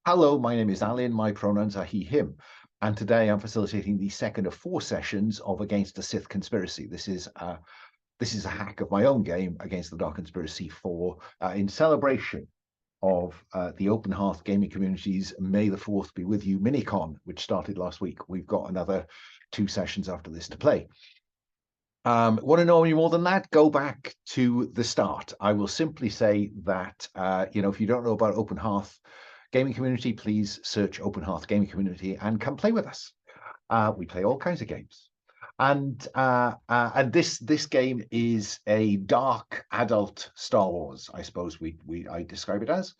Hello, my name is Alan. My pronouns are he, him. And today I'm facilitating the second of 4 sessions of Against the Sith Conspiracy. This is a hack of my own game, Against the Dark Conspiracy 4, in celebration of the Open Hearth gaming community's May the 4th be with you minicon, which started last week. We've got another 2 sessions after this to play. Want to know any more than that? Go back to the start. I will simply say that, if you don't know about Open Hearth gaming community, please search Open Hearth gaming community and come play with us. We play all kinds of games. And this game is a dark adult Star Wars, I suppose I describe it as.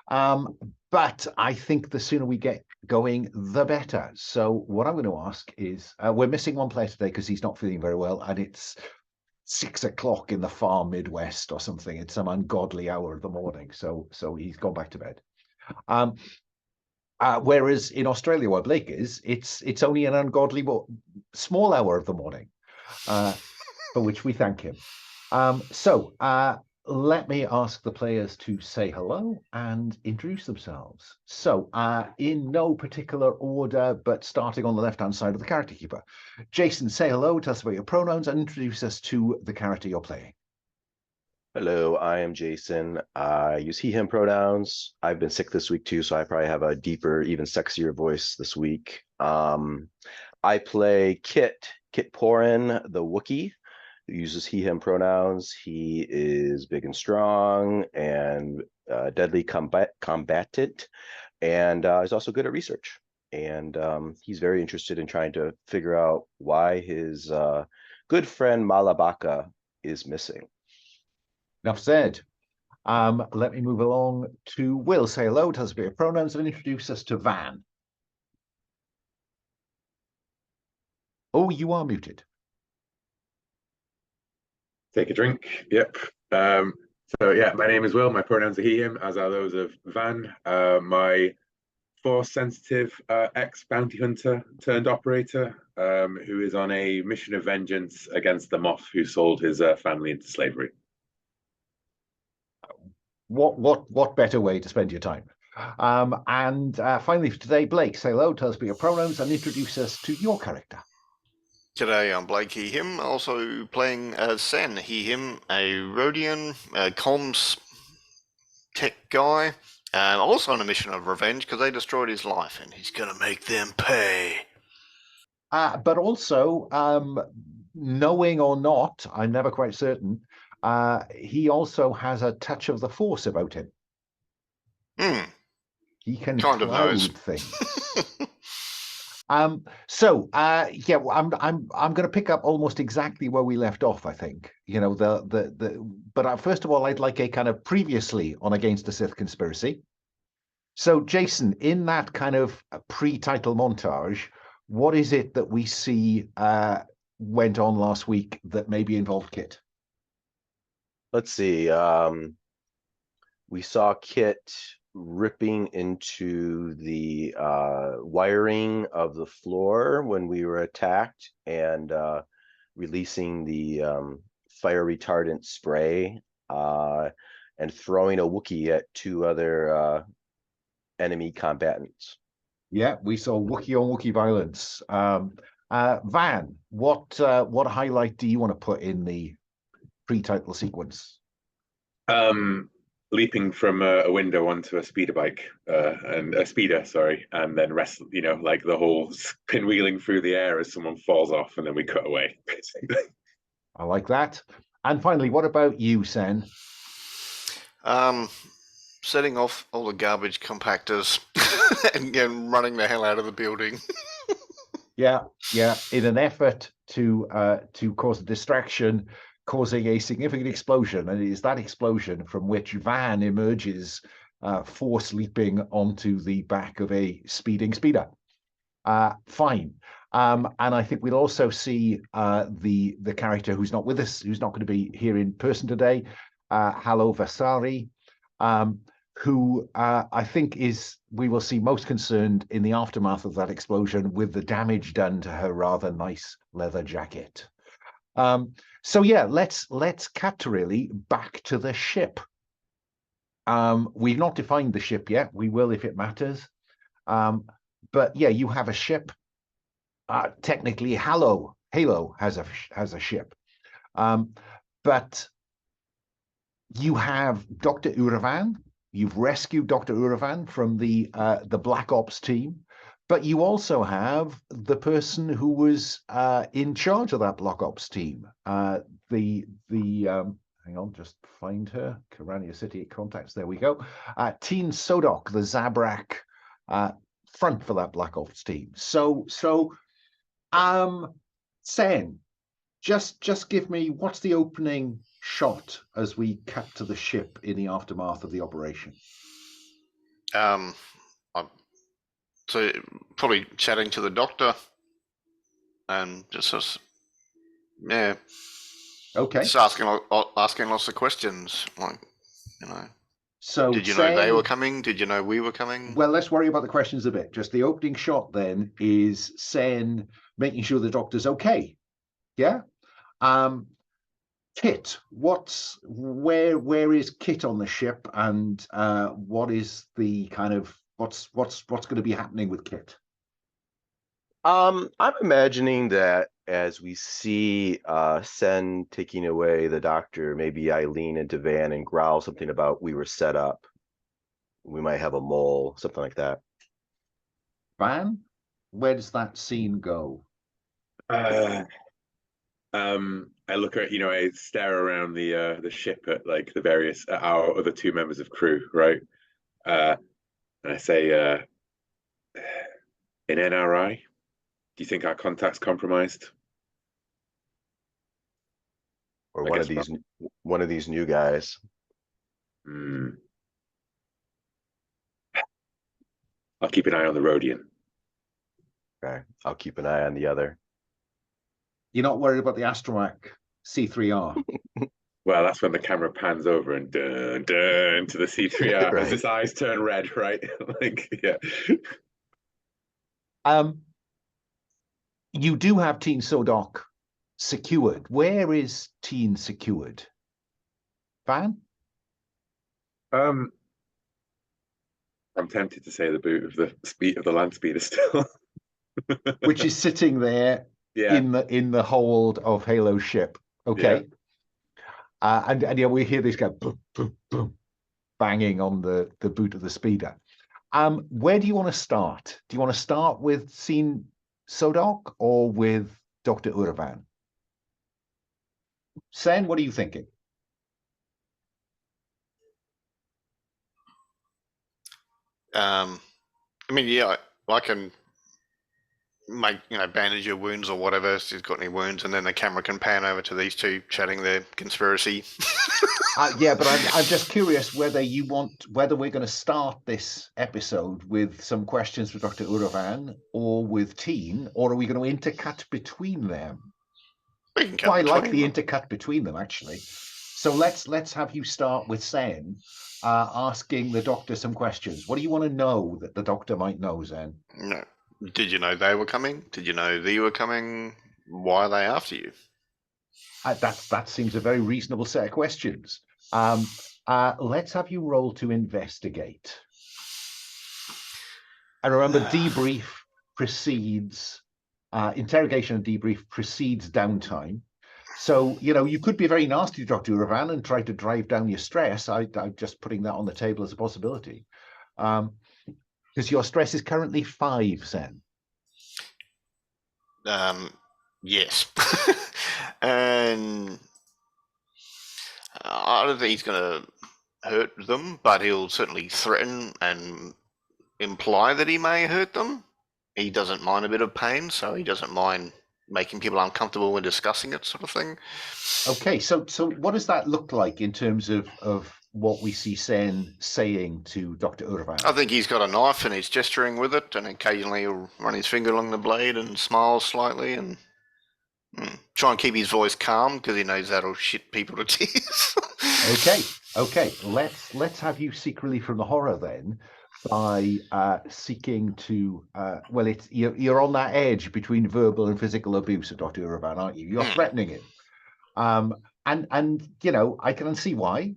But I think the sooner we get going, the better. So what I'm going to ask is, we're missing one player today because he's not feeling very well, and it's 6 o'clock in the far Midwest or something. It's some ungodly hour of the morning. So he's gone back to bed. Whereas in Australia, where Blake is, it's only an ungodly small hour of the morning, for which we thank him. Let me ask the players to say hello and introduce themselves. So, in no particular order, but starting on the left-hand side of the character keeper. Jason, say hello, tell us about your pronouns, and introduce us to the character you're playing. Hello, I am Jason. I use he, him pronouns. I've been sick this week too, so I probably have a deeper, even sexier voice this week. I play Kit Porin, the Wookiee, who uses he, him pronouns. He is big and strong and deadly combatant, and he's also good at research. And he's very interested in trying to figure out why his good friend Malabaka is missing. Enough said. Let me move along to Will. Say hello, tell us about your pronouns, and introduce us to Van. Oh, you are muted. Take a drink. Yep. My name is Will. My pronouns are he, him, as are those of Van. My Force-sensitive ex-bounty hunter turned operator, who is on a mission of vengeance against the Moff who sold his family into slavery. What better way to spend your time? And finally for today, Blake, say hello, tell us about your pronouns, and introduce us to your character. G'day, I'm Blake, he, him, also playing Sen, he, him, a Rodian comms tech guy, also on a mission of revenge because they destroyed his life and he's going to make them pay. But also, knowing or not, I'm never quite certain, he also has a touch of the Force about him. He can kind cloud things. I'm going to pick up almost exactly where we left off. I think but first of all, I'd like a kind of previously on Against the Sith Conspiracy. So, Jason, in that kind of pre-title montage, what is it that we see went on last week that maybe involved Kit? Let's see. We saw Kit ripping into the wiring of the floor when we were attacked and releasing the fire retardant spray and throwing a Wookiee at 2 other enemy combatants. Yeah, we saw Wookiee on Wookiee violence. Van, what highlight do you want to put in the pre-title sequence? Leaping from a window onto a speeder bike and a speeder, and then like the whole pinwheeling through the air as someone falls off, and then we cut away. I like that. And finally, what about you, Sen? Setting off all the garbage compactors and running the hell out of the building. Yeah. In an effort to cause a distraction, causing a significant explosion, and it is that explosion from which Van emerges, force leaping onto the back of a speeding speeder. Fine. And I think we'll also see the character who's not with us, who's not going to be here in person today, Halo Vasari, who I think we will see most concerned in the aftermath of that explosion with the damage done to her rather nice leather jacket. Let's cut really back to the ship. We've not defined the ship yet. We will if it matters. But yeah, you have a ship. Technically, Halo has a ship. But you have Dr. Uravan. You've rescued Dr. Uravan from the Black Ops team, but you also have the person who was in charge of that Black Ops team. Hang on, just find her. Karania City contacts. There we go. Teen Sodok, the Zabrak front for that Black Ops team. So Sen, just give me what's the opening shot as we cut to the ship in the aftermath of the operation. So probably chatting to the doctor and just yeah. Okay. Just asking lots of questions, like, you know. So did you know they were coming? Did you know we were coming? Well, let's worry about the questions a bit. Just the opening shot then is Sen making sure the doctor's okay. Yeah. Kit, where is Kit on the ship, and what is the kind of what's going to be happening with Kit? I'm imagining that as we see Sen taking away the doctor, maybe I lean into Van and growl something about we were set up. We might have a mole, something like that. Van, where does that scene go? I look at, I stare around the ship at like the various our other two members of crew, right? And I say, in NRI, do you think our contact's compromised? Or one of these new guys. I'll keep an eye on the Rhodian. Okay, I'll keep an eye on the other. You're not worried about the Astromech C3R? Well, that's when the camera pans over and dun dun to the C3R Right. as his eyes turn red, right? Like, yeah. You do have Teen Sodok secured. Where is Teen secured? Van? I'm tempted to say the boot of the land speeder still. Which is sitting there in the hold of Halo's ship. Okay. Yeah. And yeah, we hear this go boom, boom, boom, banging on the boot of the speeder. Where do you want to start? Do you want to start with Teen Sodok or with Dr. Uravan? Sen, what are you thinking? I mean, yeah, I can make, bandage your wounds or whatever if you've got any wounds, and then the camera can pan over to these two chatting their conspiracy. Yeah, but I'm just curious whether we're going to start this episode with some questions for Dr. Uravan or with Teen, or are we going to intercut between them? I like the intercut between them, actually. So let's have you start with Sen, asking the doctor some questions. What do you want to know that the doctor might know, Zen? No. Did you know they were coming? Did you know they were coming? Why are they after you? That seems a very reasonable set of questions. Let's have you roll to investigate. And remember, debrief precedes interrogation, and debrief precedes downtime. So, you could be very nasty to Dr. Uravan and try to drive down your stress. I'm just putting that on the table as a possibility. Because your stress is currently 5, Sen. Yes. And I don't think he's going to hurt them, but he'll certainly threaten and imply that he may hurt them. He doesn't mind a bit of pain, so he doesn't mind making people uncomfortable when discussing it, sort of thing. Okay, so what does that look like in terms of what we see Sen saying to Dr. Uravan? I think he's got a knife and he's gesturing with it, and occasionally he'll run his finger along the blade and smile slightly and try and keep his voice calm because he knows that'll shit people to tears. Okay. Let's have you seek relief from the horror then by seeking to you're on that edge between verbal and physical abuse of Dr. Uravan, aren't you? You're threatening him. And I can see why,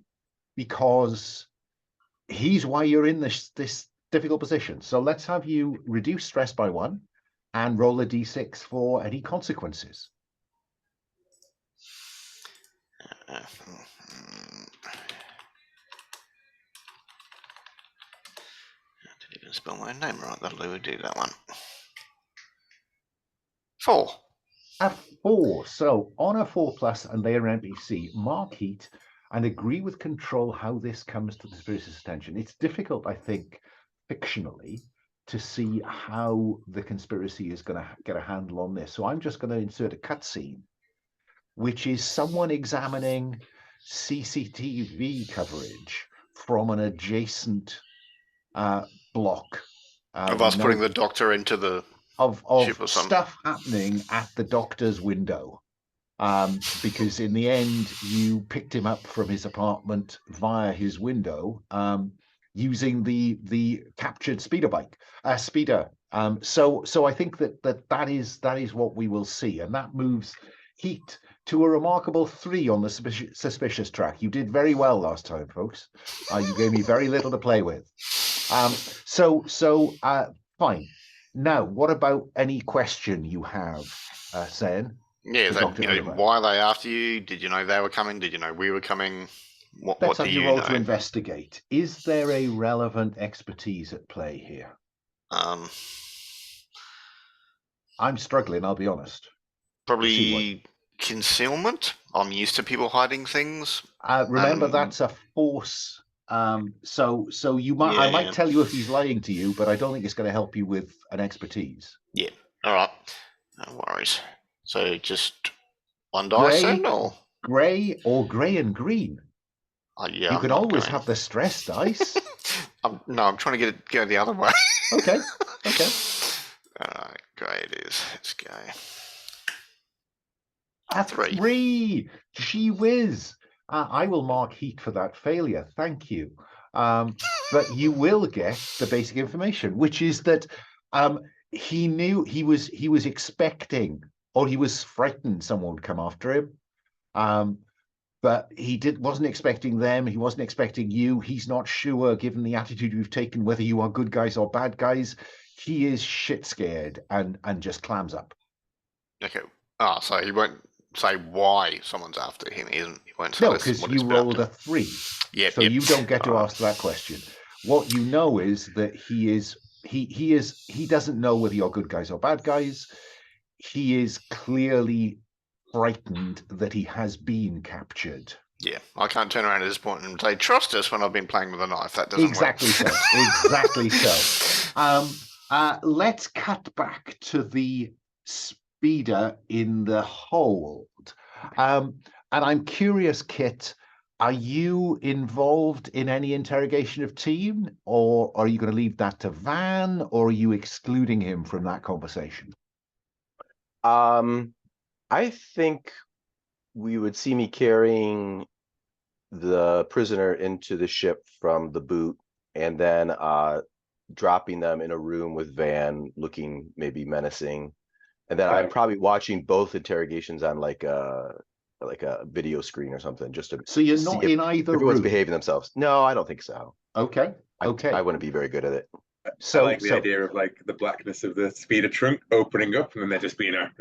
because he's why you're in this difficult position. So let's have you reduce stress by 1 and roll a d6 for any consequences. Didn't even spell my name right. That'll do that one. 4. A 4. So on a 4+ and layer NPC, mark heat and agree with control how this comes to the conspiracy's attention. It's difficult, I think, fictionally, to see how the conspiracy is going to get a handle on this. So I'm just going to insert a cutscene, which is someone examining CCTV coverage from an adjacent block. Of us putting the doctor into the of ship or something. Stuff happening at the doctor's window. Because in the end, you picked him up from his apartment via his window, using the captured speeder. So I think that is what we will see, and that moves heat to a remarkable 3 on the suspicious track. You did very well last time, folks. You gave me very little to play with. Fine. Now, what about any question you have, Sen? Yeah, why are they after you? Did you know they were coming? Did you know we were coming? What do you roll know? To investigate. Is there a relevant expertise at play here? I'm struggling, I'll be honest. Probably concealment. I'm used to people hiding things. Remember, that's a force. So you might. I might tell you if he's lying to you, but I don't think it's going to help you with an expertise. Yeah. All right. No worries. So just 1 dice then, or grey or grey and green. Yeah. You can always have the stress dice. No, I'm trying to get it go the other way. Okay. All right, grey it is. Let's go. A 3. Gee whiz. I will mark heat for that failure. Thank you. But you will get the basic information, which is that he knew he was expecting, or he was frightened someone would come after him. But he wasn't expecting them. He wasn't expecting you. He's not sure, given the attitude you've taken, whether you are good guys or bad guys. He is shit scared and just clams up. Okay. So he won't say why someone's after him. He won't say. No, because you rolled a 3. Yeah. So you don't get to ask that question. What you know is that he doesn't know whether you're good guys or bad guys. He is clearly frightened that he has been captured. Yeah, I can't turn around at this point and say, trust us when I've been playing with a knife. That doesn't work. Exactly so. Let's cut back to the speeder in the hold. And I'm curious, Kit, are you involved in any interrogation of Team, or are you going to leave that to Van, or are you excluding him from that conversation? I think we would see me carrying the prisoner into the ship from the boot, and then dropping them in a room with Van, looking maybe menacing, and then I'm probably watching both interrogations on like a video screen or something, just to. So you're not in either room. Everyone's behaving themselves. No, I don't think so. Okay. I wouldn't be very good at it. So I like the idea of like the blackness of the speeder trunk opening up, and then there just being a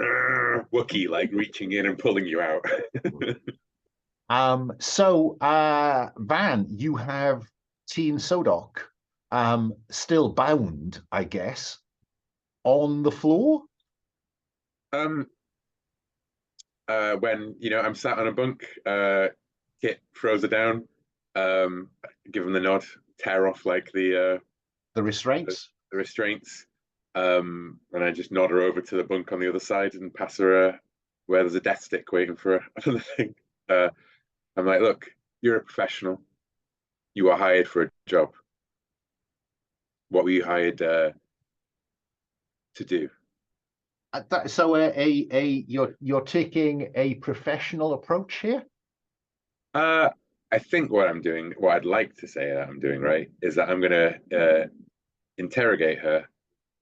Wookiee like reaching in and pulling you out. Van, you have Teen Sodok still bound, I guess, on the floor. When I'm sat on a bunk, Kit throws her down, give him the nod, tear off like the restraints. The restraints. And I just nod her over to the bunk on the other side and pass her where there's a death stick waiting for her. I don't think. I'm like, look, you're a professional. You are hired for a job. What were you hired to do? So you're taking a professional approach here? I think what I'd like to say that I'm doing, right, is that I'm going to interrogate her,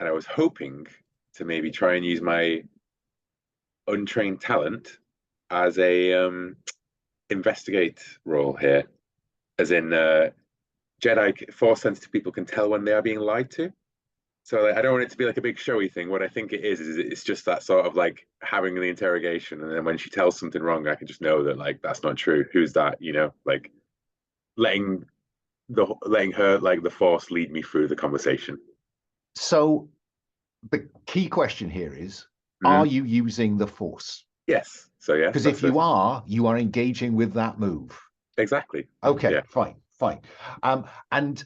and I was hoping to maybe try and use my untrained talent as a investigate role here, as in Jedi Force sensitive people can tell when they are being lied to. So like, I don't want it to be like a big showy thing. What I think it is it's just that sort of like having the interrogation, and then when she tells something wrong, I can just know that like that's not true. Who's that? You know, like letting her like the Force lead me through the conversation. So the key question here is, are you using the Force? Yes. So yeah. Because if you are engaging with that move. Exactly. Okay, yeah. fine. And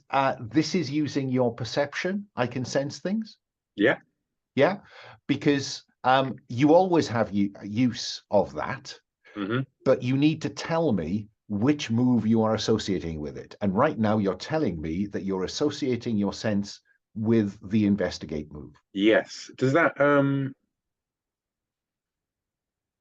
this is using your perception. I can sense things. Yeah. Yeah, because you always have use of that, but you need to tell me which move you are associating with it. And right now you're telling me that you're associating your sense with the investigate move. Yes. Does that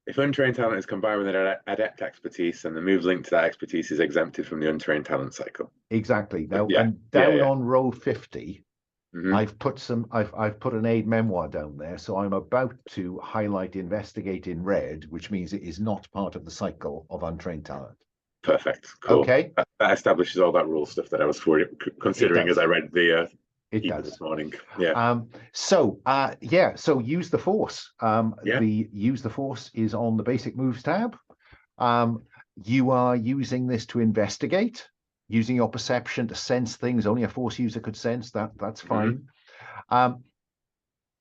if untrained talent is combined with an adept expertise, and the move linked to that expertise is exempted from the untrained talent cycle? Exactly. Now, and down on row 50, I've put an aid memoir down there, so I'm about to highlight investigate in red, which means it is not part of the cycle of untrained talent. Perfect. Cool. Okay. That establishes all that rule stuff that I was considering as I read the it does this morning. Yeah. So use the Force. The use the Force is on the basic moves tab. You are using this to investigate, using your perception to sense things only a Force user could sense. That's fine.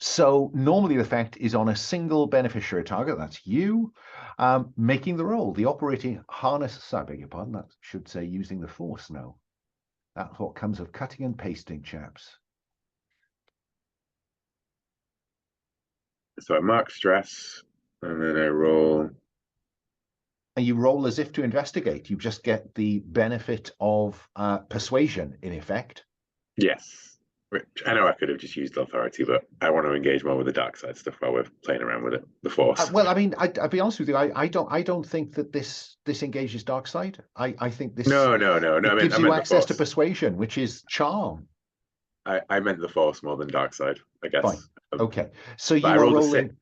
So normally the effect is on a single beneficiary target. That's you making the roll. The operating harness, I beg your pardon, that should say using the Force now. That's what comes of cutting and pasting, chaps. So I mark stress, and then I roll. And you roll as if to investigate. You just get the benefit of persuasion, in effect. Yes. Which I know I could have just used authority, but I want to engage more with the dark side stuff while we're playing around with it. The Force. Well, I mean, I'll be honest with you. I don't think that this engages dark side. I think this. No. It gives you access to persuasion, which is charm. I meant the Force more than dark side, I guess. Fine. Okay. So you rolled a 6.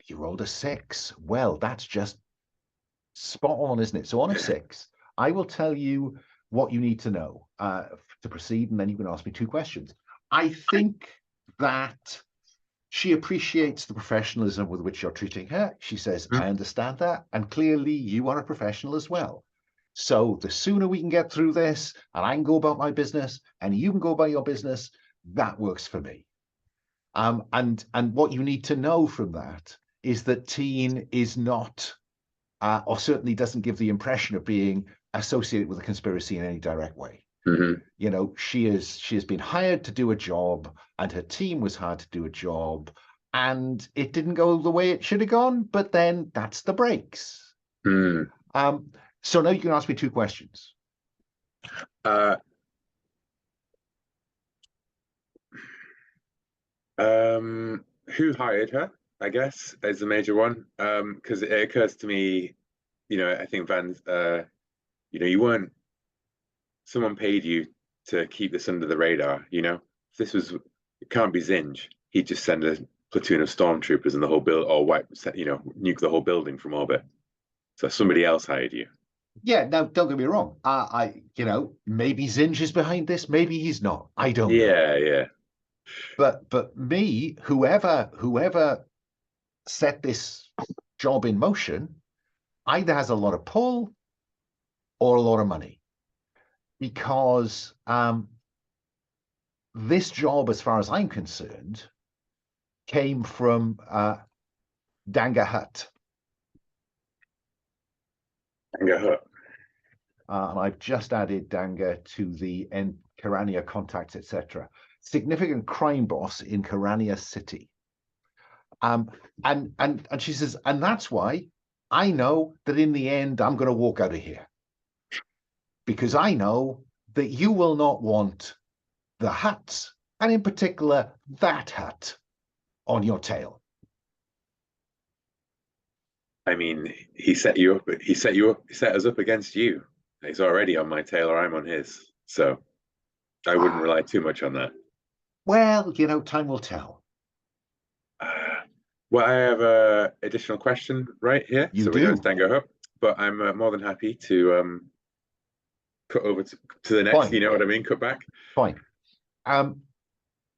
You rolled a 6. Well, that's just spot on, isn't it? So on a 6, I will tell you what you need to know to proceed, and then you can ask me 2 questions. I think that she appreciates the professionalism with which you're treating her. She says, I understand that. And clearly you are a professional as well. So the sooner we can get through this and I can go about my business and you can go about your business, that works for me. And what you need to know from that is that Teen is not, or certainly doesn't give the impression of being associated with a conspiracy in any direct way. You know, she has been hired to do a job, and her team was hired to do a job, and it didn't go the way it should have gone. But then that's the breaks. So now you can ask me 2 questions. Who hired her, I guess, is the major one. Because it occurs to me, you know, I think Van's, you know, someone paid you to keep this under the radar, you know. If this was, it can't be Zinj. He'd just send a platoon of stormtroopers and the whole nuke the whole building from orbit. So somebody else hired you. Yeah, now don't get me wrong. You know, maybe Zinj is behind this, maybe he's not. I don't know. Yeah. But me, whoever set this job in motion, either has a lot of pull or a lot of money. Because this job, as far as I'm concerned, came from Danga Hut. Danga Hut. And I've just added Danga to the Karania contacts, etc. Significant crime boss in Karania City. And she says, and that's why I know that in the end I'm going to walk out of here. Because I know that you will not want the Huts, and in particular, that Hut, on your tail. I mean, he set us up against you. He's already on my tail, or I'm on his. So I wouldn't rely too much on that. Well, you know, time will tell. Well, I have an additional question right here. You so do. We're going to Danga Hut, but I'm more than happy to cut over to the next. Fine. You know what I mean? Cut back. Fine.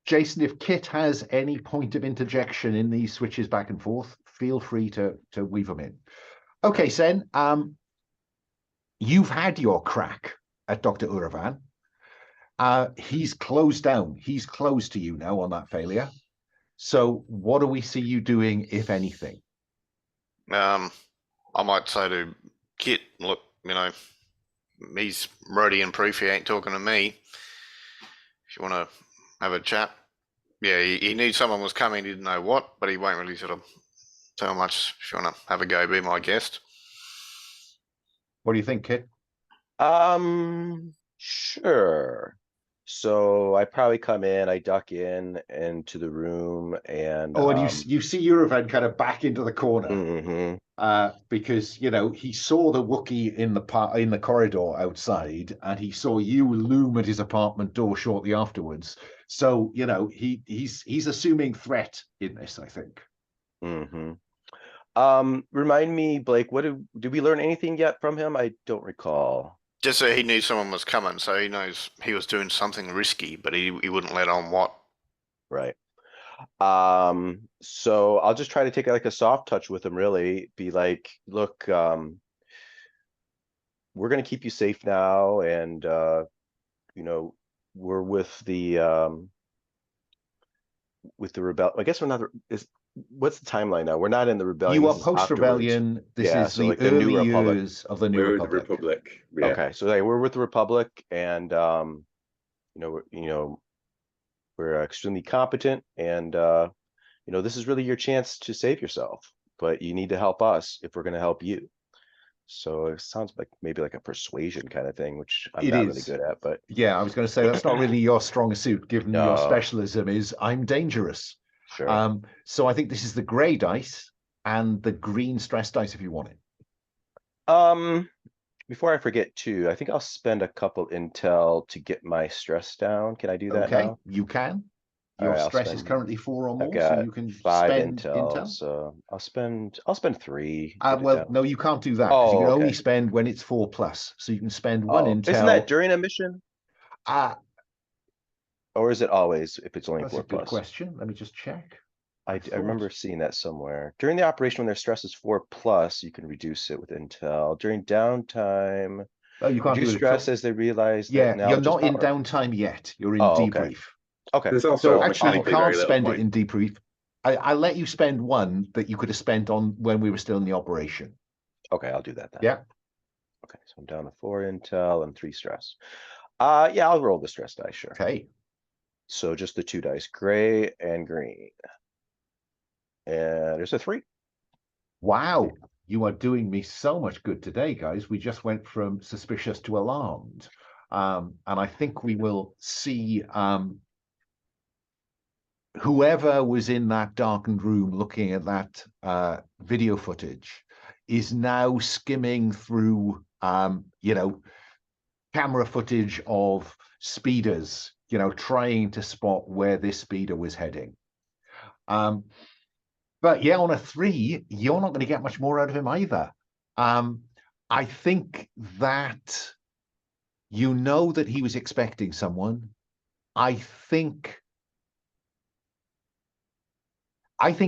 Jason, if Kit has any point of interjection in these switches back and forth, feel free to weave them in. Okay, Sen, you've had your crack at Dr. Uravan. He's closed down. He's closed to you now on that failure. So what do we see you doing, if anything? I might say to Kit, look, you know, he's Rodian proof. He ain't talking to me. If you want to have a chat, yeah, he knew someone was coming. He didn't know what, but he won't really sort of tell much. If you want to have a go, be my guest. What do you think, Kit? Sure. So I probably come in, I duck into the room, and Oh, and you see Uravan kind of back into the corner. mhm. Because you know he saw the Wookiee in the corridor outside, and he saw you loom at his apartment door shortly afterwards. So you know he's assuming threat in this, I think. Remind me, Blake, did we learn anything yet from him? I don't recall. Just so he knew someone was coming, so he knows he was doing something risky, but he wouldn't let on what. Right. So I'll just try to take like a soft touch with him, really. Be like, look, we're gonna keep you safe now, and you know, we're with the rebel. I guess we're not. What's the timeline now? We're not in the rebellion. You are post-rebellion. This is so the like the New early Republic. years of the New We're Republic. the Republic. Yeah. Okay, so we're with the Republic, and you know, we're extremely competent, and you know, this is really your chance to save yourself, but you need to help us if we're going to help you. So it sounds like maybe like a persuasion kind of thing, which I'm not really good at. But yeah, I was going to say that's not really your strong suit, given your No. specialism is I'm dangerous. sure. So I think this is the grey dice and the green stress dice if you want it. Before I forget too, I think I'll spend a couple intel to get my stress down. Can I do that Okay, now? you can. All Your right, I'll stress is spend- currently 4 or more, I've got so you can 5 spend intel, so I'll spend 3. get it Well, down. no, you can't do that because you Oh, can only okay. spend when it's 4+. So you can spend 1 Oh, intel. isn't that during a mission, Ah, or is it always if it's only that's 4+? a good question. Let me just check. I thought- remember seeing that somewhere. During the operation when their stress is 4+, you can reduce it with intel. During downtime, Oh, you can't do reduce it. stress as they realize that Yeah, you're knowledge is not in power. downtime yet. You're in Oh, okay. debrief. Okay, There's also So actually, you mechanically very can't little spend it point. in debrief. I let you spend 1 that you could have spent on when we were still in the operation. okay, I'll do that then. Yeah. Okay, so I'm down to 4 intel and 3 stress. Yeah, I'll roll the stress dice, sure. Okay. So just the 2 dice, gray and green. And there's a 3. Wow, you are doing me so much good today, guys. We just went from suspicious to alarmed. And I think we will see whoever was in that darkened room looking at that video footage is now skimming through, you know, camera footage of speeders, you know, trying to spot where this speeder was heading. But yeah, on a 3, you're not going to get much more out of him either. I think that you know that he was expecting someone. I think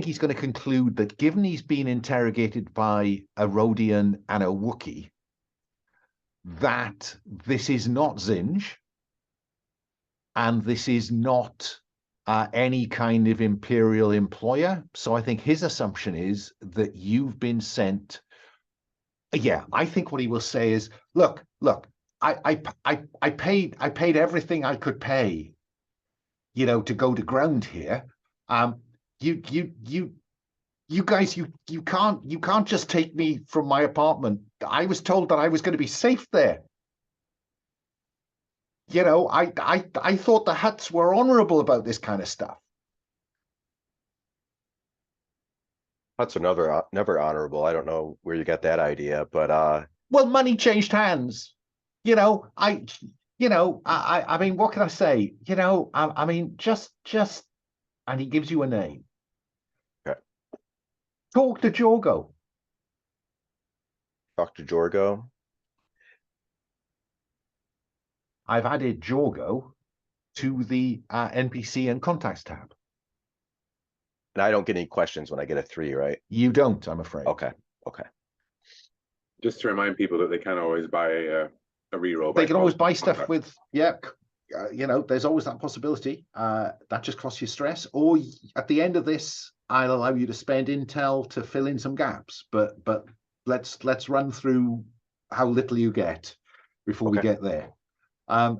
he's going to conclude that given he's been interrogated by a Rodian and a Wookiee, that this is not Zinj, and this is not any kind of Imperial employer. So I think his assumption is that you've been sent. Yeah, I think what he will say is, look, I paid everything I could pay, you know, to go to ground here. You guys, you can't just take me from my apartment. I was told that I was going to be safe there. You know, I thought the Hutts were honorable about this kind of stuff. That's never honorable. I don't know where you got that idea, but Well, money changed hands. You know, I mean, what can I say? You know, I mean, just, and he gives you a name. Okay. Talk to Jorgo. Dr. Jorgo. I've added Jorgo to the NPC and contacts tab. And I don't get any questions when I get a 3, right? You don't, I'm afraid. Okay. Okay. Just to remind people that they can always buy a reroll. They can always buy stuff contract. with, you know, there's always that possibility. That just costs you stress. Or at the end of this, I'll allow you to spend intel to fill in some gaps. But let's run through how little you get before we Okay. get there.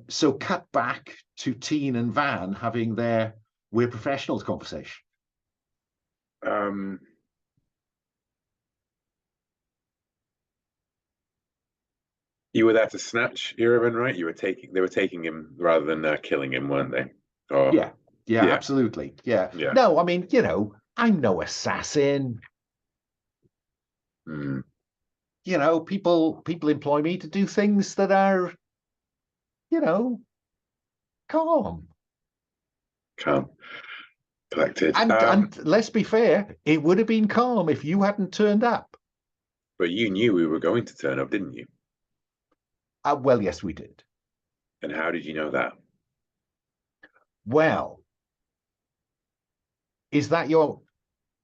So cut back to Teen and Van having their "we're professionals" conversation. You were there to snatch Yerevan, right? They were taking him rather than killing him, weren't they? Or, Yeah, Yeah. absolutely. Yeah. Yeah. No, I mean, you know, I'm no assassin. Mm, You know, people employ me to do things that are, you know, calm. calm, collected. And let's be fair, it would have been calm if you hadn't turned up. But you knew we were going to turn up, didn't you? Well, yes, we did. And how did you know that? Well, is that your?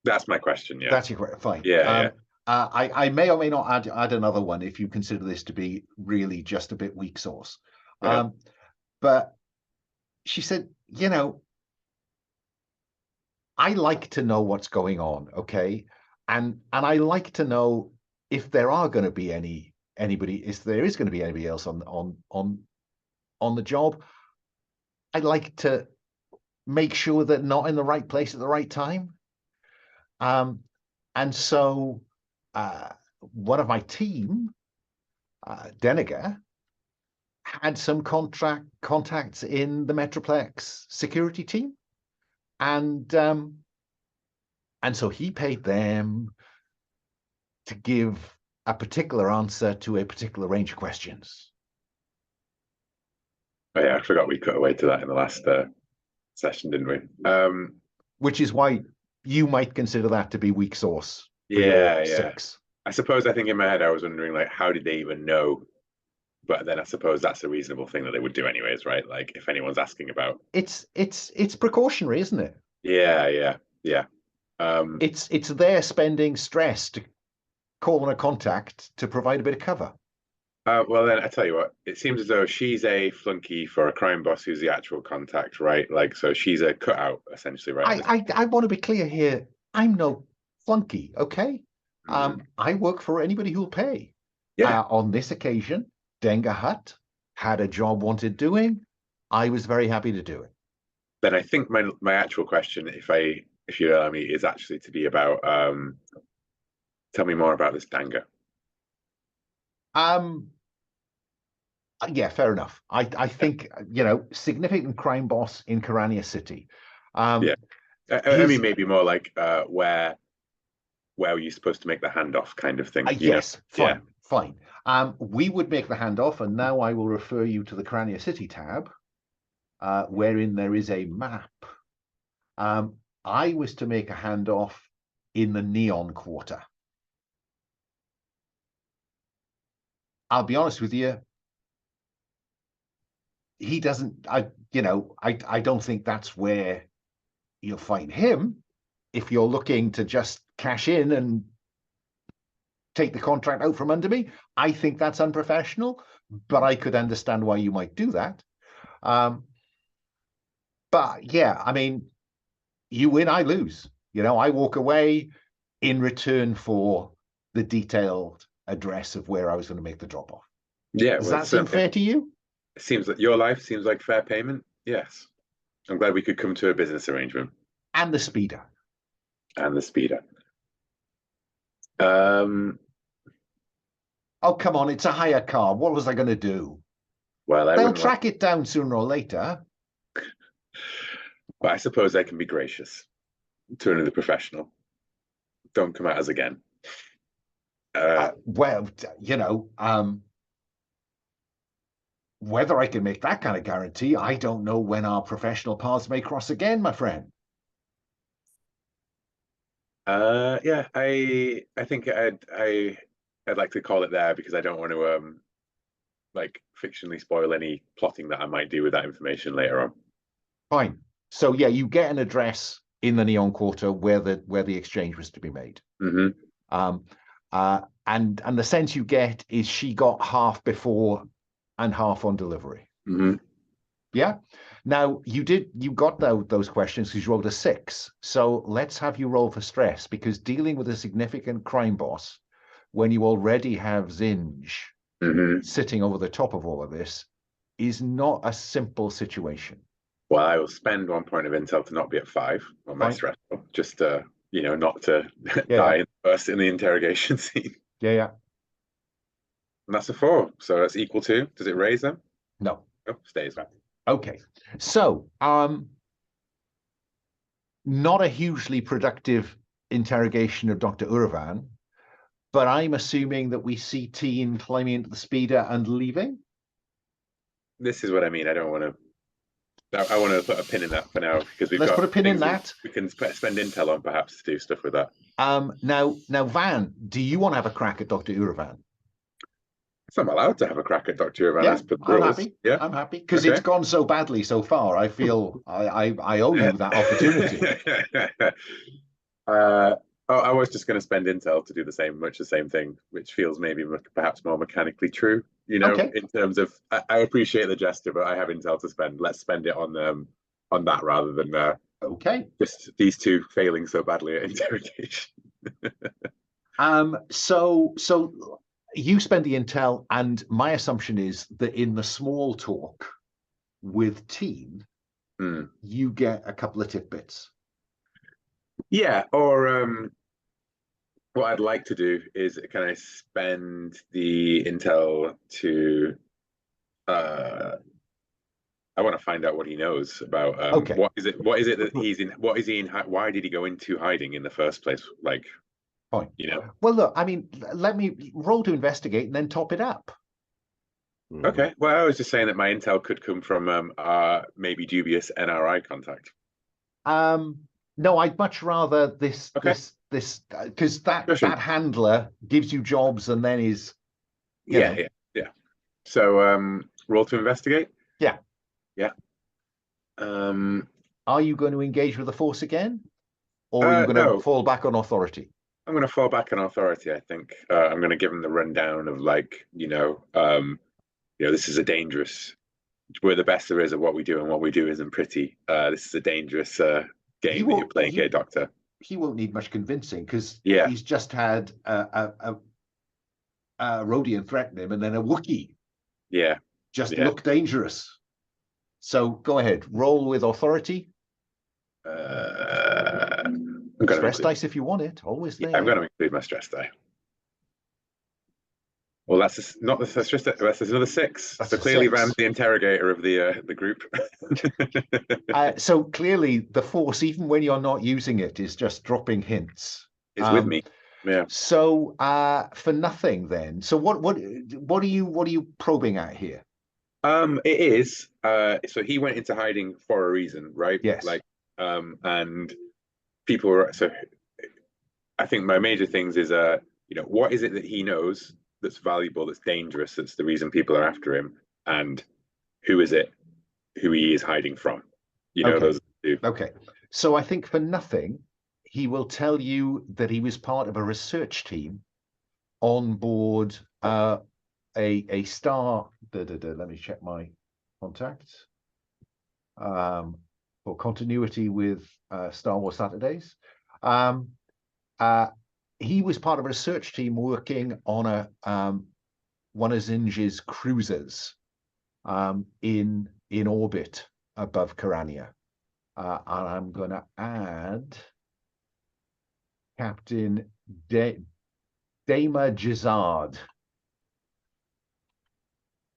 That's my question. Yeah. That's your question. Fine. Yeah. I may or may not add another one if you consider this to be really just a bit weak sauce. Yeah. But she said, you know, I like to know what's going on, okay, and I like to know if there are going to be anybody, if there is going to be anybody else on the job. I'd like to make sure that not in the right place at the right time. And so one of my team, Deniger, had some contacts in the Metroplex security team, and so he paid them to give a particular answer to a particular range of questions. Oh, yeah, I forgot we cut away to that in the last session, didn't we? Which is why you might consider that to be weak sauce. Yeah. 6. I suppose I think in my head I was wondering, like, how did they even know? But then I suppose that's a reasonable thing that they would do anyways, right? Like, if anyone's asking about. It's precautionary, isn't it? Yeah. It's their spending stress to call on a contact to provide a bit of cover. Well, then I tell you what, it seems as though she's a flunky for a crime boss who's the actual contact, right? Like, so she's a cutout, essentially, right? I want to be clear here. I'm no flunky, okay? Mhm. I work for anybody who'll pay. Yeah. On this occasion, Denga Hut had a job wanted doing. I was very happy to do it. Then I think my actual question, if you allow me, is actually to be about tell me more about this Danga. Yeah, fair enough. I think, you know, significant crime boss in Karania City. Yeah. I mean, maybe more like where were you supposed to make the handoff kind of thing? Yes, know? fine. We would make the handoff, and now I will refer you to the Karania City tab, wherein there is a map. I was to make a handoff in the Neon Quarter. I'll be honest with you, he doesn't. I don't think that's where you'll find him. If you're looking to just cash in and take the contract out from under me, I think that's unprofessional, but I could understand why you might do that. But yeah, I mean, you win, I lose. You know, I walk away in return for the detailed address of where I was going to make the drop off. Yeah. Does that seem fair to you? It seems that your life seems like fair payment. Yes. I'm glad we could come to a business arrangement. And the speeder. And the speeder. Oh, come on, it's a hire car. What was I going to do? Well, they'll track it down sooner or later. But I suppose they can be gracious to another professional. Don't come at us again. Well, you know, whether I can make that kind of guarantee, I don't know when our professional paths may cross again, my friend. Yeah, I think I'd like to call it there because I don't want to like fictionally spoil any plotting that I might do with that information later on. Fine. So yeah, you get an address in the Neon Quarter where the exchange was to be made. Mm-hmm. And the sense you get is she got half before and half on delivery. Mm-hmm. Yeah. Now you got those questions because you rolled a 6. So let's have you roll for stress, because dealing with a significant crime boss when you already have Zinj Mm-hmm. sitting over the top of all of this is not a simple situation. Well, I will spend 1 point of intel to not be at 5 on my Fine. stress, just not to Yeah. die first in the interrogation scene. Yeah. And that's a 4, so that's equal to. Does it raise them? No. Oh, stays. Okay. So, not a hugely productive interrogation of Dr. Uravan, but I'm assuming that we see Teen climbing into the speeder and leaving. This is what I mean. I don't want to. I want to put a pin in that for now, because Let's put a pin in that. We can spend intel on perhaps to do stuff with that. Now, Van, do you want to have a crack at Dr. Uravan? If I'm allowed to have a crack at Dr. Uravan, Yeah, as per the I'm rules. happy. Yeah, I'm happy because Okay. it's gone so badly so far. I feel I owe you that opportunity. I was just going to spend intel to do much the same thing, which feels maybe perhaps more mechanically true. Okay. In terms of, I appreciate the gesture, but I have intel to spend. Let's spend it on that rather than Okay. just these two failing so badly at interrogation. So you spend the intel, and my assumption is that in the small talk with Teen, you get a couple of tidbits. Yeah, or what I'd like to do is, can I spend the intel to I want to find out what he knows about Okay. what is it that he's in, why did he go into hiding in the first place? Like, Fine. Well, look, I mean, let me roll to investigate and then top it up. Okay. Well, I was just saying that my intel could come from maybe dubious NRI contact. No, I'd much rather this Okay. this because that Sure. handler gives you jobs and then is Yeah. So roll to investigate. Yeah. Are you going to engage with the force again, or are you going to fall back on authority? I'm going to fall back on authority. I think I'm going to give him the rundown of this is a dangerous. We're the best there is at what we do, and what we do isn't pretty. This is a dangerous game that you're playing here, Doctor. He won't need much convincing because Yeah. he's just had a Rodian threaten him, and then a Wookiee. Yeah. Look dangerous. So go ahead, roll with authority. Stress dice if you want it. Always there. I'm going to include my stress die. Well, that's not the stress die. That's another 6. So clearly, Van's the interrogator of the group. So clearly, the force, even when you're not using it, is just dropping hints. It's with me. Yeah. So for nothing then. So what are you probing at here? It is. So he went into hiding for a reason, right? Yes. And people were. So I think my major things is what is it that he knows that's valuable, that's dangerous, that's the reason people are after him, and who is it who he is hiding from? Okay. Those are the two. Okay. So I think for nothing, he will tell you that he was part of a research team on board a star. Let me check my contacts. For continuity with Star Wars Saturdays. He was part of a research team working on one of Zinj's cruisers in orbit above Karania. And I'm going to add Captain Dama Jazard.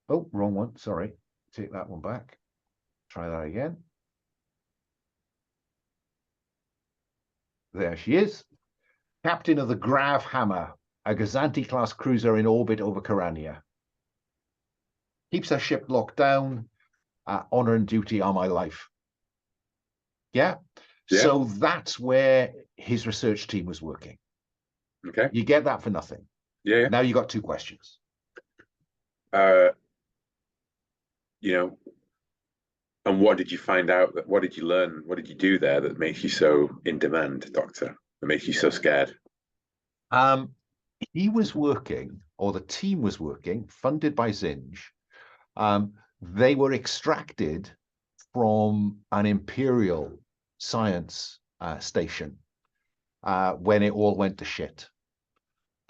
Oh, wrong one. Sorry. Take that one back. Try that again. There she is. Captain of the Grav Hammer, a Gazanti-class cruiser in orbit over Karania. Keeps her ship locked down. Honor and duty are my life. Yeah? So that's where his research team was working. Okay. You get that for nothing. Yeah. Now you got 2 questions. you know, and what did you find out? What did you learn? What did you do there that makes you so in demand, Doctor? That makes you so scared? He was working, or the team was working, funded by Zinj. They were extracted from an Imperial science station when it all went to shit.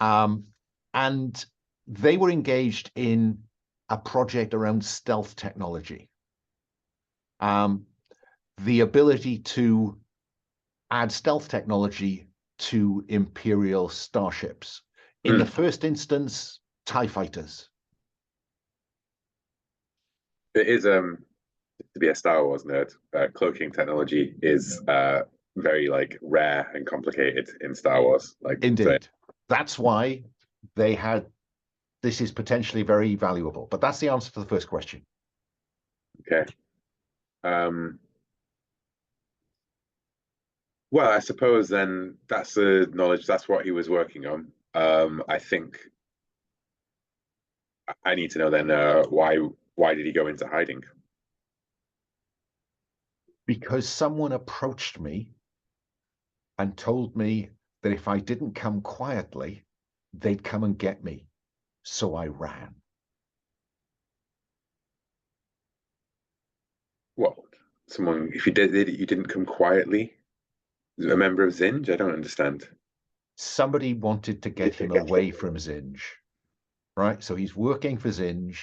And they were engaged in a project around stealth technology. The ability to add stealth technology to Imperial starships. In the first instance, TIE fighters. It is to be a Star Wars nerd, cloaking technology is very like rare and complicated in Star Wars. Like Indeed. That's why they had this is potentially very valuable. But that's the answer to the first question. Okay. Well, I suppose then that's the knowledge, that's what he was working on. I think I need to know then why did he go into hiding? Because someone approached me and told me that if I didn't come quietly, they'd come and get me. So I ran. What? Someone, if you didn't come quietly? A member of Zinj? I don't understand. Somebody wanted to get him away from Zinj, right? So he's working for Zinj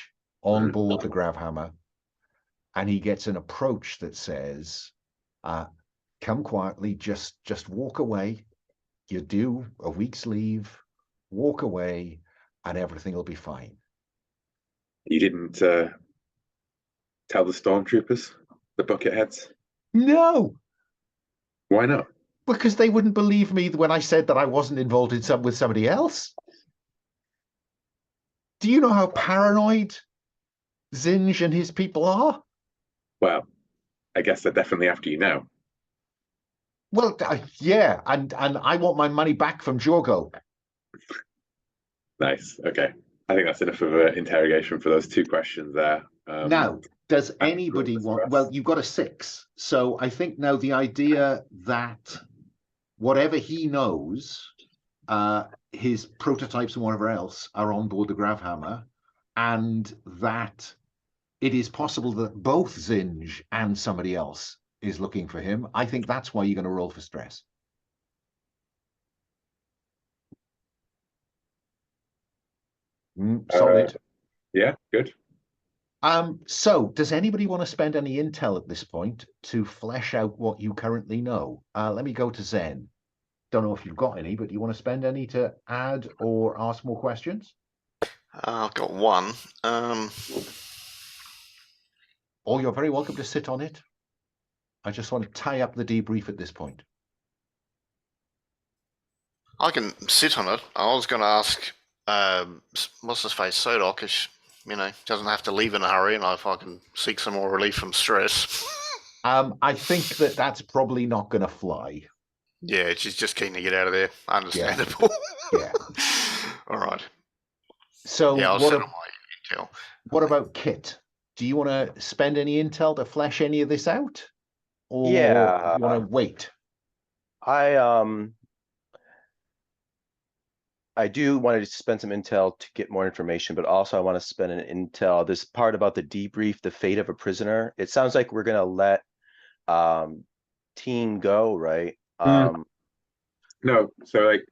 on board the Gravhammer, and he gets an approach that says, come quietly, just walk away. You do a week's leave, walk away, and everything will be fine. You didn't tell the stormtroopers, the bucketheads? No. Why not? Because they wouldn't believe me when I said that I wasn't involved in with somebody else. Do you know how paranoid Zinj and his people are? Well, I guess they're definitely after you now. Well, yeah, and I want my money back from Jorgo. Nice. Okay. I think that's enough of an interrogation for those two questions there. Now, does anybody want... Well, you've got a 6. So I think now the idea that whatever he knows, his prototypes and whatever else are on board the Gravhammer, and that it is possible that both Zinj and somebody else is looking for him. I think that's why you're going to roll for stress. Solid. Yeah, good. So does anybody want to spend any intel at this point to flesh out what you currently know? Let me go to Zen. Don't know if you've got any, but do you want to spend any to add or ask more questions? I've got one. Or you're very welcome to sit on it. I just want to tie up the debrief at this point. I can sit on it. I was going to ask, what's his face, Sodok, doesn't have to leave in a hurry, and if I can seek some more relief from stress. I think that's probably not going to fly. Yeah, she's just keen to get out of there. Understandable. Yeah. All right. So yeah, I'll sit on my intel. What about Kit? Do you want to spend any intel to flesh any of this out? Or Yeah. you want to wait? I do want to spend some intel to get more information, but also I want to spend an intel. This part about the debrief, the fate of a prisoner. It sounds like we're gonna let team go, right? No, so like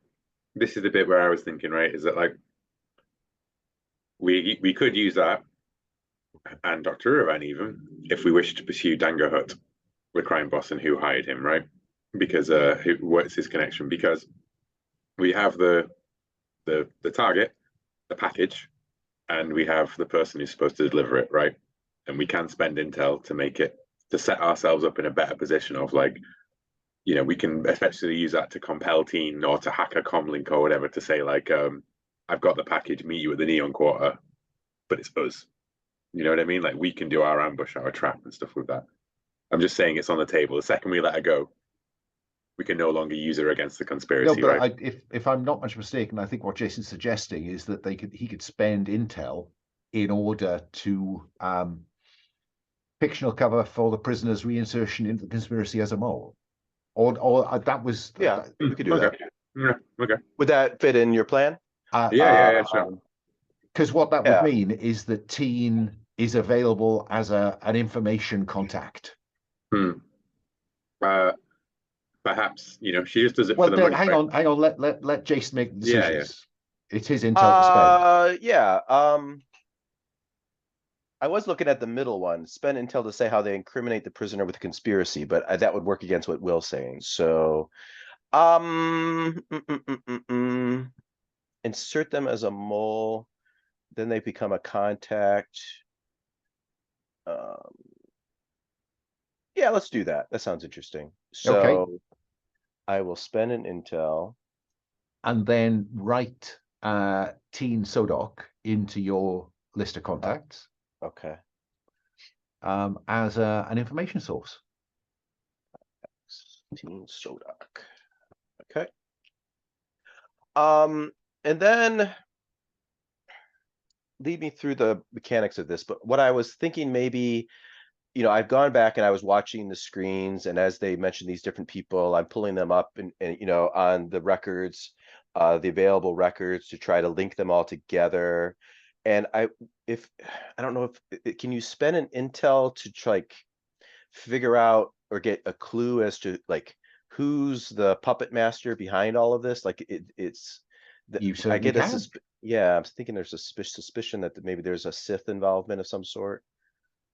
this is the bit where I was thinking, right? Is that like we could use that and Dr. Uravan even if we wish to pursue Dango Hut, the crime boss, and who hired him, right? Because what's his connection? Because we have the target, the package, and we have the person who's supposed to deliver it, right? And we can spend intel to make it, to set ourselves up in a better position of like, we can especially use that to compel Teen or to hack a comlink or whatever to say like, I've got the package, meet you at the Neon Quarter, but it's us. You know what I mean? Like we can do our ambush, our trap and stuff with that. I'm just saying it's on the table. The second we let her go, we can no longer use her against the conspiracy. No, but right? if I'm not much mistaken, I think what Jason's suggesting is that he could spend intel in order to fictional cover for the prisoner's reinsertion into the conspiracy as a mole. Or that was Yeah, we could do Okay. that. Yeah, okay. Would that fit in your plan? Yeah, sure. Because what that Yeah. would mean is that Teen is available as an information contact. Perhaps, she just does it Well, for the then, money. hang right? on. Let Jason make the Yeah, decisions. It's his intel to spend. Yeah. I was looking at the middle one, spend intel to say how they incriminate the prisoner with a conspiracy, but that would work against what Will's saying. So, insert them as a mole, then they become a contact. Yeah, let's do that. That sounds interesting. So I will spend an intel. And then write Teen Sodoc into your list of contacts Okay. as an information source. Teen Sodoc. Okay. And then lead me through the mechanics of this, but what I was thinking maybe, I've gone back and I was watching the screens, and as they mentioned these different people, I'm pulling them up and on the records, the available records, to try to link them all together. And I don't know if can you spend an intel to figure out or get a clue as to who's the puppet master behind all of this? You I certainly get a can. yeah, I'm thinking there's a suspicion that maybe there's a Sith involvement of some sort.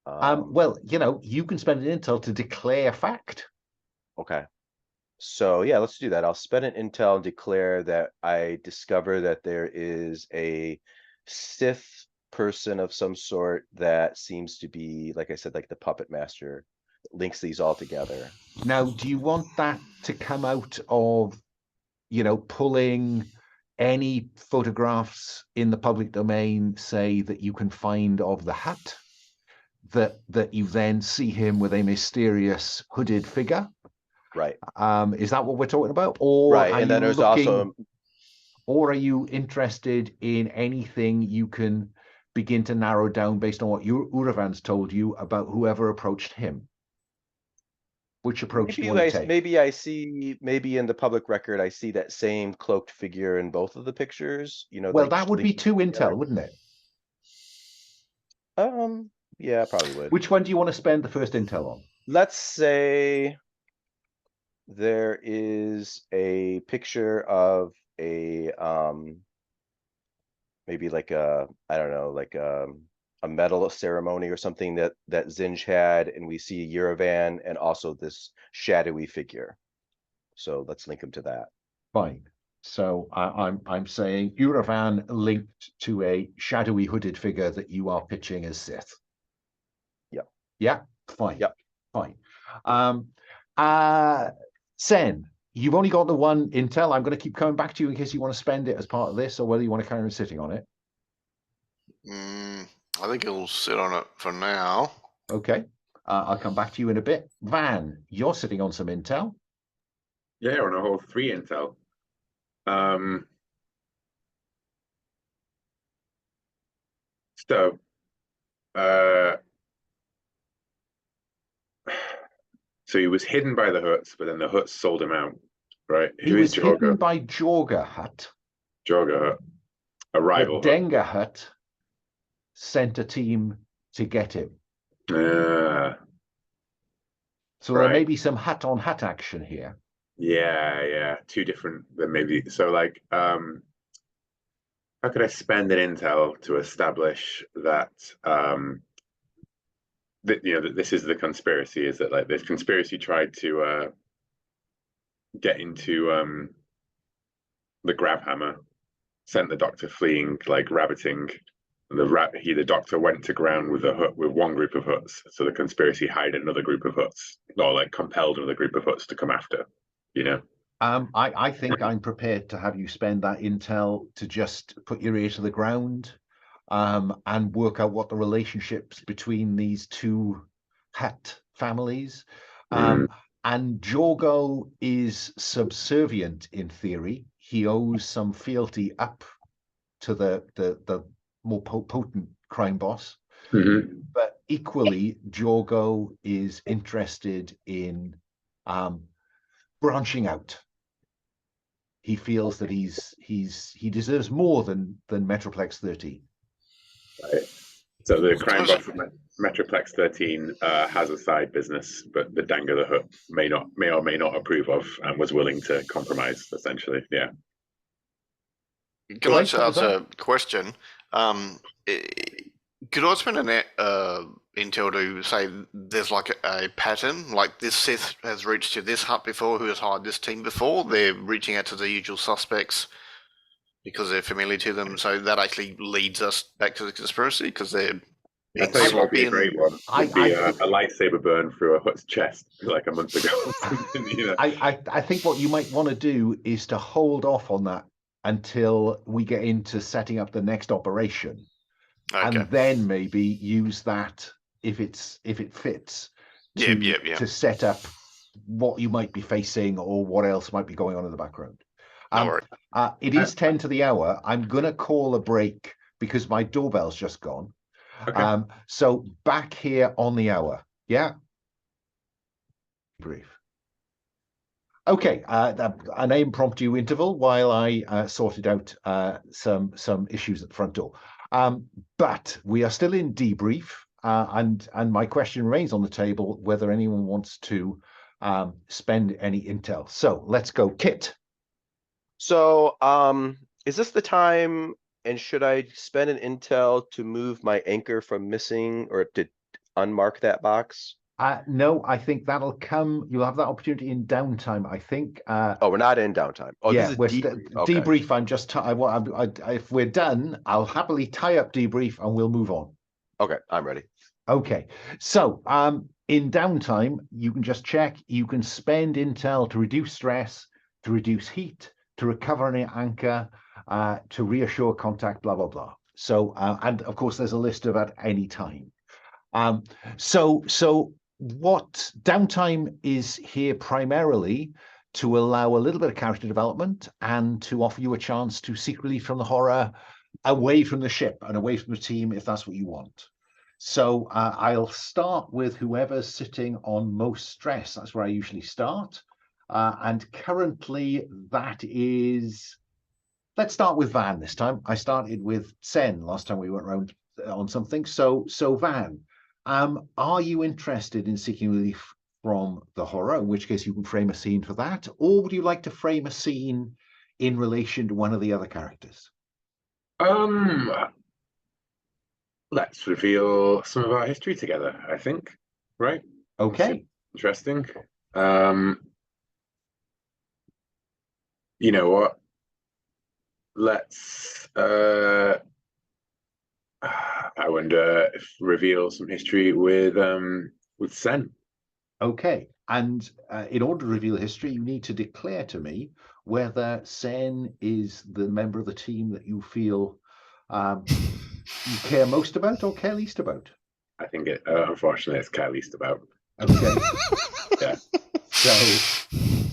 Well, you can spend an intel to declare fact. Okay. So yeah, let's do that. I'll spend an intel and declare that I discover that there is a Sith person of some sort that seems to be, like I said, like the puppet master that links these all together. Now, do you want that to come out of, pulling any photographs in the public domain, say, that you can find of the Hutt, that you then see him with a mysterious hooded figure? Right. Is that what we're talking about? Or right. are And then you there's also, or are you interested in anything you can begin to narrow down based on what Uravan's told you about whoever approached him? Which approach do you want to take? maybe I see, maybe in the public record, I see that same cloaked figure in both of the pictures. Well, that would be 2 intel, wouldn't it? Yeah, probably would. Which one do you want to spend the first intel on? Let's say there is a picture of a maybe like a, I don't know, like a medal ceremony or something that Zinj had, and we see Uravan and also this shadowy figure. So let's link him to that. Fine. So I'm saying Uravan linked to a shadowy hooded figure that you are pitching as Sith. Yep. Yeah. Fine. Yep. Fine. Sen, you've only got the one intel. I'm going to keep coming back to you in case you want to spend it as part of this, or whether you want to carry on sitting on it. I think he'll sit on it for now. Okay. I'll come back to you in a bit. Van, you're sitting on some intel. Yeah, on a whole 3 intel. So he was hidden by the Hutts, but then the Hutts sold him out, right? He was hidden by Jorga Hutt. Jorga Hutt, a rival. Denga Hutt sent a team to get him. So there may be some Hutt on Hutt action here. Yeah, 2 different. Then maybe so. How could I spend an intel to establish that that this is the conspiracy? Is that this conspiracy tried to get into the Grabhammer, sent the Doctor fleeing, rabbiting. The Doctor went to ground with one group of Hutts, so the conspiracy hired another group of Hutts, or compelled another group of Hutts to come after. I think I'm prepared to have you spend that intel to just put your ear to the ground, and work out what the relationships between these 2 Hutt families. And Jorgo is subservient in theory. He owes some fealty up to the more potent crime boss. But equally, Jorgo is interested in branching out. He feels that he deserves more than Metroplex 13. Right. So the crime Does- boss of Metroplex 13 has a side business, but the Dango the Hutt may or may not approve of, and was willing to compromise. Essentially, yeah. Can I Right, just what was ask that? a question? Could I spend an intel to say there's like a pattern, like this Sith has reached to this hut before, who has hired this team before? They're reaching out to the usual suspects because they're familiar to them, so that actually leads us back to the conspiracy because they're I being tell you what would be sloppy a great and one. I- Would be I- a lightsaber burn through a Hutt's chest like a month ago. Or something, you know. I think what you might want to do is to hold off on that until we get into setting up the next operation, okay. and then maybe use that if it fits to Yeah. to set up what you might be facing or what else might be going on in the background. No worries. It is 10 to the hour. I'm gonna call a break because my doorbell's just gone. Okay. So back here on the hour. Yeah. Brief. Okay, an impromptu interval while I sorted out some issues at the front door. But we are still in debrief, and my question remains on the table whether anyone wants to spend any intel. So let's go, Kit. So, is this the time, and should I spend an intel to move my anchor from missing or to unmark that box? No, I think that'll come. You'll have that opportunity in downtime. I think. Oh, we're not in downtime. Oh, Yeah, this we're is debrief. Okay. debrief. I'm just. If we're done, I'll happily tie up debrief and we'll move on. Okay, I'm ready. Okay, so in downtime, you can just check. You can spend intel to reduce stress, to reduce heat, to recover an anchor, to reassure contact. Blah blah blah. So and of course, there's a list of at any time. So what downtime is here primarily to allow a little bit of character development and to offer you a chance to seek relief from the horror away from the ship and away from the team if that's what you want. So I'll start with whoever's sitting on most stress. That's where I usually start. And currently that is, let's start with Van this time. I started with Sen last time we went around on something. So Van, are you interested in seeking relief from the horror, in which case you can frame a scene for that? Or would you like to frame a scene in relation to one of the other characters? Let's reveal some of our history together, I think. Right? Okay. Interesting. You know what? Let's I wonder if reveal some history with Sen. Okay. And in order to reveal history, you need to declare to me whether Sen is the member of the team that you feel you care most about or care least about. I think it unfortunately it's care least about. Okay. Yeah.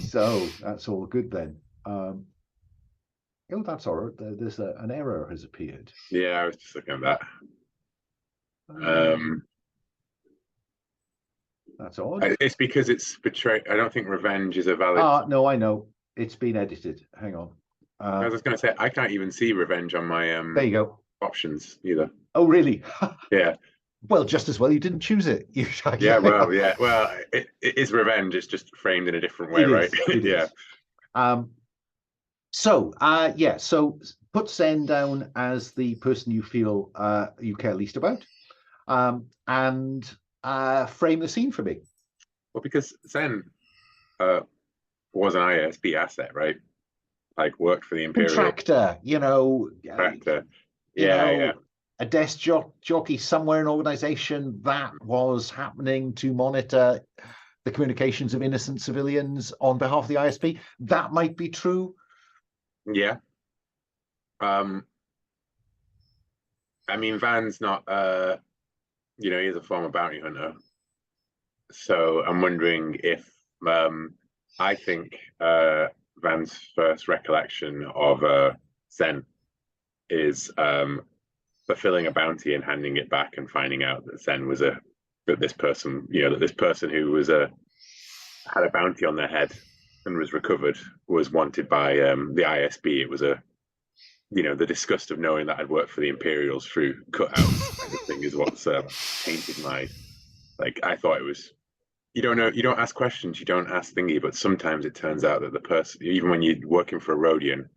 So that's all good then. Oh, that's all right. There's an error has appeared. Yeah, I was just looking at that. That's odd. It's because it's betrayed. I don't think revenge is a valid. No, I know. It's been edited. Hang on. I was just going to say I can't even see revenge on my There you go. options either. Oh, really? Yeah. Well, just as well you didn't choose it. Yeah. Well. Yeah. Well, it is revenge. It's just framed in a different way, right? Yeah. So put Sen down as the person you feel you care least about, and frame the scene for me. Well, because Sen was an ISB asset, right? Like worked for the Imperial. Contractor, Contractor. Yeah. A desk jockey somewhere in an organization that was happening to monitor the communications of innocent civilians on behalf of the ISP. That might be true. Yeah. I mean, Van's not, he's a former bounty hunter. So I'm wondering if, I think Van's first recollection of Sen is fulfilling a bounty and handing it back and finding out that Zen was that this person who was had a bounty on their head and was recovered was wanted by the ISB. It was the disgust of knowing that I'd worked for the Imperials through cutouts kind of thing is what's tainted my, I thought it was, you don't ask questions, you don't ask thingy, but sometimes it turns out that the person, even when you're working for a Rodian,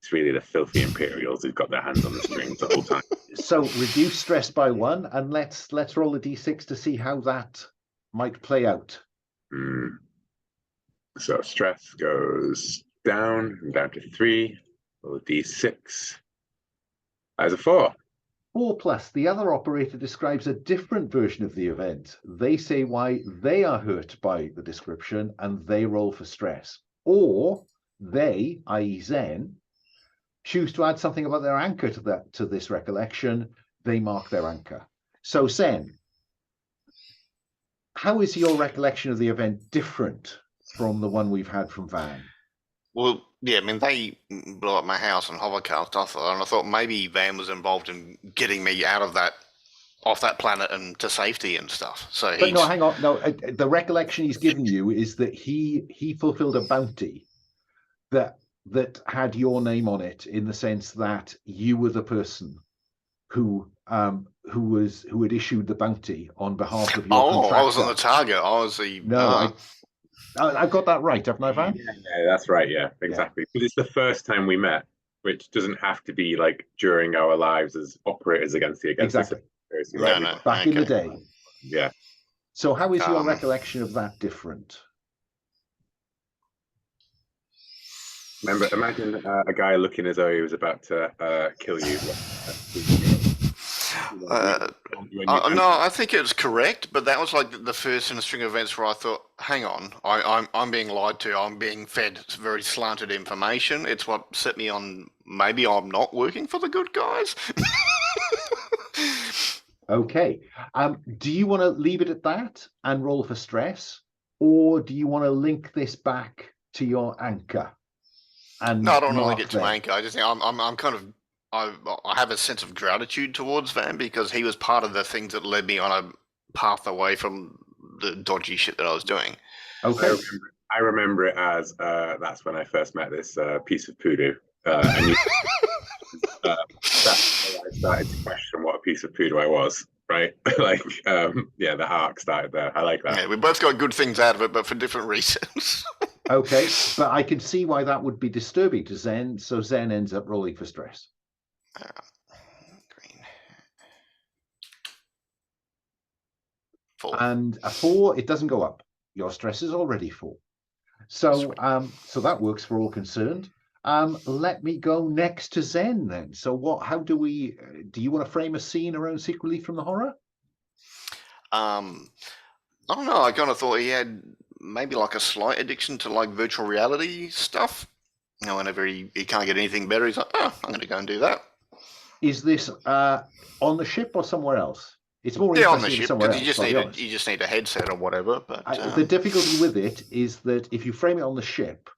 it's really the filthy Imperials who've got their hands on the strings the whole time. So reduce stress by 1, and let's roll a d6 to see how that might play out. So stress goes down to 3. Roll a d6. As a 4. 4 plus. The other operator describes a different version of the event. They say why they are hurt by the description, and they roll for stress. Or they, i.e. Zen, choose to add something about their anchor to this recollection. They mark their anchor. So Zen, how is your recollection of the event different from the one we've had from Van? Well, yeah, I mean, they blew up my house and hovercast off, and I thought maybe Van was involved in getting me off that planet and to safety and stuff. So But no, hang on. No, the recollection he's given you is that he fulfilled a bounty that had your name on it, in the sense that you were the person who had issued the bounty on behalf of your contractor. I wasn't the target. I was the I got that right, haven't I, Van? Yeah, that's right. Yeah, exactly. Because it's the first time we met, which doesn't have to be during our lives as operators against exactly. The right? No, back in the day. Yeah. So how is your recollection of that different? Imagine a guy looking as though he was about to kill you. No, I think it's correct, but that was the first in a string of events where I thought, hang on, I'm being lied to, I'm being fed very slanted information. It's what set me on, maybe I'm not working for the good guys. Okay. Do you want to leave it at that and roll for stress, or do you want to link this back to your anchor? No, I don't want to link it to my anchor. I just think I'm kind of, I have a sense of gratitude towards Van, because he was part of the things that led me on a path away from the dodgy shit that I was doing. Okay. I remember it as that's when I first met this piece of poodoo. And that's when I started to question what a piece of poodoo I was, right? The arc started there. I like that. Yeah, we both got good things out of it, but for different reasons. Okay, but I can see why that would be disturbing to Zen, so Zen ends up rolling for stress. Green. 4. And a 4, it doesn't go up. Your stress is already 4. So so that works for all concerned. Let me go next to Zen then. So do you want to frame a scene around Secret Relief from the Horror? I don't know, I kind of thought he had maybe a slight addiction to virtual reality stuff. Whenever he can't get anything better, he's like, oh, I'm going to go and do that. Is this on the ship or somewhere else? It's more on the interesting ship, somewhere because else. you just need a headset or whatever. But the difficulty with it is that if you frame it on the ship,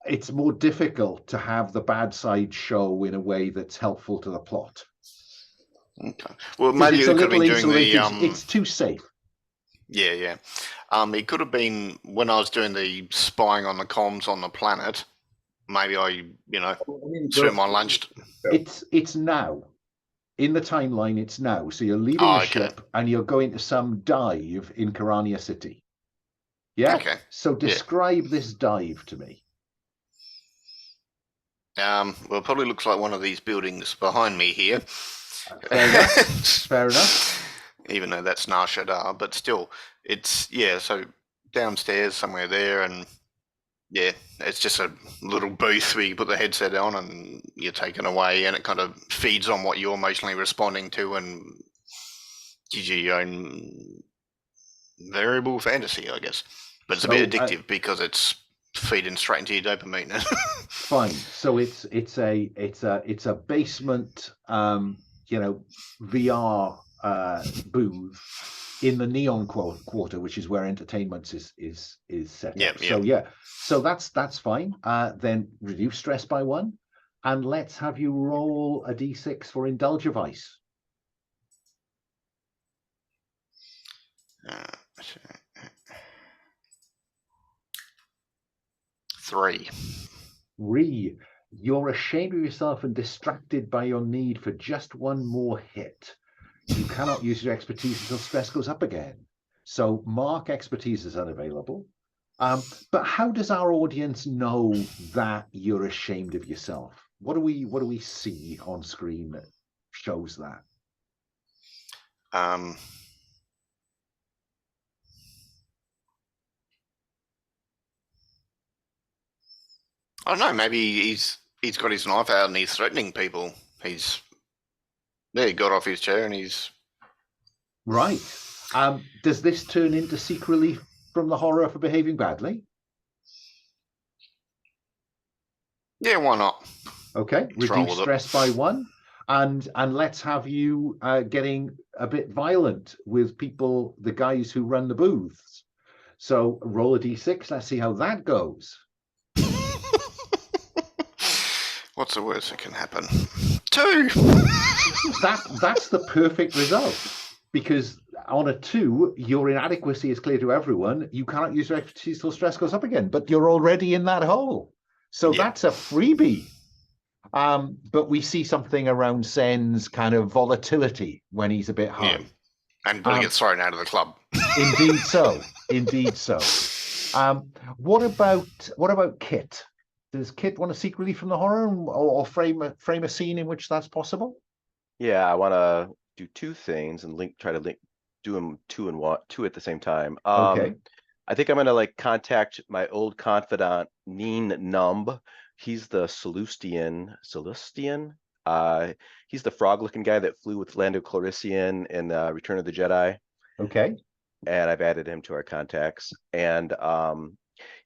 it's more difficult to have the bad side show in a way that's helpful to the plot. Okay. Well, maybe you could have been doing the it's too safe. Yeah. It could have been when I was doing the spying on the comms on the planet. Maybe I, threw my lunch. It's now. In the timeline, it's now. So you're leaving the ship and you're going to some dive in Karania City. Yeah? Okay. So describe this dive to me. Well, it probably looks like one of these buildings behind me here. Fair enough. Fair enough. Even though that's Nar Shaddaa, but still, it's, so downstairs somewhere there, and it's just a little booth where you put the headset on and you're taken away, and it kind of feeds on what you're emotionally responding to and gives you your own variable fantasy, I guess. But it's a bit addictive because it's feeding straight into your dopamine. Fine. So it's a basement, VR booth in the Neon Quarter, which is where entertainment is set up. So so that's fine. Then reduce stress by 1, and let's have you roll a d6 for Indulgivice. Uh, 3. You're ashamed of yourself and distracted by your need for just one more hit. You cannot use your expertise until stress goes up again. So mark expertise is unavailable. But how does our audience know that you're ashamed of yourself? What do we see on screen that shows that? I don't know. Maybe he's got his knife out and he's threatening people. He got off his chair and he's right. Does this turn into seek relief from the horror for behaving badly? Yeah, why not? Okay, reduce stress by 1, and let's have you getting a bit violent with people, the guys who run the booths. So roll a d6. Let's see how that goes. What's the worst that can happen? 2. That's the perfect result, because on a 2, your inadequacy is clear to everyone. You cannot use your expertise till stress goes up again, but you're already in that hole. So that's a freebie. But we see something around Sen's kind of volatility when he's a bit high. Yeah. And he gets thrown out of the club. Indeed so. Indeed so. What about Kit? Does Kit want to seek relief from the horror or frame a scene in which that's possible? Yeah, I want to do 2 things and try to do them 2 at the same time. Okay. I think I'm gonna contact my old confidant Neen Numb. He's the Celestian. He's the frog-looking guy that flew with Lando Calrissian in Return of the Jedi. Okay. And I've added him to our contacts. And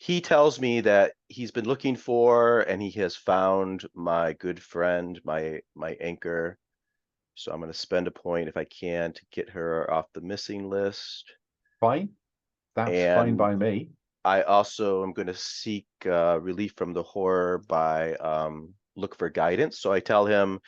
he tells me that he's been looking for, and he has found my good friend, my anchor. So I'm going to spend a point if I can to get her off the missing list. Fine. That's fine by me. I also am going to seek relief from the horror by look for guidance. So I tell him,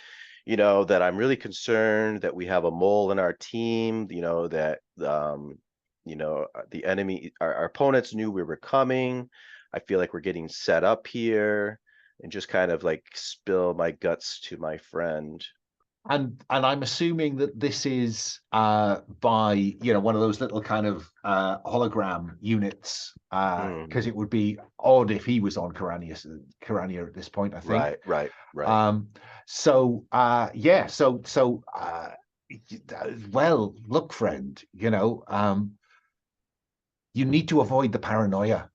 that I'm really concerned that we have a mole in our team, that the enemy, our opponents knew we were coming. I feel like we're getting set up here, and just kind of spill my guts to my friend. And I'm assuming that this is by one of those little kind of hologram units, because it would be odd if he was on Kyrania at this point, I think. Right. Well, look, friend, you need to avoid the paranoia.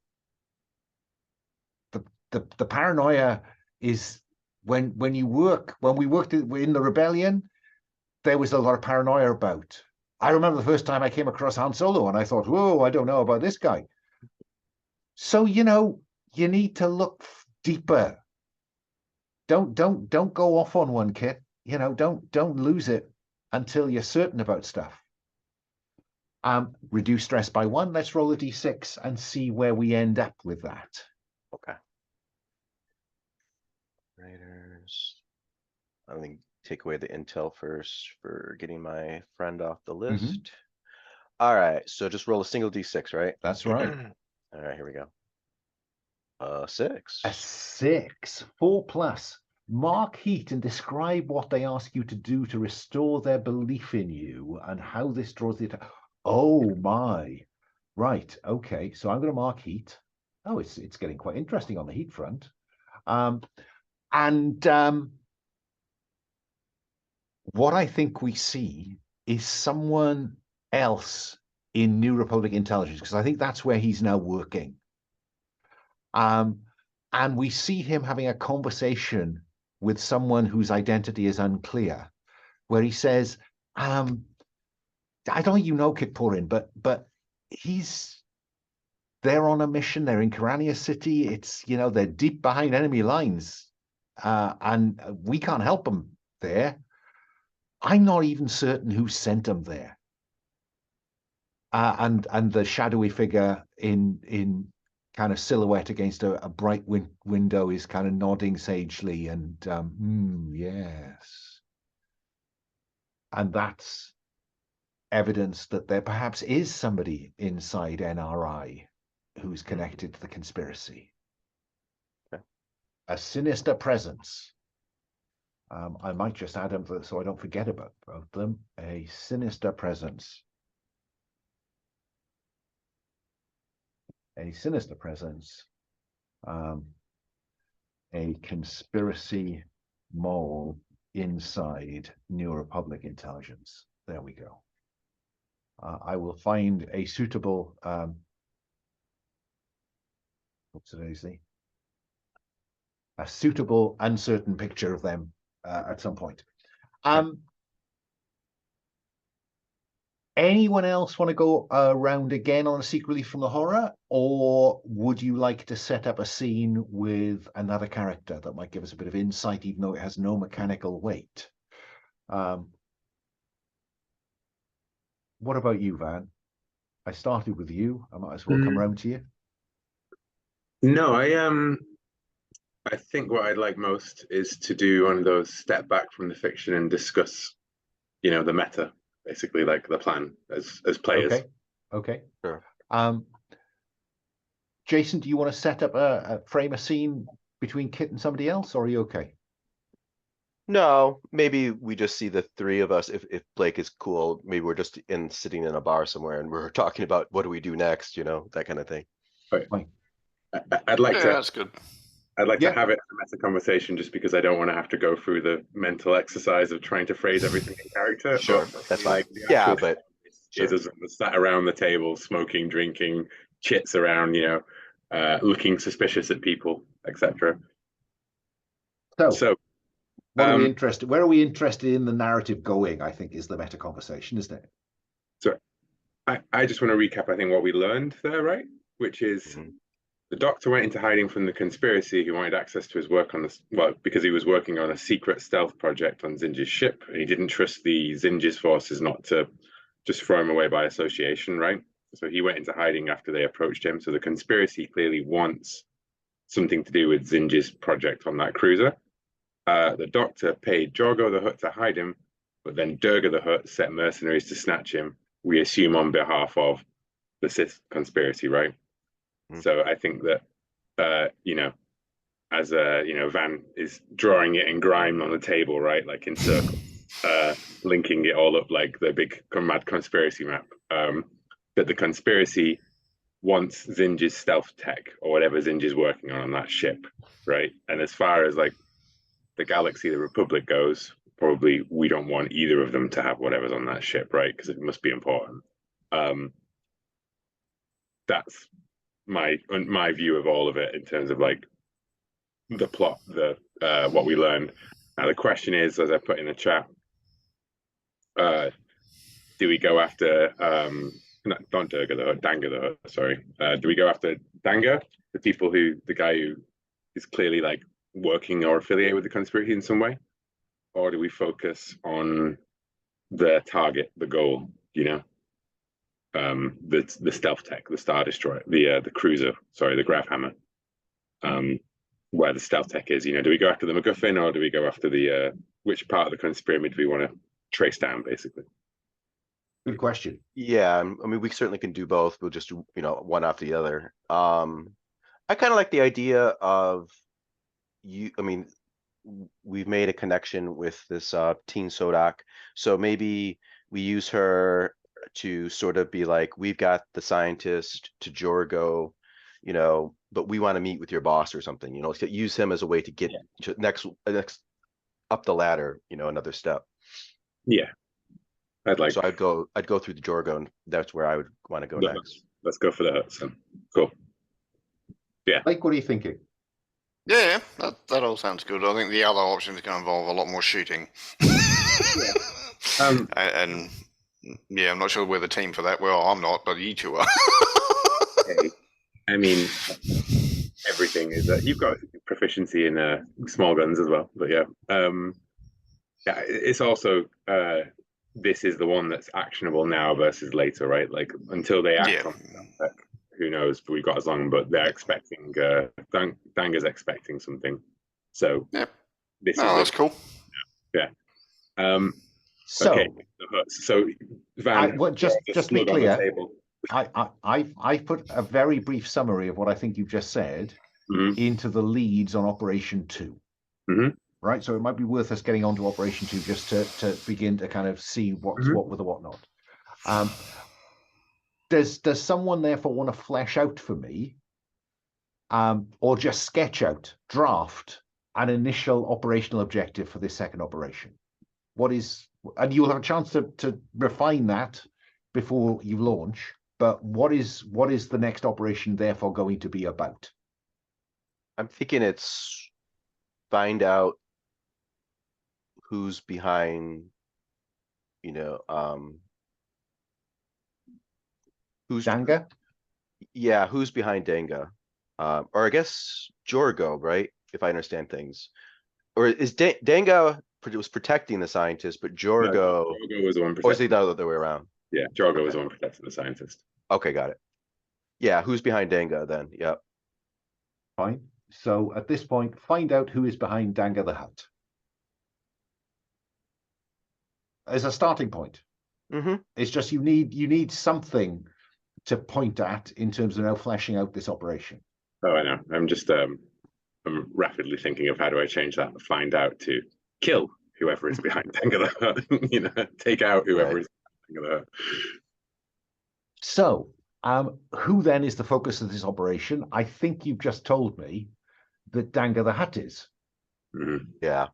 The paranoia is when we worked in the rebellion, there was a lot of paranoia about. I remember the first time I came across Han Solo and I thought, whoa, I don't know about this guy. So, you need to look deeper. Don't go off on one, Kit. Don't lose it until you're certain about stuff. Reduce stress by 1. Let's roll a d6 and see where we end up with that. Okay. Raiders. I think take away the intel first for getting my friend off the list. All right, so just roll a single d6, right? That's right. All right, here we go. 6. A 6. 4+. Mark heat and describe what they ask you to do to restore their belief in you and how this draws the attention. Oh my. Right. Okay. So I'm going to mark heat. Oh, it's getting quite interesting on the heat front. What I think we see is someone else in New Republic intelligence, because I think that's where he's now working. And we see him having a conversation with someone whose identity is unclear, where he says, I don't think Kit Porin, but they're on a mission. They're in Kyrania City. It's, they're deep behind enemy lines, and we can't help them there. I'm not even certain who sent them there. And the shadowy figure in kind of silhouette against a bright window is kind of nodding sagely and yes. And that's evidence that there perhaps is somebody inside NRI who's connected to the conspiracy. Okay. A sinister presence. I might just add them so I don't forget about them. A sinister presence. A sinister presence. A conspiracy mole inside New Republic intelligence. There we go. I will find a suitable a suitable uncertain picture of them at some point. Anyone else want to go around again on a Seek Relief from the Horror, or would you like to set up a scene with another character that might give us a bit of insight, even though it has no mechanical weight? What about you, Van? I started with you. I might as well come round to you. No, I think what I'd like most is to do one of those step back from the fiction and discuss, you know, the meta, basically, like the plan as players. Okay. Sure. Jason, do you want to set up a frame a scene between Kit and somebody else, or are you okay? No, maybe we just see the three of us. If Blake is cool, maybe we're just sitting in a bar somewhere and we're talking about what do we do next, you know, that kind of thing. Right. I'd like to. That's good. I'd like to have it as a conversation, just because I don't want to have to go through the mental exercise of trying to phrase everything in character. Sure, that's fine. Yeah, but is us sat around the table, smoking, drinking, chits around, you know, looking suspicious at people, etc. So what are we interested? Where are we interested in the narrative going? I think is the meta conversation, isn't it? So, I just want to recap. I think what we learned there, right? Which is the Doctor went into hiding from the conspiracy. He wanted access to his work on this, well, because he was working on a secret stealth project on Zinj's ship, and he didn't trust the Zinj's forces not to just throw him away by association, right? So he went into hiding after they approached him. So the conspiracy clearly wants something to do with Zinj's project on that cruiser. The Doctor paid Jorgo the Hutt to hide him, but then Durga the Hutt set mercenaries to snatch him, we assume on behalf of the Sith conspiracy, right? So I think that, you know, as you know, Van is drawing it in grime on the table, right? Like in circles, linking it all up like the big mad conspiracy map. That the conspiracy wants Zinj's stealth tech or whatever Zinj's working on that ship, right? And as far as like the galaxy, the Republic goes, probably we don't want either of them to have whatever's on that ship, right? Because it must be important. That's my view of all of it in terms of like the plot, the what we learned. Now the question is, as I put in the chat, do we go after not Durga the Hutt, Danga the Hutt, sorry. Do we go after Danga, the guy who is clearly like working or affiliated with the conspiracy in some way? Or do we focus on the target, the goal, you know? The stealth tech, the Star Destroyer, the cruiser, sorry, the Grav Hammer, where the stealth tech is. You know, do we go after the MacGuffin, or do we go after the which part of the conspiracy do we want to trace down, basically? Good question. Yeah, I mean, we certainly can do both. We'll just do, you know, one after the other. I kind of like the idea of I mean, we've made a connection with this Teen Sodak, so maybe we use her to sort of be like, we've got the scientist to Jorgo, you know, but we want to meet with your boss or something, you know, to use him as a way to get to next up the ladder, you know, another step. Yeah, so I'd go through the Jorgo, and that's where I would want to go next. Let's go for the Hutt. So cool. Yeah. Like, what are you thinking? Yeah, that all sounds good. I think the other option is going to involve a lot more shooting. And yeah, I'm not sure we're the team for that. Well, I'm not, but you two are. Okay. I mean, everything is you've got proficiency in small guns as well, but yeah, yeah. It's also this is the one that's actionable now versus later, right? Like until they act on that, who knows? We've got as long, but they're expecting. Danga's expecting something. So Yep. this No, is that's cool. yeah. So Okay. So Van, well, just there's a be slug on the clear, table. I've put a very brief summary of what I think you've just said Mhm. into the leads on Operation 2. Mhm. Right, so it might be worth us getting onto Operation 2 just to begin to kind of see what's Mhm. what with the whatnot. Does someone therefore want to flesh out for me, or just sketch out, draft an initial operational objective for this second operation? What is, and you'll have a chance to refine that before you launch, but what is the next operation therefore going to be about? I'm thinking it's find out who's behind, you know, who's Danga? yeah, who's behind Danga? Or I guess Jorgo, right? If I understand things. Or is Danga was protecting the scientist, but No, Jorgo, Jorgo was the one or is he protecting. the other way around? Yeah, Jorgo was Okay. the one protecting the scientist. Okay, got it. Yeah, who's behind Danga then? Yep. Fine. So at this point, find out who is behind Danga the Hutt. As a starting point. Mm-hmm. It's just you need something to point at in terms of now fleshing out this operation. Oh, I know. I'm just I'm rapidly thinking of how do I change that. Find out to kill whoever is behind Danga the Hutt. You know, take out whoever Right. is behind Danga the Hutt. So, who then is the focus of this operation? I think you've just told me that Danga the Hutt is. Mhm. Yeah.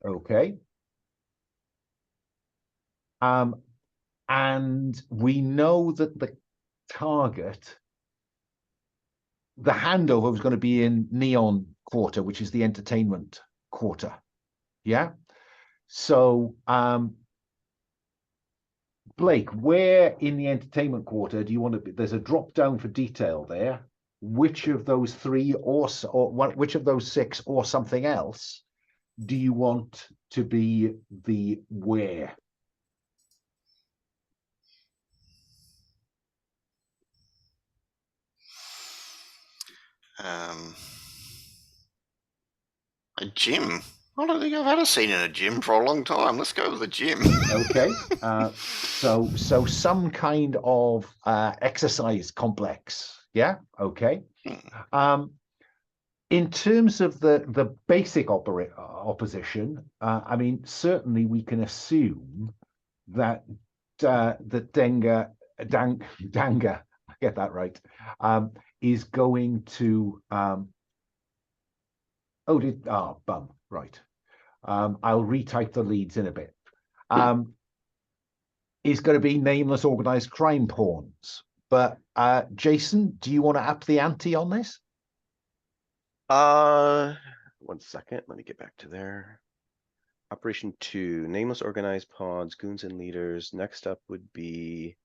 Okay. And we know that the target, the handover was going to be in Neon Quarter, which is the entertainment quarter. Yeah. So, Blake, where in the entertainment quarter do you want to be? There's a drop down for detail there. Which of those three or which of those six or something else do you want to be the where? A gym. I don't think I've had a scene in a gym for a long time. Let's go with the gym. Okay. So some kind of exercise complex. Yeah. Okay. In terms of the basic opposition, I mean, certainly we can assume that that Danga, I get that right, is going to right. I'll retype the leads in a bit. Is going to be nameless organized crime pawns. But Jason, do you want to up the ante on this? 1 second. Let me get back to there. Operation 2, nameless organized pods, goons and leaders. Next up would be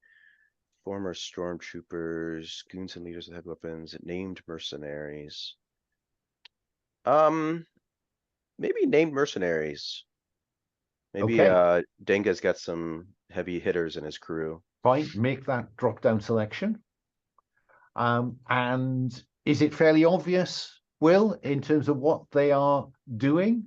former stormtroopers, goons and leaders with heavy weapons, named mercenaries. Maybe named mercenaries. Maybe Okay. Denga's got some heavy hitters in his crew. Fine, make that drop down selection. And is it fairly obvious, Will, in terms of what they are doing?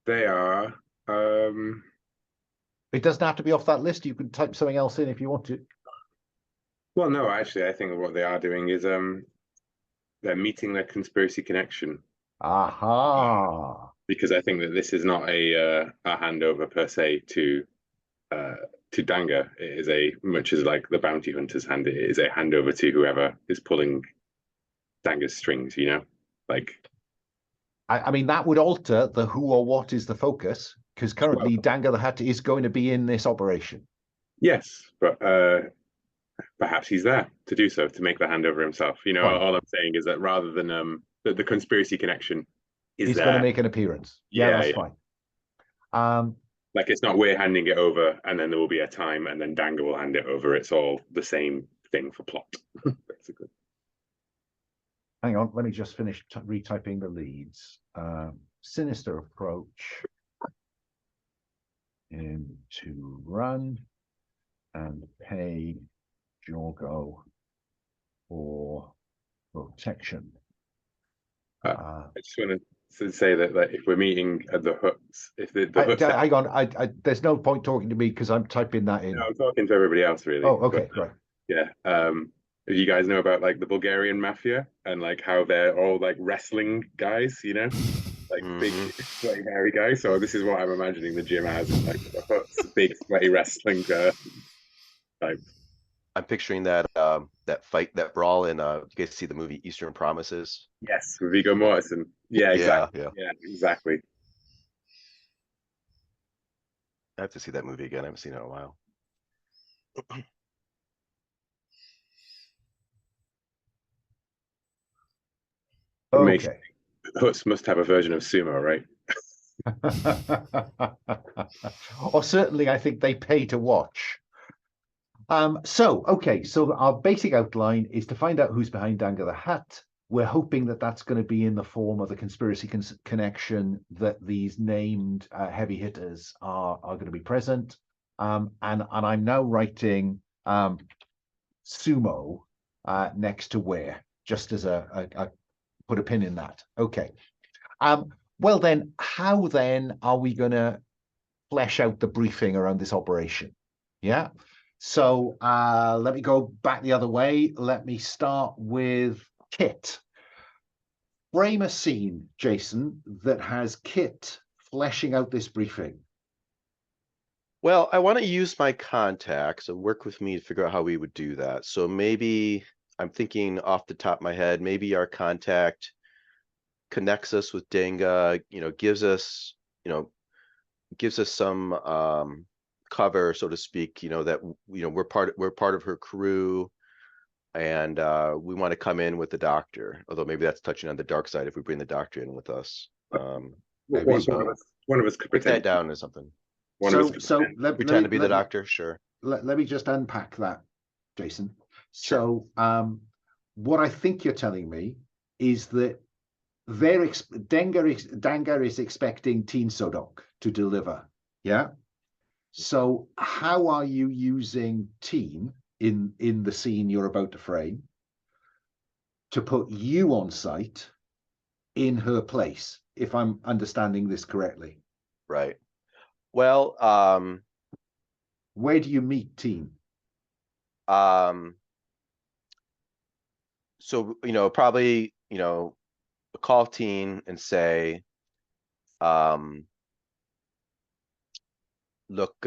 They are. It doesn't have to be off that list. You can type something else in if you want to. Well, no, actually, I think what they are doing is they're meeting their conspiracy connection. Aha. Because I think that this is not a handover per se to Danga. It is a much as like the bounty hunter's hand. It is a handover to whoever is pulling Danga's strings. You know, like. I mean, that would alter the who or what is the focus, because currently Danga the Hutt is going to be in this operation. Yes, but perhaps he's there to do so, to make the handover himself. You know, Fine. all I'm saying is that rather than the conspiracy connection is going to make an appearance. Yeah, that's fine. Like it's not we're handing it over and then there will be a time and then Danga will hand it over. It's all the same thing for plot, basically. Hang on, let me just finish retyping the leads. Sinister approach into run and pay Jorgo for protection. I just want to say that if we're meeting at the huts, if the huts, hang on, there's no point talking to me because I'm typing that in. no, I'm talking to everybody else really. Oh, okay, right. Yeah. If you guys know about like the Bulgarian mafia and like how they're all like wrestling guys, you know, like big sweaty hairy guys. So this is what I'm imagining the gym as, like the huts, big sweaty wrestling type. I'm picturing that that fight, that brawl in you guys see the movie Eastern Promises? Yes, with Viggo Mortensen. Yeah, exactly. Yeah, exactly. I have to see that movie again. I haven't seen it in a while. Okay. Huts must have a version of sumo, right? Or certainly I think they pay to watch. So our basic outline is to find out who's behind Danga the Hutt. We're hoping that that's going to be in the form of the conspiracy connection, that these named heavy hitters are going to be present. And I'm now writing sumo next to where, just as a put a pin in that. Okay. Well then, how then are we going to flesh out the briefing around this operation? Yeah. So let me go back the other way. Let me start with Kit. Frame a scene, Jason, that has Kit fleshing out this briefing. Well, I want to use my contacts and work with me to figure out how we would do that. So maybe I'm thinking off the top of my head, maybe our contact connects us with Danga, gives us some cover, so to speak, that we're part of her crew, and we want to come in with the doctor, although maybe that's touching on the dark side if we bring the doctor in with us. One of us could break that down or something. Pretend to be the doctor. Sure. Let me just unpack that, Jason. Sure. So what I think you're telling me is that Danga is expecting Teen Sodok to deliver. Yeah. So how are you using Teen in the scene you're about to frame to put you on site in her place, if I'm understanding this correctly? Right. Well, where do you meet Teen? So probably call Teen and say, look,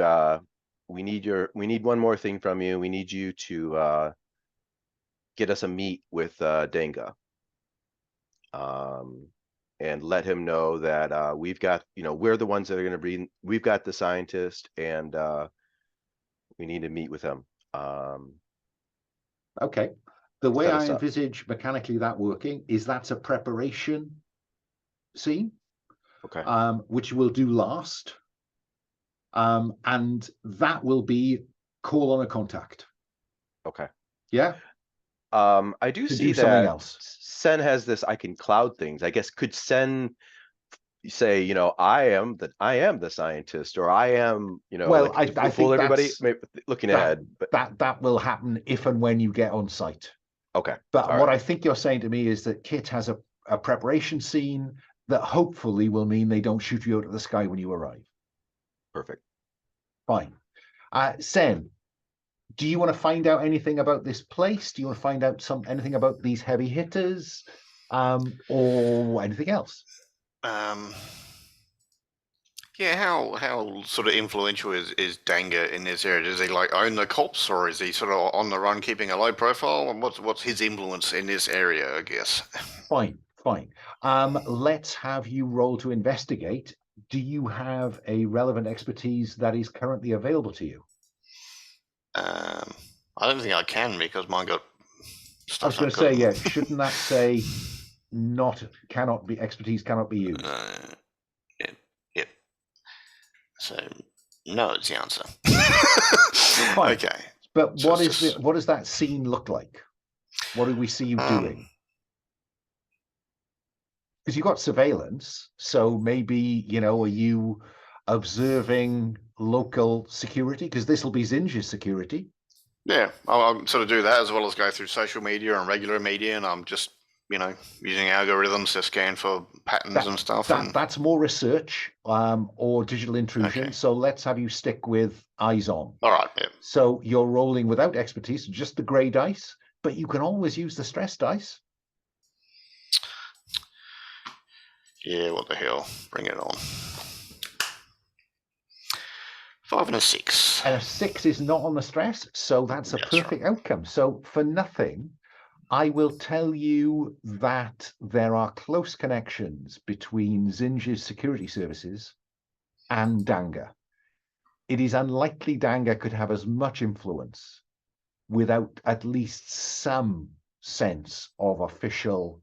we need one more thing from you. We need you to get us a meet with Danga, and let him know that we've got, we're the ones that are going to bring, we've got the scientist, and we need to meet with him. Okay. The way I envisage mechanically that working is that's a preparation scene, okay, which we'll do last, and that will be call on a contact. Okay. Yeah. I do see that something else. Sen has this. I can cloud things. I guess could Sen say, I am the scientist, or I am, Well, like, I fool think everybody. Maybe looking ahead, but that will happen if and when you get on site. Okay. But what I think you're saying to me is that Kit has a preparation scene that hopefully will mean they don't shoot you out of the sky when you arrive. Perfect. Fine. Sen, do you want to find out anything about this place? Do you want to find out anything about these heavy hitters, or anything else? Yeah, how sort of influential is Danga in this area? Does he like own the cops, or is he sort of on the run, keeping a low profile? And what's his influence in this area, I guess? Fine. Let's have you roll to investigate. Do you have a relevant expertise that is currently available to you? I don't think I can, because mine got stuff. I was going to say, yeah, shouldn't that say expertise cannot be used? Yep. So no, it's the answer. Okay. But what does that scene look like? What do we see you doing? because you've got surveillance, so maybe, you know, are you observing local security? Because this will be Zinj's security. Yeah, I'll sort of do that as well as go through social media and regular media, and I'm just, you know, using algorithms to scan for patterns and stuff. That's more research or digital intrusion. Okay. So let's have you stick with eyes on. All right, yeah. So you're rolling without expertise, just the grey dice, but you can always use the stress dice. Yeah, what the hell? Bring it on. 5 and a 6. And a 6 is not on the stress, so that's a perfect outcome. So for nothing, I will tell you that there are close connections between Zinj's security services and Danga. It is unlikely Danga could have as much influence without at least some sense of official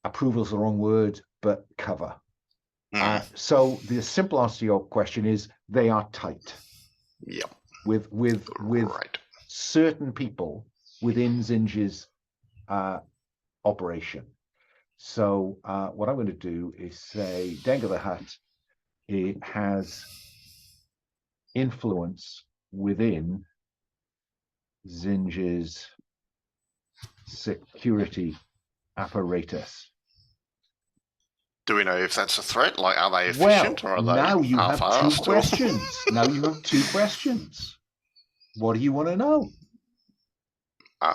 approval is the wrong word, but cover. So the simple answer to your question is they are tight. Yep. With right. certain people within Zinj's operation. So what I'm going to do is say Denga the Hutt, it has influence within Zinj's security apparatus. Do we know if that's a threat? Like, are they efficient or are they now you have half-assed? 2 questions. Now you have 2 questions. What do you want to know?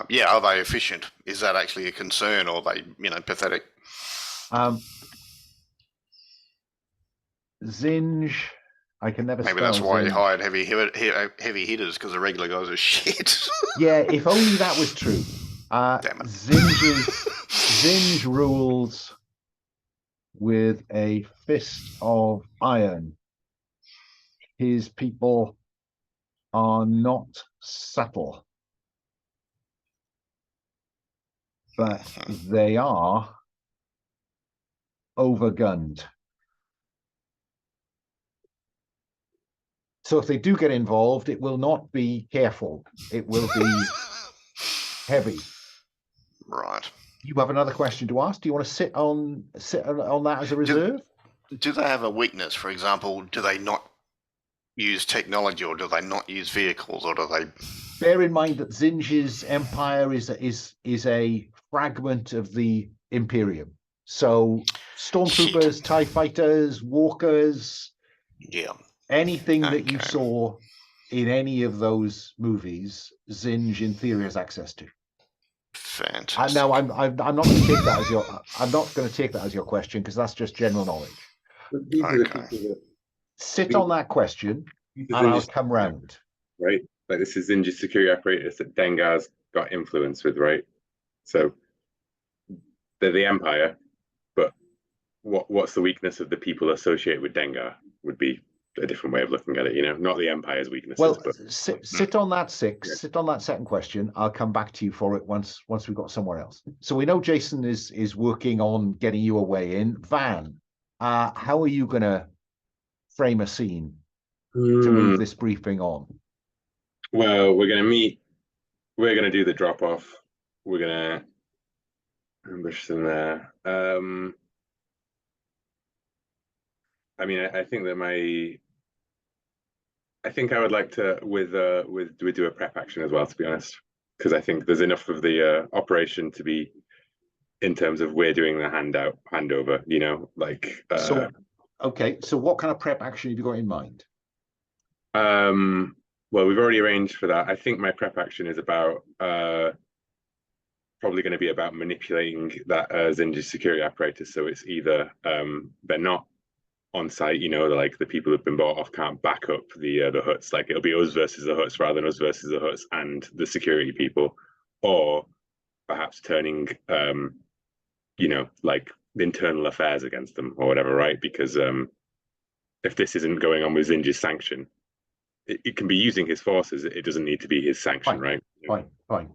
Yeah, are they efficient? Is that actually a concern, or are they, you know, pathetic? Zinj, I can never. Maybe that's why he hired heavy hitters, because the regular guys are shit. Yeah, if only that was true. Damn it. Zinj rules with a fist of iron. His people are not subtle, but they are overgunned. So if they do get involved, it will not be careful. It will be heavy. Right. You have another question to ask? Do you want to sit on that as a reserve? Do they have a weakness? For example, do they not use technology, or do they not use vehicles, or do they? Bear in mind that Zinj's empire is a fragment of the Imperium. So stormtroopers, TIE fighters, walkers, anything that you saw in any of those movies, Zinj in theory has access to. Fantastic. Now I'm not going to take that as your question, because that's just general knowledge. Okay. Sit on that question, and I'll come round. Right, like this is Zinj's security apparatus that Dengar's got influence with, right? So they're the Empire, but what's the weakness of the people associated with Dengar would be a different way of looking at it, you know, not the Empire's weaknesses. Well, but sit on that 6. Sit on that second question. I'll come back to you for it once we've got somewhere else. So we know Jason is working on getting you a way in. Van, how are you going to frame a scene to move this briefing on? Well, we're going to meet. We're going to do the drop off. We're going to ambush them there. I mean, I think that I think I would like to do a prep action as well, to be honest, because I think there's enough of the operation to be in terms of we're doing the handover, you know, like. So what kind of prep action have you got in mind? Well, we've already arranged for that. I think my prep action is about probably going to be about manipulating that Zinj's security apparatus. So it's either they're not on site, you know, like the people who've been bought off can't back up the Hutts. Like it'll be us versus the Hutts rather than us versus the Hutts and the security people, or perhaps turning, you know, like the internal affairs against them or whatever, right? Because if this isn't going on with Zinj's sanction, it can be using his forces. It doesn't need to be his sanction, right? Fine.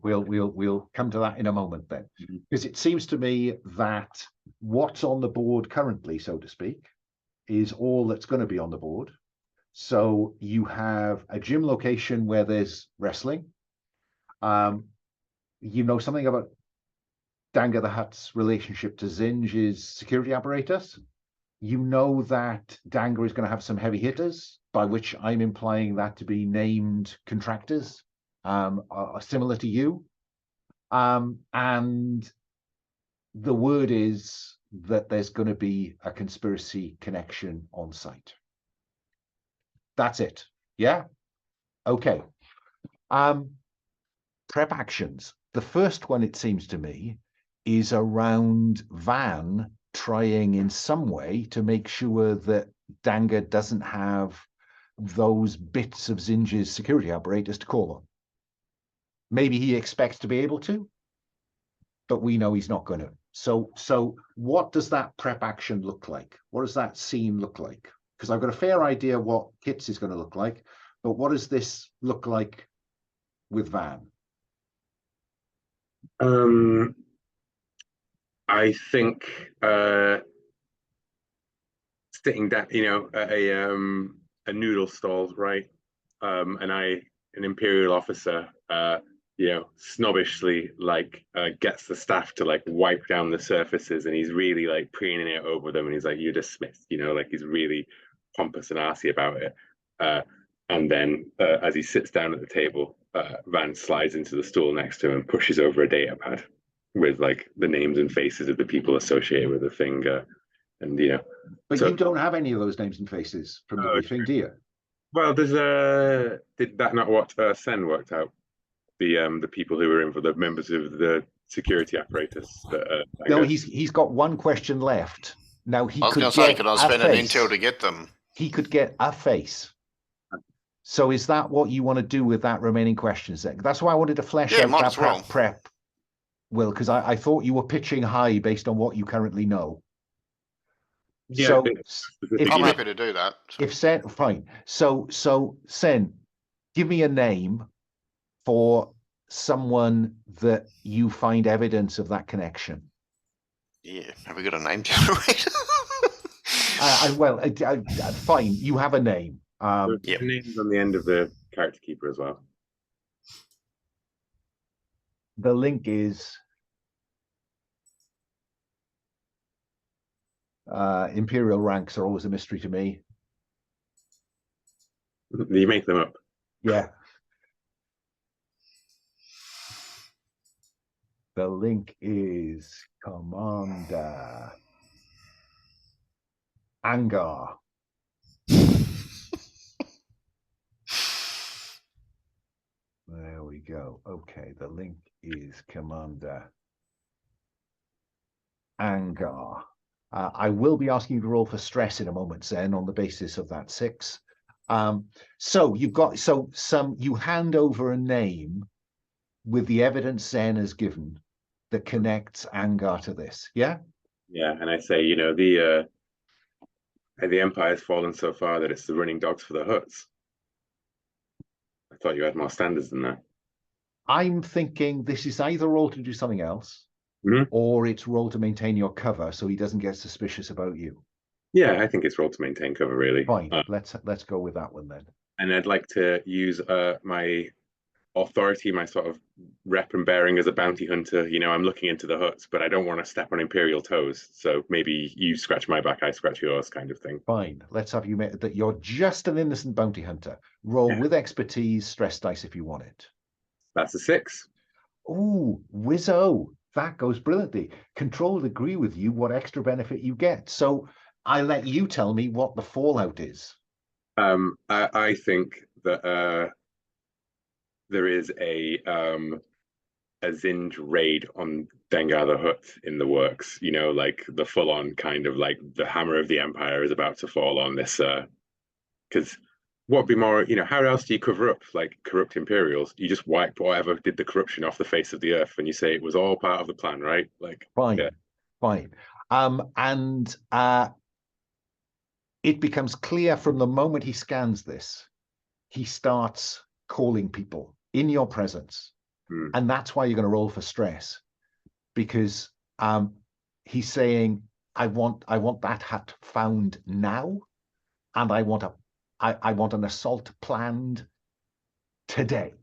We'll come to that in a moment then, because it seems to me that what's on the board currently, so to speak, is all that's going to be on the board. So you have a gym location where there's wrestling. You know something about Dangar the Hutt's relationship to Zinj is security apparatus. You know that Dangar is going to have some heavy hitters, by which I'm implying that to be named contractors, similar to you. And the word is that there's going to be a conspiracy connection on site. That's it. Yeah? Okay. Prep actions. The first one, it seems to me, is around Van trying in some way to make sure that Dangar doesn't have those bits of Zinj's security apparatus to call on. Maybe he expects to be able to, but we know he's not going to. So what does that prep action look like? What does that scene look like? Because I've got a fair idea what Kits is going to look like, but what does this look like with Van? I think sitting down, at a noodle stall, right? An Imperial officer, snobbishly gets the staff to wipe down the surfaces, and he's really preening it over them, and he's like, "You're dismissed," he's really pompous and arsey about it. And then as he sits down at the table, Van slides into the stool next to him and pushes over a data pad with the names and faces of the people associated with the thing. But you don't have any of those names and faces from the briefing, do you? Well, did that not what Sen worked out? The people who were in for the members of the security apparatus. No, he's got one question left. Now he could I was going to say, could I spend an intel to get them? He could get a face. So is that what you want to do with that remaining questions then? That's why I wanted to flesh out that prep, Will, because I thought you were pitching high based on what you currently know. Yeah, so I'm happy to do that. If Sen, fine. So Sen, give me a name for someone that you find evidence of that connection. Yeah, have we got a name generator? Fine. You have a name. There's names on the end of the character keeper as well. The link is Imperial ranks are always a mystery to me. You make them up. Yeah. The link is Commander Angar. There we go. Okay, the link is Commander Angar. I will be asking you to roll for stress in a moment, Zen, on the basis of that 6. So you've got you hand over a name with the evidence Zen has given that connects Angar to this. Yeah? Yeah, and I say, the Empire's fallen so far that it's the running dogs for the Hutts. I thought you had more standards than that. I'm thinking this is either roll to do something else, or it's roll to maintain your cover so he doesn't get suspicious about you. Yeah, I think it's roll to maintain cover, really. Fine, let's go with that one then. And I'd like to use my authority, my sort of rep and bearing as a bounty hunter. I'm looking into the Hutts, but I don't want to step on Imperial toes. So maybe you scratch my back, I scratch yours, kind of thing. Fine. Let's have you make that you're just an innocent bounty hunter. Roll with expertise, stress dice if you want it. That's a 6. Ooh, whizzo. That goes brilliantly. Control would agree with you what extra benefit you get. So I let you tell me what the fallout is. I think that there is a Zinj raid on Dengar the Hutt in the works. The full-on kind of the hammer of the Empire is about to fall on this. Because what would be more, how else do you cover up corrupt Imperials? You just wipe whatever did the corruption off the face of the earth, and you say it was all part of the plan, right? Fine. And it becomes clear from the moment he scans this, he starts calling people in your presence. And that's why you're going to roll for stress, because he's saying, I want that Hutt found now, and I want an assault planned today.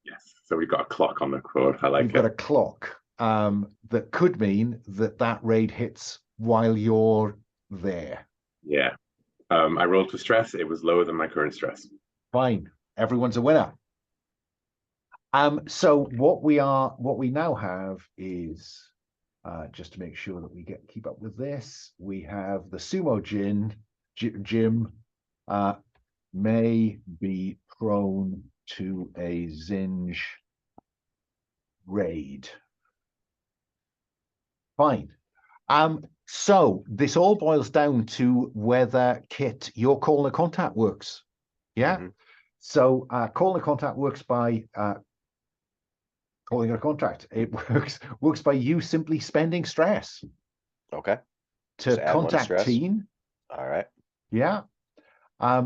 Yes. So we've got a clock on the board. I like it. We've got a clock. that could mean that raid hits while you're there. Yeah. I rolled for stress. It was lower than my current stress. Fine. Everyone's a winner. So what we now have is, just to make sure that we keep up with this, we have the Sumo Jim may be prone to a Zinj raid. Fine. So this all boils down to whether, Kit, your call and contact works. Yeah. Mm-hmm. So call and contact works by calling a contract. It works by you simply spending stress. Okay. To add one contact stress. team. All right. Yeah.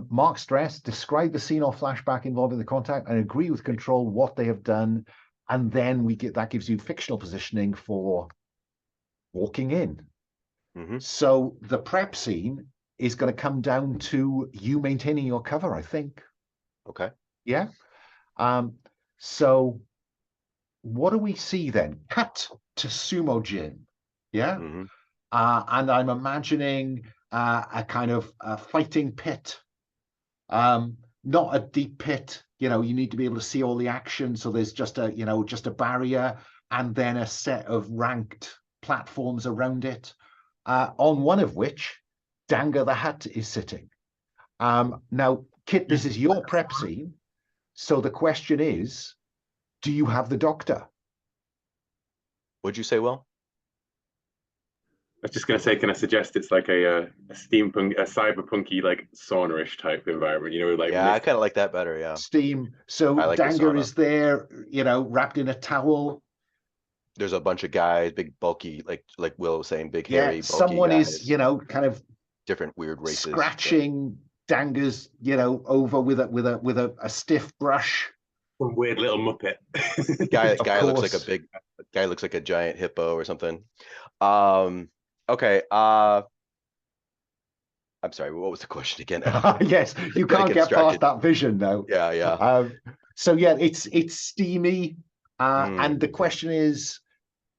Mark stress, describe the scene or flashback involving the contact, and agree with control what they have done. And then that gives you fictional positioning for walking in. Mm-hmm. So the prep scene is going to come down to you maintaining your cover, I think. Okay. Yeah. So what do we see then? Cut to Sumo Jin. Yeah. Mm-hmm. And I'm imagining a kind of fighting pit. Not a deep pit. You need to be able to see all the action. So there's just a barrier and then a set of ranked platforms around it, on one of which Danga the Hutt is sitting. Now, Kit, this is your prep scene. So the question is, do you have the doctor? What'd you say, Will? I was just going to say, can I suggest it's like a steampunk, a cyberpunky, like sauna-ish type environment? Like yeah, I kind of like that better. Yeah. Steam. So I like the Danga sauna. is there, wrapped in a towel. There's a bunch of guys, big, bulky, like Will was saying, big, hairy, bulky someone guys. is, kind of different weird races. Scratching Danga's, over with a stiff brush. Some weird little muppet. guy looks like a big guy, looks like a giant hippo or something. Okay. I'm sorry, what was the question again? Yes, you can't get past that vision now. Yeah. So yeah, it's steamy. And the question is,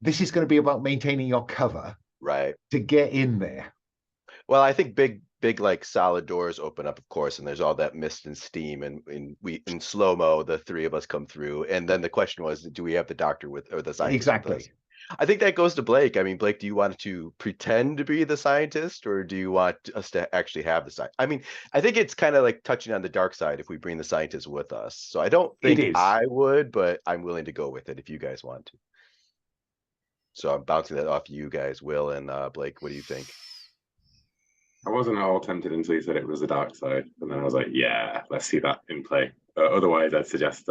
this is going to be about maintaining your cover, right, to get in there. Well, I think big like solid doors open up, of course, and there's all that mist and steam, and we in slow-mo, the three of us come through, and then the question was, do we have the doctor or the scientist? Exactly. I think that goes to Blake. I mean, Blake, do you want to pretend to be the scientist, or do you want us to actually have the scientist? I mean, I think it's kind of like touching on the dark side if we bring the scientist with us. So I don't think I would, but I'm willing to go with it if you guys want to. So I'm bouncing that off you guys, Will and Blake. What do you think? I wasn't at all tempted until you said it was the dark side, and then I was like, yeah, let's see that in play. Otherwise, I'd suggest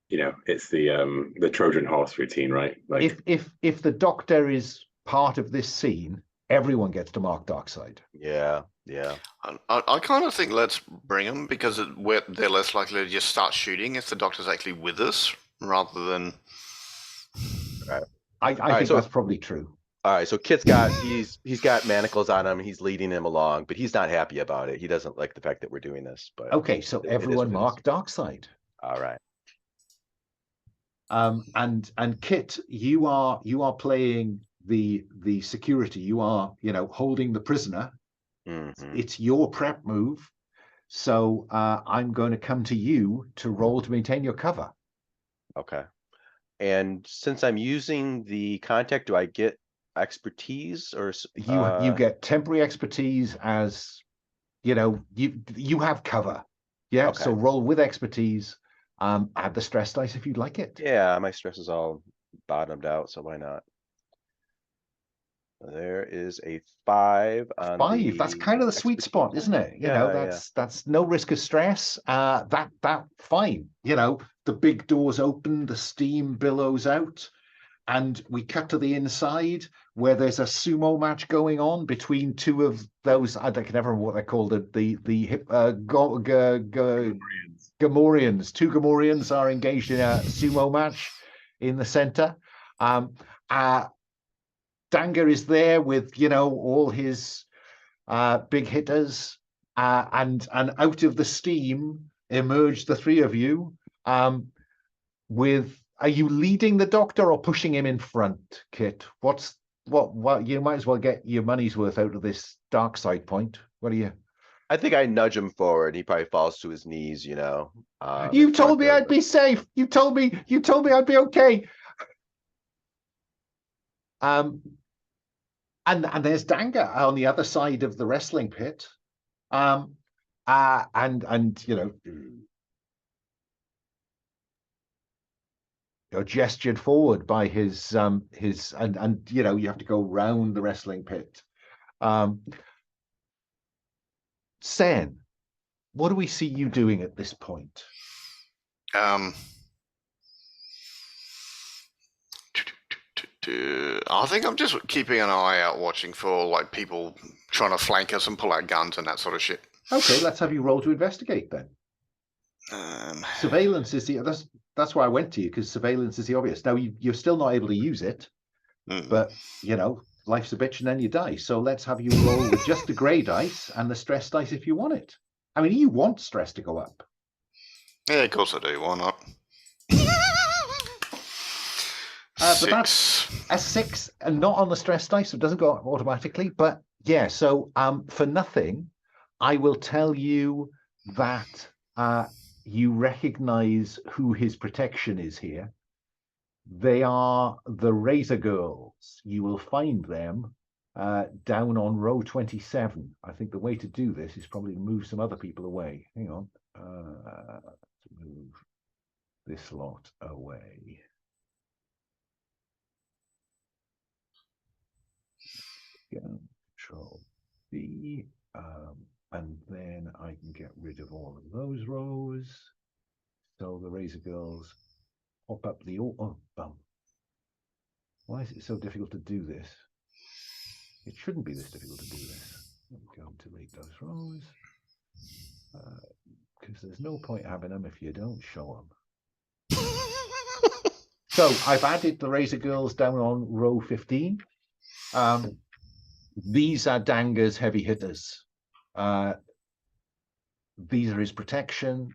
it's the Trojan horse routine, right? Like if the doctor is part of this scene, everyone gets to mark dark side. Yeah. I kind of think let's bring them, because they're less likely to just start shooting if the doctor's actually with us, rather than. Right. I think that's probably true. All right, so Kit's got he's got manacles on him. He's leading him along, but he's not happy about it. He doesn't like the fact that we're doing this. But okay, so everyone mark dark side. All right. And Kit, you are playing the security. You are holding the prisoner. Mm-hmm. It's your prep move. So I'm going to come to you to roll to maintain your cover. Okay. And since I'm using the contact, do I get expertise, or you get temporary expertise as you have cover? Yeah. Okay. So roll with expertise. Add the stress dice if you'd like it. Yeah, my stress is all bottomed out, so why not? There is a 5 on 5. That's kind of the sweet spot, isn't it? That's no risk of stress. That fine. The big doors open, the steam billows out, and we cut to the inside where there's a sumo match going on between two of those. I can never remember what they're called. The Gamorreans. Two Gamorreans are engaged in a sumo match in the center. Danga is there with all his big hitters, and out of the steam emerge the three of you, with Are you leading the doctor or pushing him in front, Kit? What? You might as well get your money's worth out of this dark side point. What are you? I think I nudge him forward. He probably falls to his knees, you know. You in told front me of I'd be safe. You told me I'd be okay. And there's Danga on the other side of the wrestling pit. And you know, you're gestured forward by his and you know, you have to go round the wrestling pit. Sen, what do we see you doing at this point? I think I'm just keeping an eye out, watching for like people trying to flank us and pull out guns and that sort of shit. Okay, let's have you roll to investigate then. Surveillance is that's why I went to you, because surveillance is the obvious. Now you're still not able to use it, but you know, life's a bitch and then you die. So let's have you roll with just the grey dice and the stress dice if you want it. I mean, you want stress to go up. Yeah, of course I do. Why not? But that's a 6 and not on the stress dice, so it doesn't go up automatically. But yeah, so for nothing, I will tell you that you recognize who his protection is here. They are the Razor Girls. You will find them down on row 27. I think the way to do this is probably to move some other people away. Hang on. To move this lot away. Control B, and then I can get rid of all of those rows. So the Razor Girls pop up the why is it so difficult to do this? It shouldn't be this difficult to do this. I'm going to delete those rows because there's no point having them if you don't show them. So I've added the Razor Girls down on row 15. These are Danga's heavy hitters. These are his protection.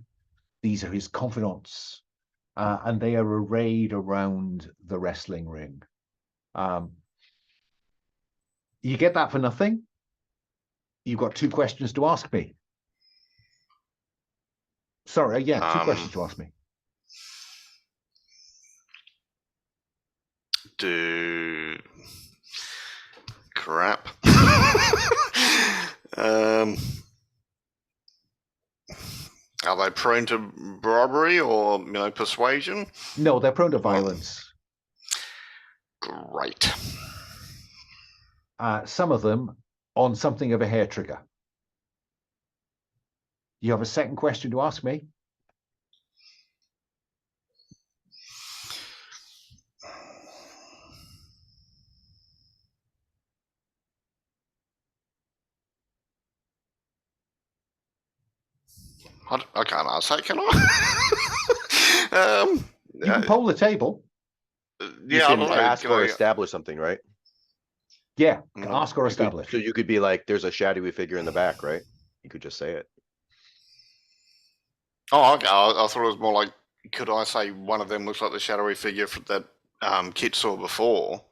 These are his confidants. And they are arrayed around the wrestling ring. You get that for nothing. You've got 2 questions to ask me. Sorry, yeah, 2 questions to ask me. Crap. Are they prone to robbery or, you know, persuasion? No, they're prone to violence. Great. Some of them on something of a hair trigger. You have a second question to ask me? I can't ask that, can I? You can poll the table. You Yeah, I can don't know. ask Can or I- establish something, right? Yeah, Mm, ask or You could- establish. so you could be like, there's a shadowy figure in the back, right? You could just say it. Oh, okay. I thought it was more like, could I say one of them looks like the shadowy figure that Kit saw before?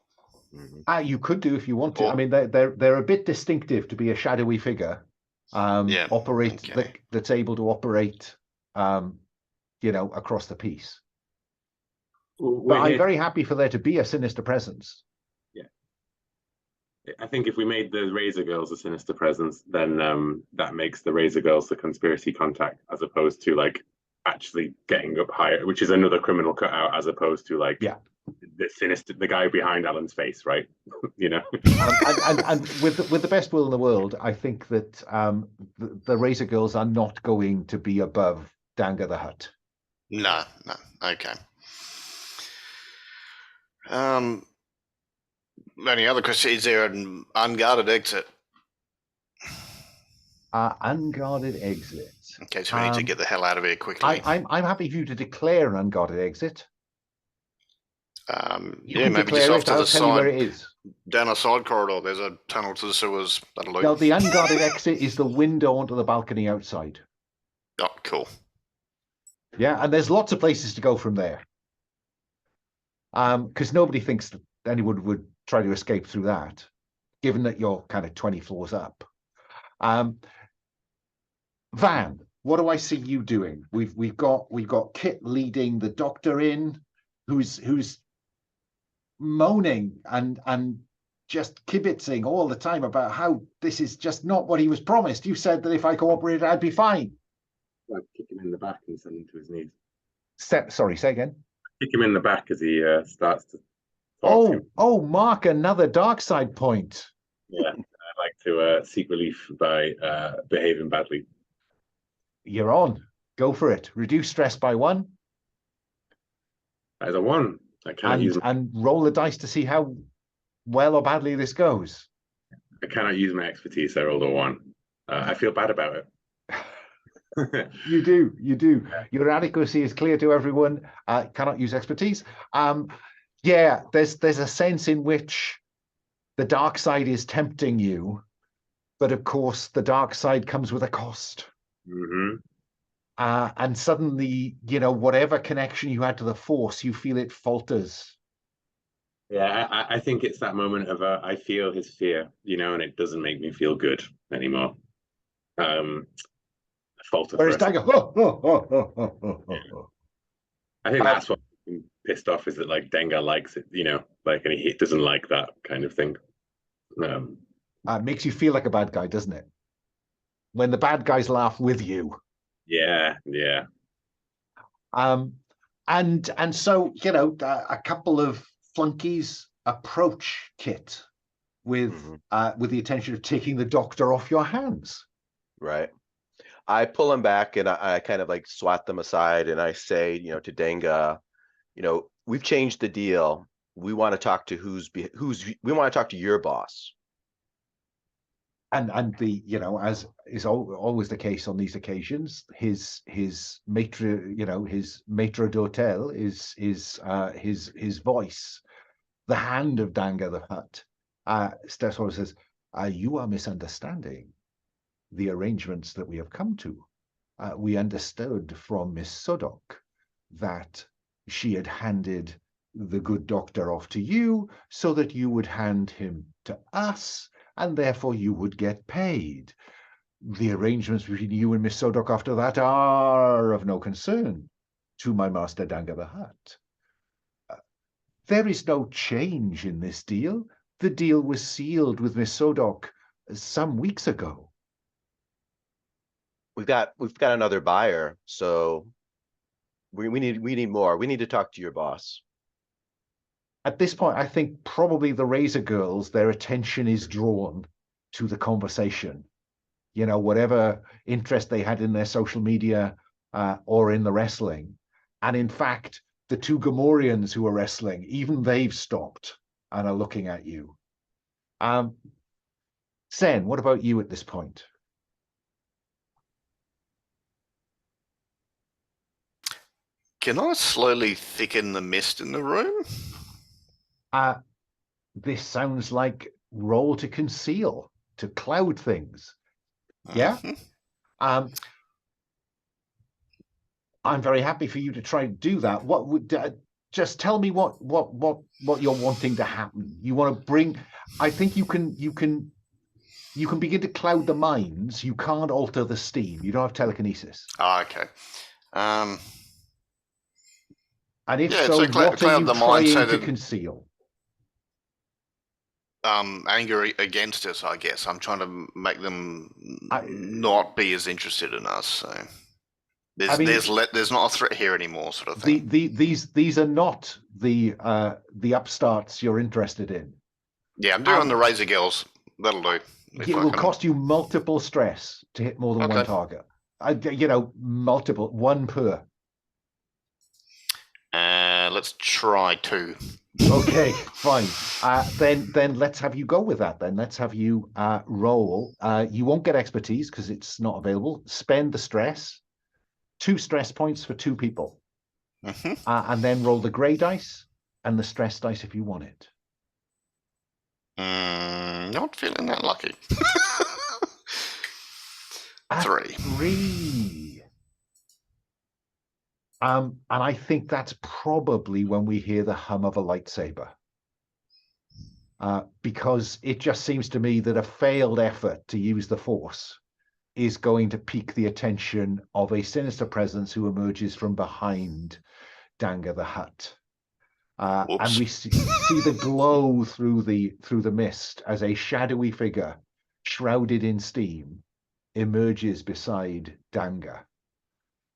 Mhm. You could do if you want to. Or- I mean, they're a bit distinctive to be a shadowy figure. Yeah, Operate okay. that's able to operate, you know, across the piece. But I'm very happy for there to be a sinister presence. I think if we made the Razor Girls a sinister presence, then that makes the Razor Girls the conspiracy contact, as opposed to like actually getting up higher, which is another criminal cutout, as opposed to like the guy behind Alan's face, right? You know. And with the best will in the world, I think that the Razor Girls are not going to be above Danga the Hutt. No. Okay. Any other question? Is there an unguarded exit? Unguarded exit. Okay, so we need to get the hell out of here quickly. I'm happy for you to declare an unguarded exit. You Yeah, can maybe just declare off it. to I'll the tell you where side, it is. down a side corridor. There's a tunnel to the sewers. That'll do. No, the unguarded exit is the window onto the balcony outside. Oh, cool. Yeah, and there's lots of places to go from there. because nobody thinks that anyone would try to escape through that, given that you're kind of 20 floors up. Van, what do I see you doing? We've got Kit leading the doctor in, who's moaning and just kibitzing all the time about how this is just not what he was promised. You said that if I cooperated, I'd be fine. I'd kick him in the back and send him to his knees. Sorry, say again. Kick him in the back as he starts to talk to him. Oh, Mark, another dark side point. Yeah, I'd like to seek relief by behaving badly. You're on. Go for it. Reduce stress by 1. As a 1, I cannot use. And roll the dice to see how well or badly this goes. I cannot use my expertise. I rolled a 1. I feel bad about it. You do. Your adequacy is clear to everyone. Cannot use expertise. Yeah, there's a sense in which the dark side is tempting you, but of course the dark side comes with a cost. Mm-hmm. And suddenly, whatever connection you had to the Force, you feel it falters. Yeah, I think it's that moment of I feel his fear, and it doesn't make me feel good anymore. Falter. Whereas Dagger, I think that's what I'm pissed off is that like Dengar likes it, and he doesn't like that kind of thing. Makes you feel like a bad guy, doesn't it? When the bad guys laugh with you. Yeah. And so a couple of flunkies approach Kit with the intention of taking the doctor off your hands. Right. I pull him back and I kind of like swat them aside and I say, to Denga, we've changed the deal. We want to talk to we want to talk to your boss. And the as is always the case on these occasions, his maître his maître d'hôtel is his voice, the hand of Dangar the Hutt. Steps forward and says, "You are misunderstanding the arrangements that we have come to. We understood from Miss Sodok that she had handed the good doctor off to you so that you would hand him to us, and therefore you would get paid. The arrangements between you and Miss Sodok after that are of no concern to my master Dangar the Hutt. There is no change in this deal. The deal was sealed with Miss Sodok some weeks ago." We've got another buyer, so we need more. We need to talk to your boss. At this point, I think probably the Razor Girls, their attention is drawn to the conversation. Whatever interest they had in their social media or in the wrestling. And in fact, the 2 Gamorreans who are wrestling, even they've stopped and are looking at you. Sen, what about you at this point? Can I slowly thicken the mist in the room? This sounds like roll to conceal, to cloud things. Yeah? I'm very happy for you to try and do that. What would just tell me what you're wanting to happen? You want to bring? I think you can begin to cloud the minds. You can't alter the steam. You don't have telekinesis. Oh, okay. And if Yeah, so, so what are cloud you the mind trying so to that- conceal? Anger against us, I guess. I'm trying to make them I- not be as interested in us. So I mean- there's not a threat here anymore, sort of thing. These are not the upstarts you're interested in. Yeah, I'm doing the Razor Girls. That'll do. if It I will can- cost you multiple stress to hit more than one Okay. target. Multiple, 1 per. Let's try 2. Okay, fine. Then let's have you go with that. Then let's have you roll. You won't get expertise because it's not available. Spend the stress. 2 stress points for 2 people, and then roll the grey dice and the stress dice if you want it. Not feeling that lucky. A 3. 3. And I think that's probably when we hear the hum of a lightsaber. Because it just seems to me that a failed effort to use the Force is going to pique the attention of a sinister presence who emerges from behind Danga the Hutt. And we see the glow through the mist as a shadowy figure shrouded in steam emerges beside Danga.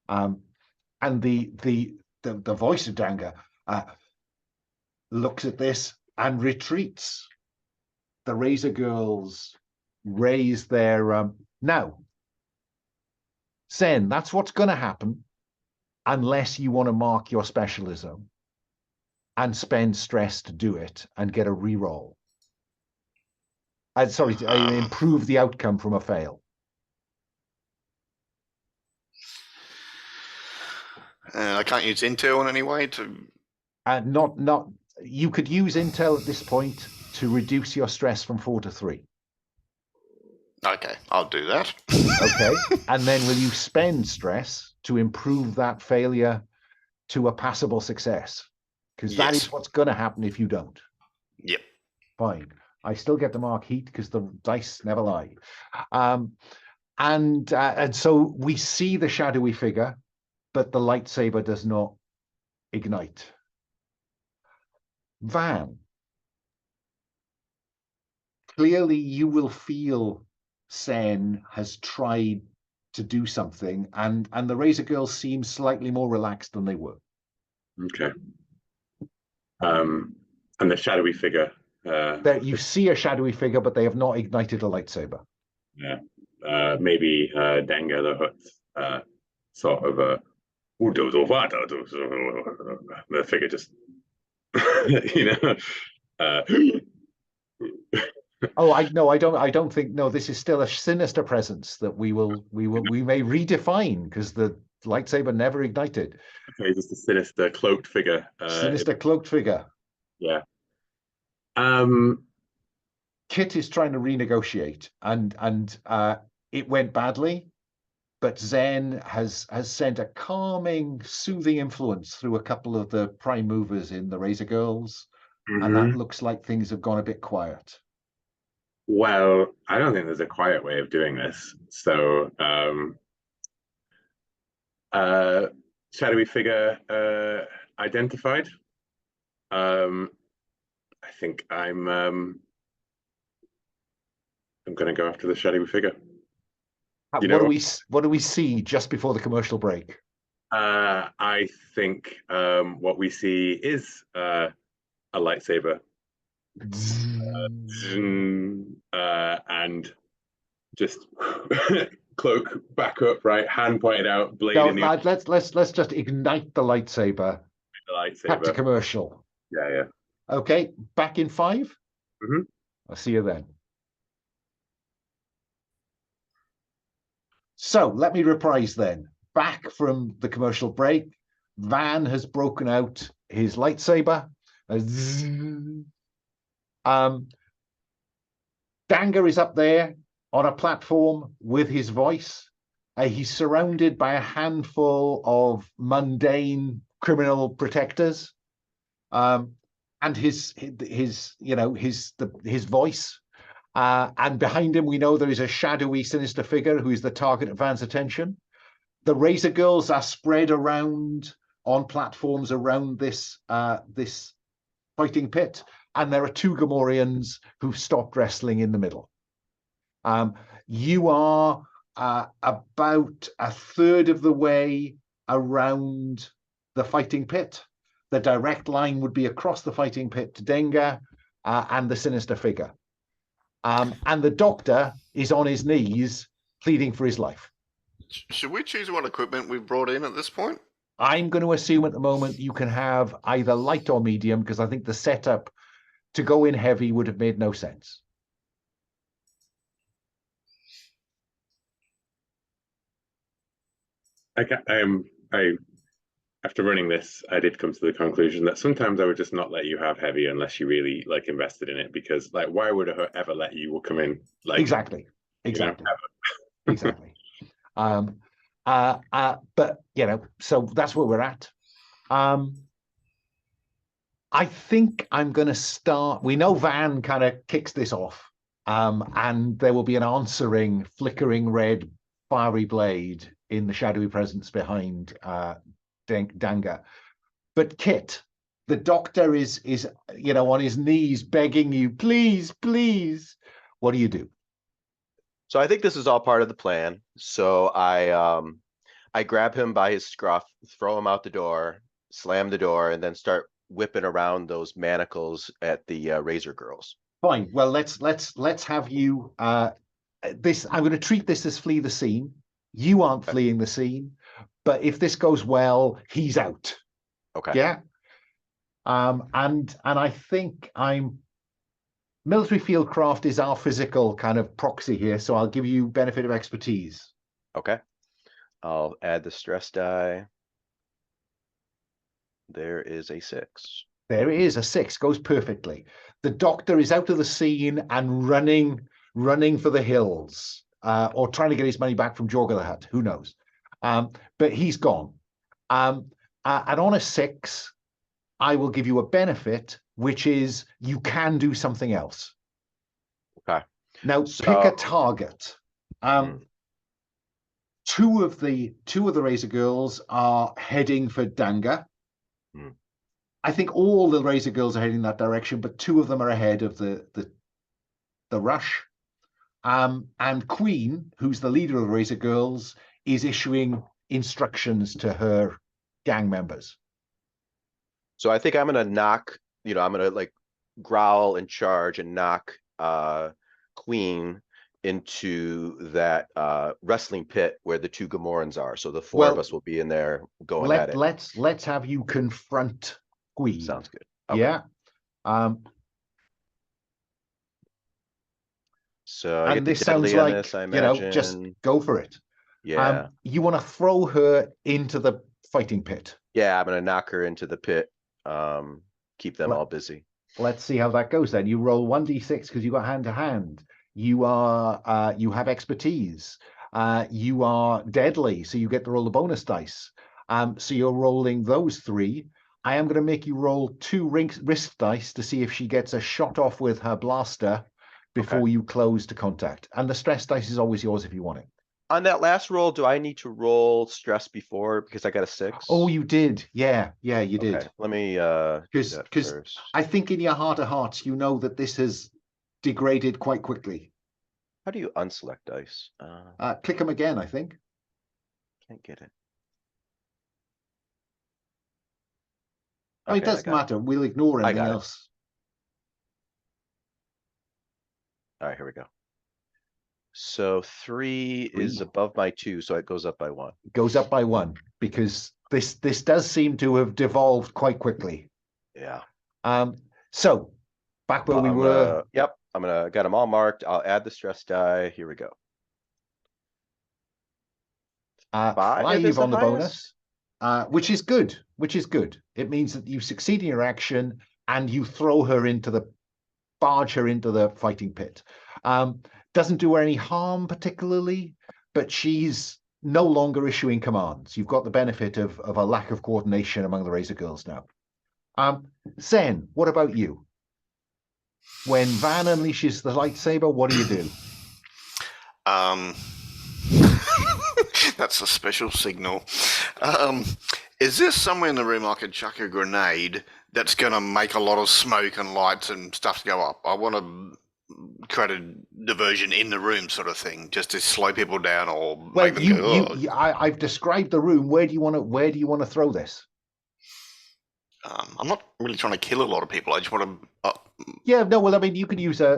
And the voice of Danga looks at this and retreats. The Razor Girls raise their now. Sen, that's what's going to happen unless you want to mark your specialism and spend stress to do it and get a reroll. Sorry, improve the outcome from a fail. I can't use intel in any way to. Not. You could use intel at this point to reduce your stress from 4 to 3. Okay, I'll do that. Okay, and then will you spend stress to improve that failure to a passable success? Because that is what's going to happen if you don't. Yep. Fine. I still get to mark heat because the dice never lie. And so we see the shadowy figure, but the lightsaber does not ignite. Van, clearly you will feel Sen has tried to do something, and the Razor Girls seem slightly more relaxed than they were. Okay. And the shadowy figure. You see a shadowy figure, but they have not ignited a lightsaber. Yeah. Maybe Danga the Hutt sort of the figure just Oh, I don't think. No, this is still a sinister presence that we may redefine because the lightsaber never ignited. Okay, just a sinister cloaked figure. Sinister cloaked figure. Yeah. Kit is trying to renegotiate, and it went badly, but Zen has sent a calming, soothing influence through a couple of the prime movers in the Razor Girls, and that looks like things have gone a bit quiet. Well, I don't think there's a quiet way of doing this. So, shadowy figure identified. I think I'm going to go after the shadowy figure. What do we see just before the commercial break? I think what we see is a lightsaber. And just cloak back up, right? Hand pointed out, blade in the lad, let's just ignite the lightsaber. Cut to commercial. Yeah. Okay, back in 5. I'll see you then. So let me reprise then. Back from the commercial break, Van has broken out his lightsaber. Danga is up there on a platform with his voice. He's surrounded by a handful of mundane criminal protectors, and his voice. And behind him, we know there is a shadowy, sinister figure who is the target of Van's attention. The Razor Girls are spread around on platforms around this fighting pit, and there are 2 Gamorreans who've stopped wrestling in the middle. You are about a third of the way around the fighting pit. The direct line would be across the fighting pit to Danga and the sinister figure. And the doctor is on his knees pleading for his life. Should we choose what equipment we've brought in at this point? I'm going to assume at the moment you can have either light or medium, because I think the setup to go in heavy would have made no sense. After running this, I did come to the conclusion that sometimes I would just not let you have heavy unless you really invested in it, because why would I ever let you come in? Exactly. But so that's where we're at. I think I'm going to start. We know Van kind of kicks this off, and there will be an answering flickering red fiery blade in the shadowy presence behind Danga. But Kit, the doctor is on his knees begging you, please, please. What do? So I think this is all part of the plan. So I grab him by his scruff, throw him out the door, slam the door, and then start whipping around those manacles at the Razor Girls. Fine. Well, let's have you. This I'm going to treat this as flee the scene. You aren't fleeing the scene, but if this goes well, he's out. Okay. Yeah. And I think military fieldcraft is our physical kind of proxy here, so I'll give you benefit of expertise. Okay. I'll add the stress die. There is a 6. There it is, a 6, goes perfectly. The doctor is out of the scene and running for the hills, or trying to get his money back from Jorga the Hutt, who knows? But he's gone. And on a 6, I will give you a benefit, which is you can do something else. Okay. Now pick a target. Two of the Razor Girls are heading for Danga. I think all the Razor Girls are heading in that direction, but 2 of them are ahead of the rush. And Queen, who's the leader of the Razor Girls, is issuing instructions to her gang members. So I think I'm gonna knock, I'm gonna like growl and charge and knock Queen into that wrestling pit where the 2 Gamorreans are. So the 4 of us will be in there going at it. Let's have you confront Queen. Sounds good. Okay. Yeah. So I and get this the sounds deadly on like this, I imagine. just go for it. Yeah. You want to throw her into the fighting pit. Yeah, I'm gonna knock her into the pit. Keep them all busy. Let's see how that goes then. You roll 1d6 because you got hand to hand. You are you have expertise. You are deadly, so you get to roll the bonus dice. So you're rolling those 3. I am going to make you roll 2 risk dice to see if she gets a shot off with her blaster before you close to contact. And the stress dice is always yours if you want it. On that last roll, do I need to roll stress before because I got a 6? Oh, you did. Yeah, you did. Let me because I think in your heart of hearts, you know that this has degraded quite quickly. How do you unselect dice? Click them again, I think. Can't get it. Okay, it doesn't matter. We'll ignore anything else. All right, here we go. So 3 is above my 2, so it goes up by 1. It goes up by 1 because this does seem to have devolved quite quickly. Yeah. So back where we were. Yep. Got them all marked. I'll add the stress die. Here we go. 5 on the bonus, which is good. It means that you succeed in your action and you barge her into the fighting pit. Doesn't do her any harm particularly, but she's no longer issuing commands. You've got the benefit of a lack of coordination among the Razor Girls now. Zen, what about you? When Van unleashes the lightsaber, what do? That's a special signal. Is there somewhere in the room I could chuck a grenade that's going to make a lot of smoke and lights and stuff go up? I want to create a diversion in the room, sort of thing, just to slow people down or make them go. I've described the room. Where do you want to throw this? I'm not really trying to kill a lot of people. I just want to. Yeah, no. Well, I mean, you could use I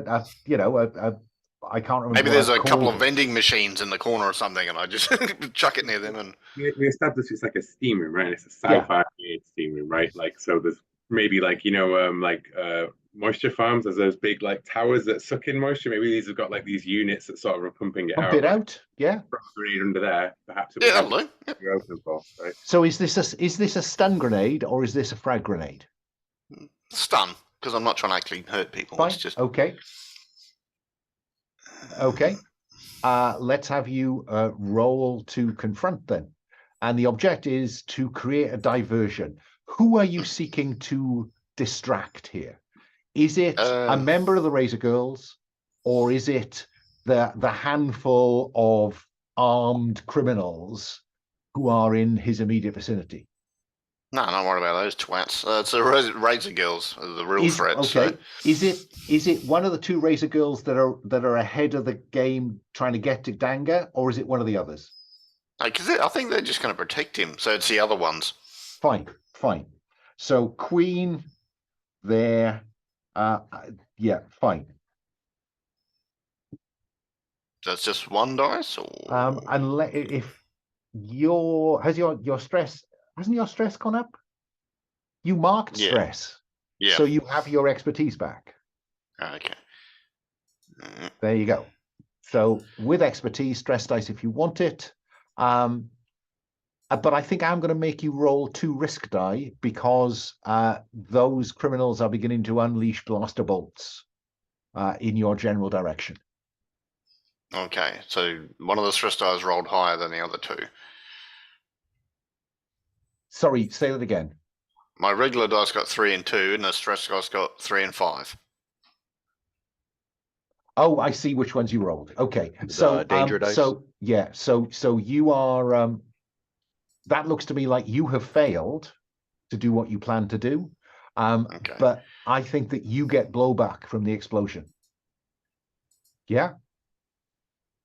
can't remember. Maybe there's a couple of vending machines in the corner or something, and I just chuck it near them. And we established it's like a steam room, right? It's a sci-fi steam room, right? Like, so there's maybe moisture farms. There's those big like towers that suck in moisture. Maybe these have got like these units that sort of are pumping it out. Yeah. Grenade under there, perhaps. That'll do. You're open for, right? So is this a stun grenade or is this a frag grenade? Stun, because I'm not trying to actually hurt people. Fine. It's just okay. let's have you roll to confront then. And the object is to create a diversion. Who are you seeking to distract here? Is it a member of the Razor Girls, or is it the handful of armed criminals who are in his immediate vicinity? No, don't worry about those twats. It's the Razor Girls, the real threat. Okay. So. Is it one of the two Razor Girls that are ahead of the game trying to get to Danga, or is it one of the others? Because I think they're just going to protect him. So it's the other ones. Fine. So Queen there. Yeah, fine. That's just one dice, or And if hasn't your stress gone up? You marked stress. Yeah. So you have your expertise back. Okay. There you go. So with expertise, stress dice if you want it. But I think I'm going to make you roll 2 risk die because those criminals are beginning to unleash blaster bolts in your general direction. Okay, so one of the stress dice rolled higher than the other 2. Sorry, say that again. My regular dice got 3 and 2, and the stress dice got 3 and 5. Oh, I see which ones you rolled. Okay, so danger dice. So you are. That looks to me like you have failed to do what you plan to do. Okay. But I think that you get blowback from the explosion. Yeah.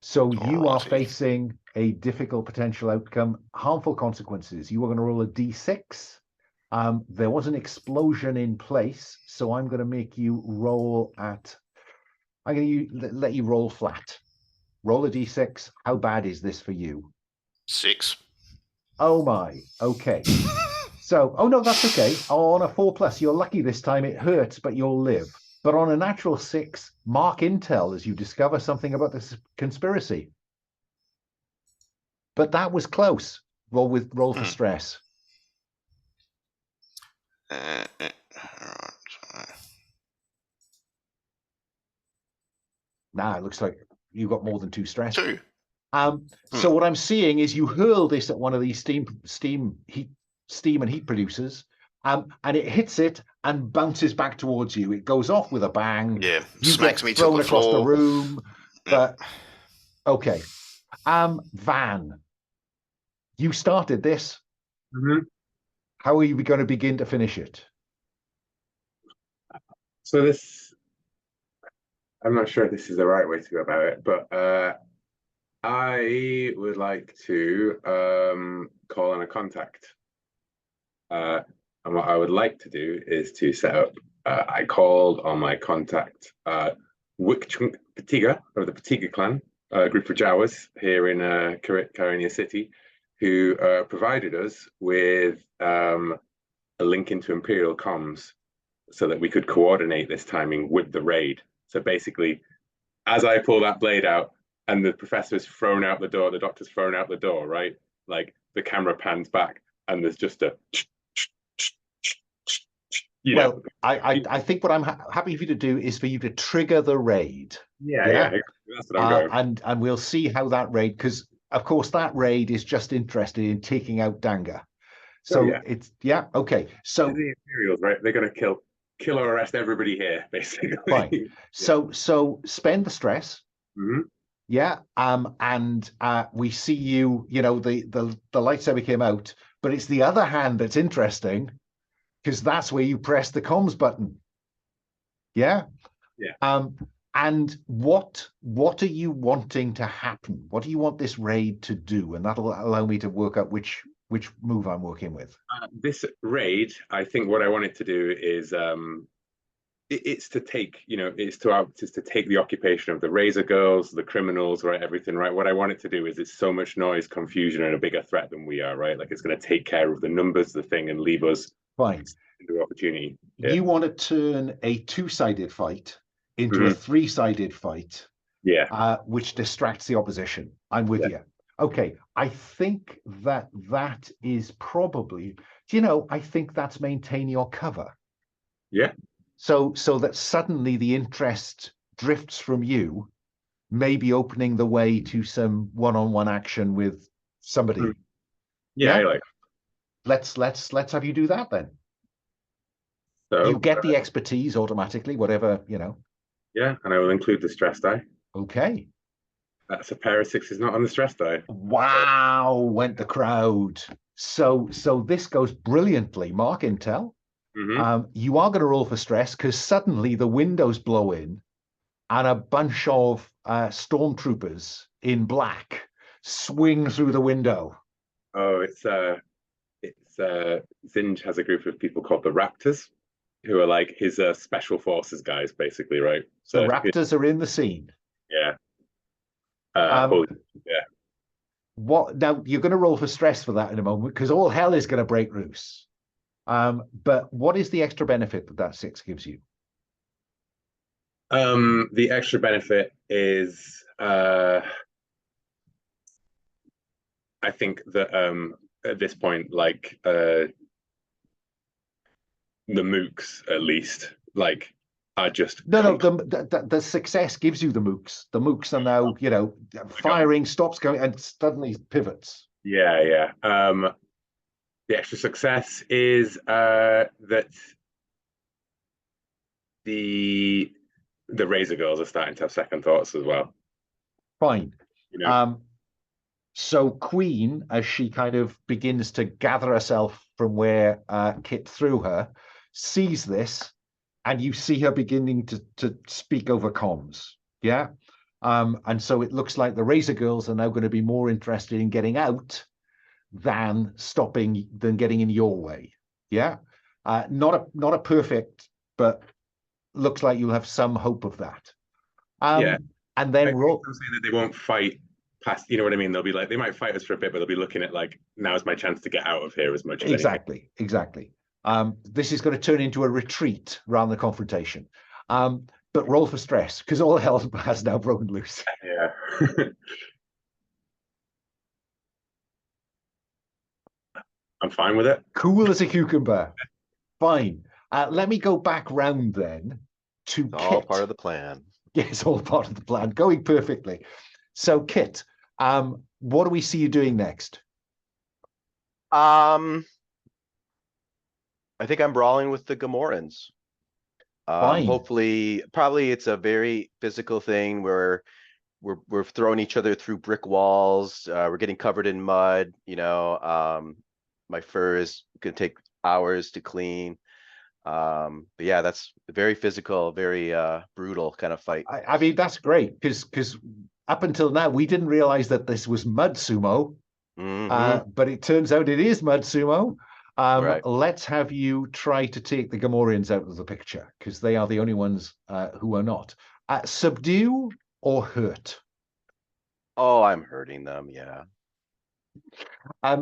So you are facing a difficult potential outcome, harmful consequences. You are going to roll a d6. There was an explosion in place, so I'm going to make you roll at. I'm going to let you roll flat. Roll a d6. How bad is this for you? 6. Oh my. Okay. So, oh no, that's okay. On a 4+, you're lucky this time. It hurts, but you'll live. But on a natural 6, mark intel as you discover something about this conspiracy. But that was close. Roll for stress. Nah, it looks like you got more than 2 stress. 2. So what I'm seeing is you hurl this at one of these steam and heat producers, and it hits it and bounces back towards you. It goes off with a bang. Yeah, you smacks get me thrown to the across floor. the room. But okay, Van, you started this. Mm-hmm. How are you going to begin to finish it? So this, I'm not sure if this is the right way to go about it, but I would like to call on a contact. And what I would like to do is to set up, I called on my contact, Wikchunk Patiga, of the Patiga clan, a group of Jawas here in Carania City, who provided us with a link into Imperial comms so that we could coordinate this timing with the raid. So basically, as I pull that blade out and the professor's thrown out the door, the doctor's thrown out the door, right? Like the camera pans back and there's just a... Well, I think what I'm happy for you to do is for you to trigger the raid. Yeah, that's what I'm going. And we'll see how that raid, because of course that raid is just interested in taking out Danga. So it's okay. So the Imperials, right? They're going to kill or arrest everybody here, basically. Fine. So spend the stress. Mm-hmm. Yeah. And we see you. You know the lightsaber came out, but it's the other hand that's interesting, because that's where you press the comms button. Yeah. Yeah. And what are you wanting to happen? What do you want this raid to do? And that'll allow me to work out which move I'm working with. This raid, I think what I want it to do is it's to take, it's to take the occupation of the Razor Girls, the criminals, right, everything, right? What I want it to do is it's so much noise, confusion, and a bigger threat than we are, right? Like it's going to take care of the numbers, the thing, and leave us fine into opportunity. Yeah. You want to turn a 2-sided fight into a 3-sided fight, which distracts the opposition. I'm with you. Okay, I think that is probably, I think that's maintain your cover. Yeah. So that suddenly the interest drifts from you maybe opening the way to some one-on-one action with somebody. Mm. Yeah, Yeah? I like. Let's have you do that then. So You get the expertise automatically, whatever, you know. yeah, and I will include the stress die. Okay. That's a pair of sixes, not on the stress die. Wow, went the crowd. So this goes brilliantly. Mark Intel. Mhm. You are going to roll for stress because suddenly the windows blow in and a bunch of stormtroopers in black swing through the window. Oh, it's Zinj has a group of people called the Raptors, who are like his special forces guys, basically, right? The So Raptors are in the scene. yeah. Um, Yeah. What now? You're going to roll for stress for that in a moment because all hell is going to break loose. But what is the extra benefit that 6 gives you? The extra benefit is I think that at this point, like the mooks at least, like are just No. The success gives you the mooks. The mooks are now, you know, firing, stops going, and suddenly pivots. Yeah. The extra success is that the Razor Girls are starting to have second thoughts as well. Fine. You know? So Queen, as she kind of begins to gather herself from where Kit threw her, sees this, and you see her beginning to speak over comms. Yeah. And so it looks like the Razor Girls are now going to be more interested in getting out than getting in your way. Yeah. Not a perfect, but looks like you'll have some hope of that. Yeah. And then I'm saying that they won't fight past, you know what I mean? They'll be like, they might fight us for a bit, but they'll be looking at like, now's my chance to get out of here as much as exactly. This is going to turn into a retreat rather than a confrontation. But roll for stress because all hell has now broken loose. Yeah. I'm fine with it. Cool as a cucumber. Fine. Let me go back round then to It's all Kit. part of the plan. Yes, all part of the plan. Going perfectly. So, Kit, what do we see you doing next? I think I'm brawling with the Gamorreans. Fine. Hopefully, probably it's a very physical thing where we're throwing each other through brick walls. We're getting covered in mud. You know, my fur is gonna take hours to clean. But yeah, that's very physical, very brutal kind of fight. I mean, that's great because up until now we didn't realize that this was mud sumo. But it turns out it is mud sumo. Right. Let's have you try to take the Gamorreans out of the picture because they are the only ones who are not. Subdue or hurt? Oh, I'm hurting them. Yeah.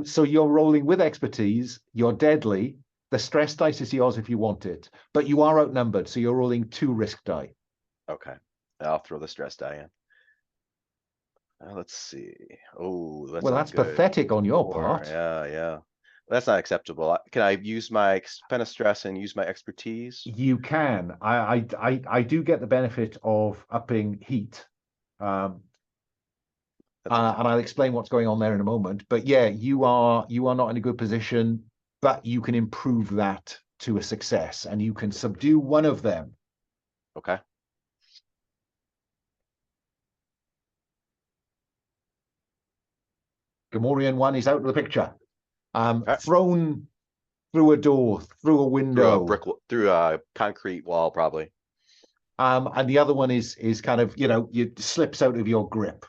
So you're rolling with expertise. You're deadly. The stress dice is yours if you want it, but you are outnumbered, so you're rolling 2 risk die. Okay. I'll throw the stress die in. Let's see. Oh, That's pathetic on your part. Yeah. That's not acceptable. Can I use my pen of stress and use my expertise? You can. I do get the benefit of upping heat. And I'll explain what's going on there in a moment. But yeah, you are not in a good position, but you can improve that to a success, and you can subdue one of them. Okay. Gamorrean 1 is out of the picture. Thrown through a door, through a window, through a concrete wall, probably. And the other one is kind of, you know, it slips out of your grip.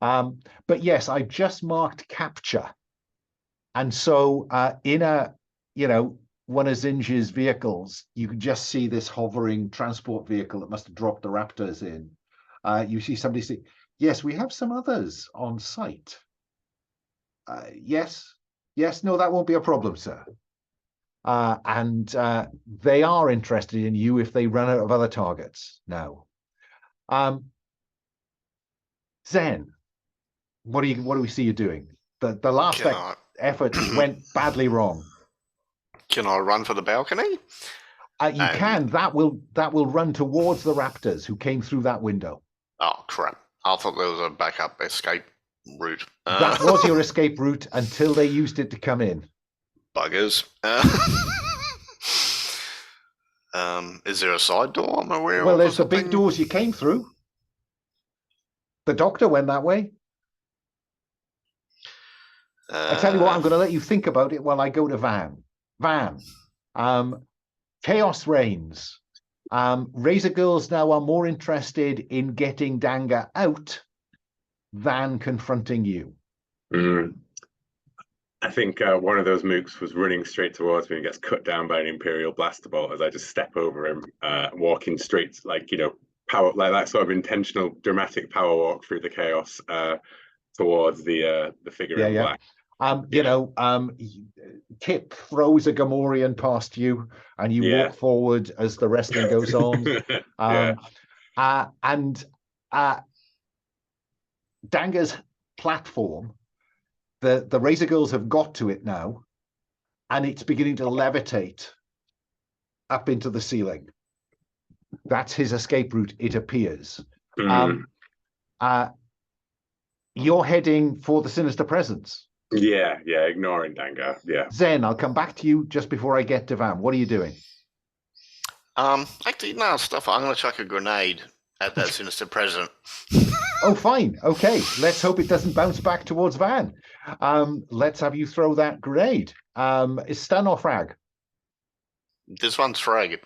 But yes, I just marked capture. And so in a, you know, one of Zinj's vehicles, you can just see this hovering transport vehicle that must have dropped the Raptors in. You see somebody say, yes, we have some others on site. Yes, no, that won't be a problem, sir. And they are interested in you if they run out of other targets now. Zen, what do we see you doing? The last effort went badly wrong. Can I run for the balcony? You can. That will run towards the Raptors who came through that window. Oh crap! I thought there was a backup escape route. That was your escape route until they used it to come in. Buggers. Is there a side door I'm aware Well, of? there's the big doors you came through. The doctor went that way. I tell you what, I'm going to let you think about it while I go to Van. Van, chaos reigns. Razor Girls now are more interested in getting Danga out than confronting you. I think one of those mooks was running straight towards me and gets cut down by an Imperial blaster bolt as I just step over him, walking straight, power, like that sort of intentional, dramatic power walk through the chaos towards the figure in black. Kip throws a Gamorrean past you, and you walk forward as the wrestling goes on. Danga's platform, the Razor Girls have got to it now, and it's beginning to levitate up into the ceiling. That's his escape route, it appears. You're heading for the Sinister Presence. Yeah, ignoring Danga. Yeah. Zen, I'll come back to you just before I get to Van. What are you doing? Actually, no, stuff. I'm going to chuck a grenade at that Sinister Presence. Oh, fine. Okay. Let's hope it doesn't bounce back towards Van. Let's have you throw that grenade. Is stun or frag? This one's frag.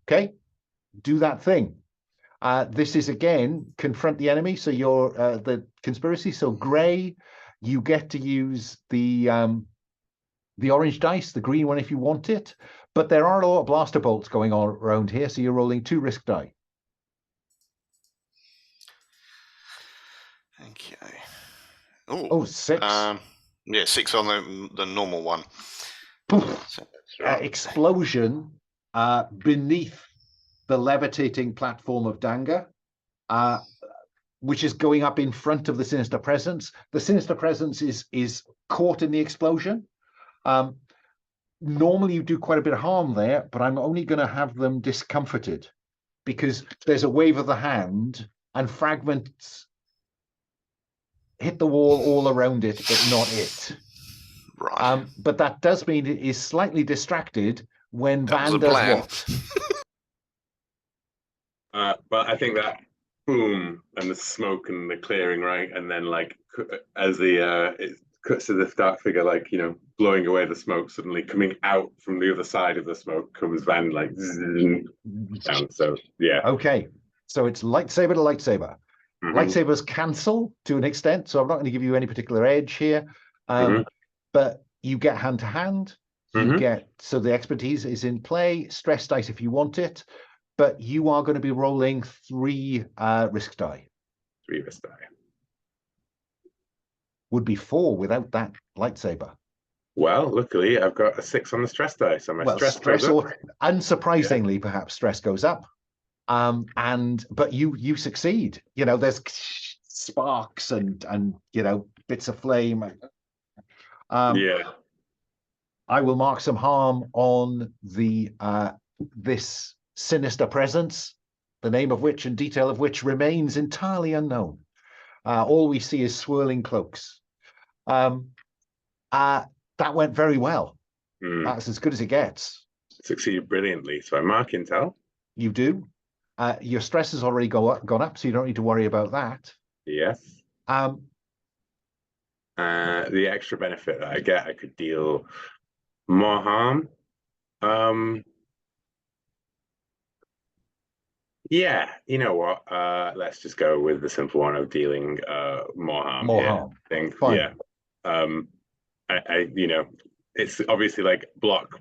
Okay. Do that thing. This is, again, confront the enemy. So you're the conspiracy. So Grey, you get to use the orange dice, the green one if you want it. But there are a lot of blaster bolts going on around here. So you're rolling 2 risk die. Okay. Oh, 6. Yeah, 6 on the normal one. Explosion beneath the levitating platform of Danga, which is going up in front of the Sinister Presence. The Sinister Presence is caught in the explosion. Normally you do quite a bit of harm there, but I'm only going to have them discomforted because there's a wave of the hand and fragments hit the wall all around it, but not it. Right. But that does mean it is slightly distracted when Van does what? But I think that boom and the smoke and the clearing, right, and then as it cuts to this dark figure, blowing away the smoke, suddenly coming out from the other side of the smoke comes Van down. So yeah. Okay, so it's lightsaber to lightsaber. Lightsabers cancel to an extent, so I'm not going to give you any particular edge here. But you get hand to hand. You get, so the expertise is in play. Stress dice if you want it. But you are going to be rolling 3 risk die. 3 risk die. Would be 4 without that lightsaber. Well, luckily I've got a 6 on the stress die, so my stress goes up. Or unsurprisingly, perhaps stress goes up. But you succeed. There's sparks and bits of flame. I will mark some harm on the this Sinister Presence, the name of which and detail of which remains entirely unknown. All we see is swirling cloaks. That went very well. That's as good as it gets. Succeeded brilliantly. So I mark intel. You do. Your stress has already gone up, so you don't need to worry about that. Yes. The extra benefit that I get, I could deal more harm. Yeah, you know what? Let's just go with the simple one of dealing more harm. More harm. I think. Fine. Yeah. It's obviously block,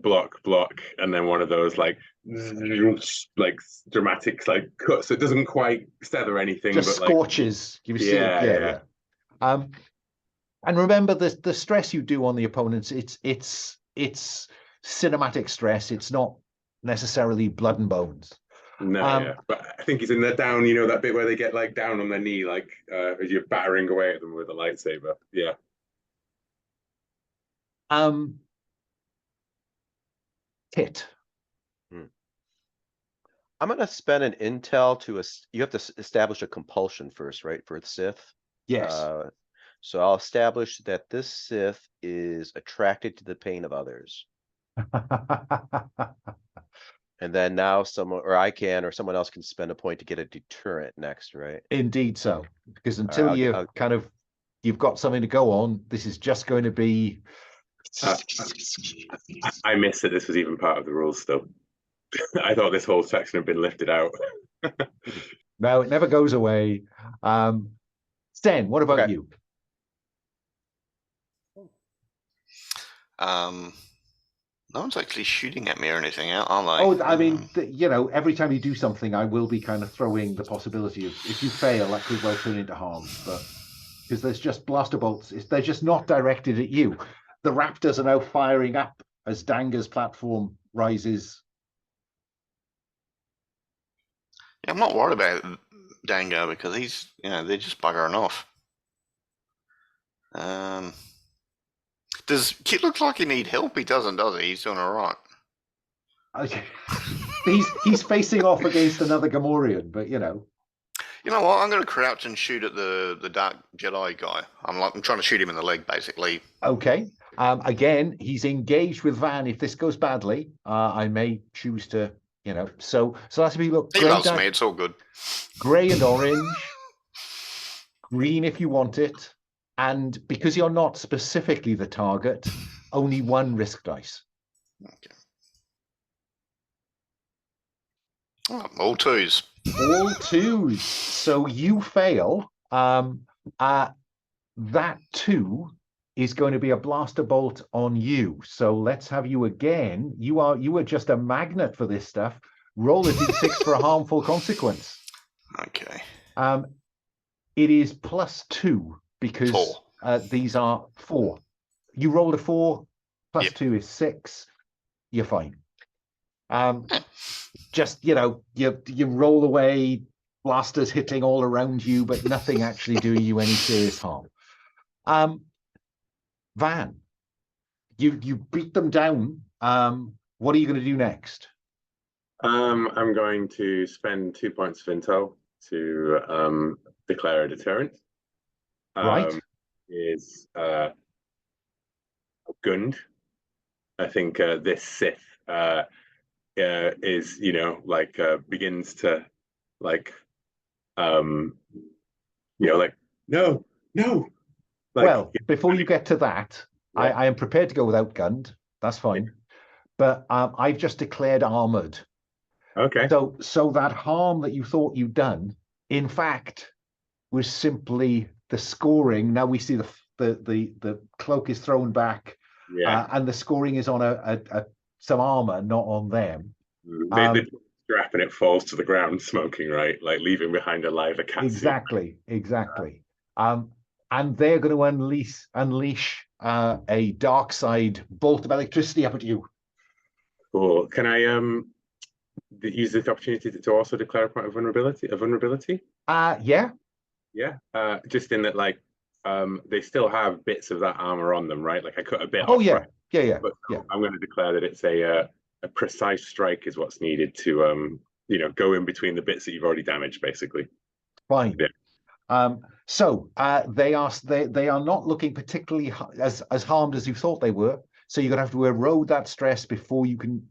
and then one of those dramatic cuts. So it doesn't quite sever anything, just but scorches. Yeah. And remember the stress you do on the opponents. It's cinematic stress. It's not necessarily blood and bones. No, but I think it's in the down. That bit where they get down on their knee, as you're battering away at them with a lightsaber. Yeah. Kit. I'm gonna spend an intel to you have to establish a compulsion first, right, for the Sith? Yes. So I'll establish that this Sith is attracted to the pain of others. And then now someone, or I can, or someone else can spend a point to get a deterrent next, right? Indeed so. Because All until right, you kind of, you've got something to go on, this is just going to be... I missed that this was even part of the rules still. I thought this whole section had been lifted out. No, it never goes away. Sten, what about Okay. you? No one's actually shooting at me or anything, are they? Oh, I mean, you know, every time you do something, I will be kind of throwing the possibility of, if you fail, that could well turn into harm. But because there's just blaster bolts, they're just not directed at you. The Raptors are now firing up as Danga's platform rises. Yeah, I'm not worried about Dango because he's, you know, they're just buggering off. Does Kit look like he need help? He doesn't, does he? He's doing all right. He's facing off against another Gamorrean, but you know. You know what? I'm going to crouch and shoot at the Dark Jedi guy. I'm trying to shoot him in the leg, basically. Okay. Again, he's engaged with Van. If this goes badly, I may choose to, you know. So that's me. Look, He loves me. It's all good. Grey and orange, green if you want it, and because you're not specifically the target, only one risk dice. Okay. Oh, all twos. All twos. So you fail. That 2 is going to be a blaster bolt on you. So let's have you again. You were just a magnet for this stuff. Roll a d6 for a harmful consequence. Okay. It is +2 because these are 4. You rolled a 4, plus 2 is 6. You're fine. Just, you know, you roll away, blasters hitting all around you, but nothing actually doing you any serious harm. Van, you beat them down. What are you going to do next? I'm going to spend 2 points of intel to declare a deterrent. Right. Is Gund. I think this Sith is, you know, like begins to like you know, like no. Like, well, before you get to that, yeah. I am prepared to go without Gund. That's fine. Yeah. But I've just declared armored. Okay. So that harm that you thought you'd done, in fact, was simply the scoring. Now we see the cloak is thrown back, yeah, and the scoring is on some armor, not on them. The strap and it falls to the ground, smoking, right? Like leaving behind alive a cat. Exactly. And they're going to unleash a dark side bolt of electricity up at you. Cool. Can I use this opportunity to also declare a point of vulnerability? Yeah. Yeah. Just in that, like, they still have bits of that armor on them, right? Like I cut a bit. Oh, yeah. Right? Yeah. But I'm going to declare that it's a precise strike is what's needed to you know, go in between the bits that you've already damaged, basically. Fine. Yeah. So they are not looking particularly as harmed as you thought they were. So you're going to have to erode that stress before you can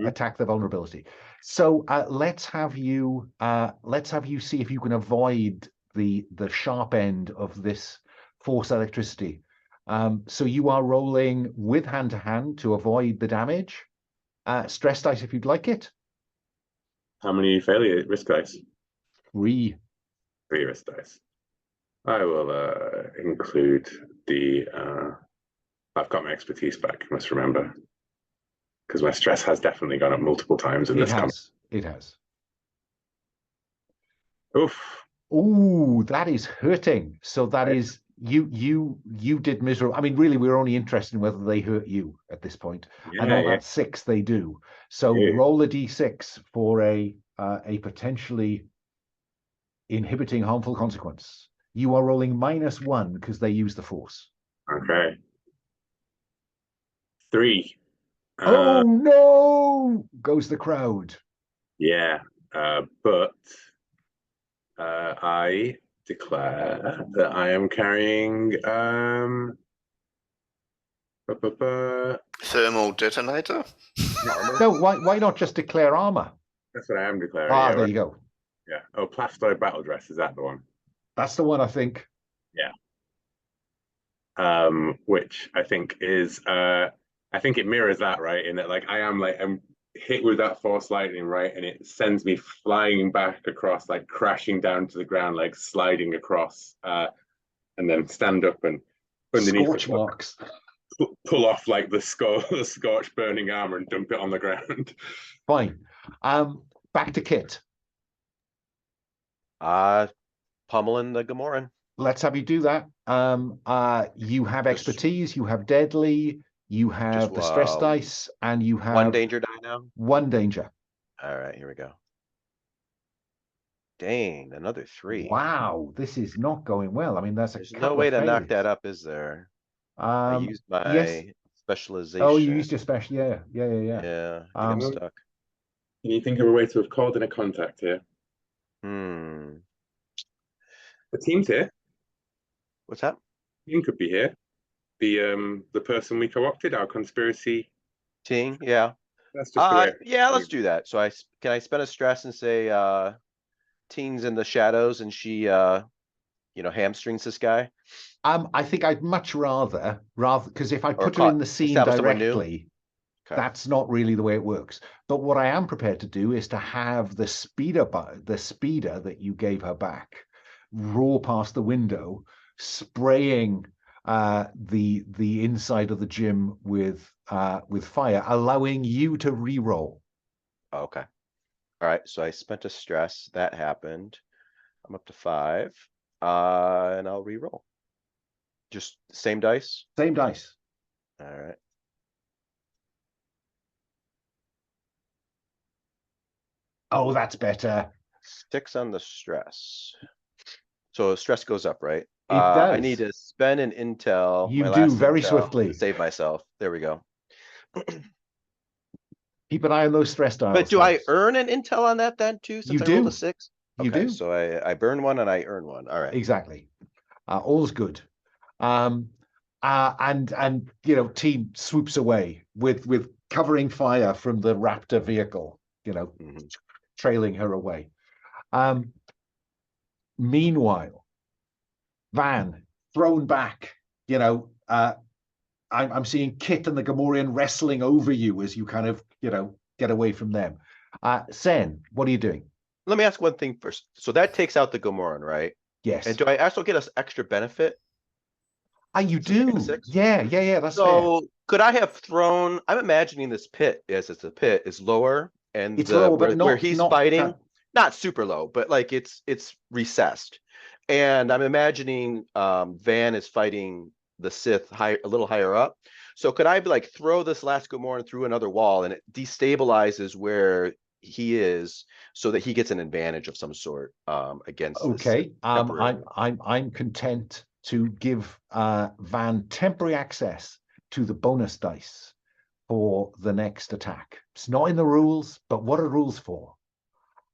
attack the vulnerability. So let's have you see if you can avoid the sharp end of this force electricity. So you are rolling with hand to hand to avoid the damage. Stress dice if you'd like it. How many failure risk dice? 3. 3 risk dice. I will include the I've got my expertise back, must remember. Because my stress has definitely gone up multiple times in this combat. It has. Oof. Ooh, that is hurting. So that is you did miserable. I mean, really, we're only interested in whether they hurt you at this point. Yeah, and on that 6 they do. So roll a d6 for a potentially inhibiting harmful consequence. You are rolling -1 because they use the force. Okay. 3. Oh no! Goes the crowd. Yeah, but I declare that I am carrying Thermal detonator. No, why not just declare armor? That's what I am declaring. Ah, yeah, there right. you go. Yeah. Oh, Plastoid battle dress, is that the one? That's the one, I think. Which I think is I think it mirrors that, right? In that, like, I'm hit with that force lightning, right? And it sends me flying back across, like crashing down to the ground, like sliding across, and then stand up and underneath Scorch marks. pull off like the scorch burning armor and dump it on the ground. Fine. Back to Kit. Pummeling the Gamoran. Let's have you do that. You have expertise, you have deadly, you have the stress dice, and you have one danger die now. One danger. All right, here we go. Dang, another 3. Wow, this is not going well. I mean, there's no way to knock that up, is there? I used my specialization. Oh, you used your special. Yeah. Yeah, I think I'm stuck. Can you think of a way to have called in a contact here? The team's here. What's that? Team could be here. The person we co-opted, our conspiracy team. Yeah. That's just yeah, let's do that. So can I spend a stress and say Teen's in the shadows and she hamstrings this guy? I think I'd much rather because if I put her in the scene directly, that's not really the way it works. But what I am prepared to do is to have the speeder that you gave her back roar past the window, spraying the inside of the gym with fire, allowing you to re-roll. Okay. All right. So I spent a stress. That happened. I'm up to 5. And I'll re-roll. Just same dice? Same dice. All right. Oh, that's better. 6 on the stress. So stress goes up, right? It does. I need to spend an intel. You do very swiftly. To save myself. There we go. Keep an eye on those stress dials. But do I earn an intel on that then too? Since I rolled a 6? You do. So I burn 1 and I earn 1. All right. Exactly. All's good. And team swoops away with covering fire from the Raptor vehicle, trailing her away. Meanwhile, Van thrown back, I'm seeing Kit and the Gamorrean wrestling over you as you kind of, get away from them. Sen, what are you doing? Let me ask one thing first. So that takes out the Gamoran, right? Yes. And do I also get us extra benefit? You do. Yeah. That's so fair. Could I have thrown? I'm imagining this pit, as it's a pit, is lower, and it's lower, but where he's fighting, not super low, but like it's recessed. And I'm imagining Van is fighting the Sith a little higher up. So could I throw this last Gamoran through another wall and it destabilizes where he is so that he gets an advantage of some sort against okay. I'm content to give Van temporary access to the bonus dice for the next attack. It's not in the rules, but what are rules for?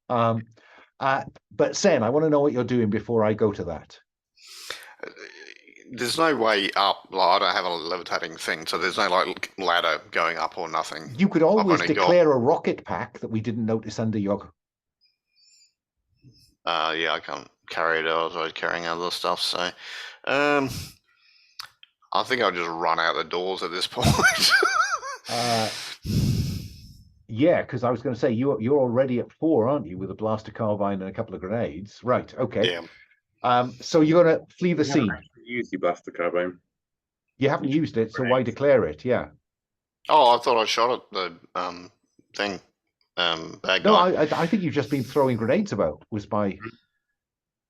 But Sen, I want to know what you're doing before I go to that. There's no way up. I don't have a levitating thing, so there's no ladder going up or nothing. You could always declare a rocket pack that we didn't notice under your. Yeah, I can't carry it. I was carrying other stuff, so I think I'll just run out the doors at this point. Yeah, because I was going to say you're already at 4, aren't you, with a blaster carbine and a couple of grenades? Right. Okay. Yeah. So you're going to flee the scene. Use your blaster carbine. You haven't used it, so why declare it? Yeah. Oh, I thought I shot at the thing. Bad guy. No, I think you've just been throwing grenades about. Was by. Okay.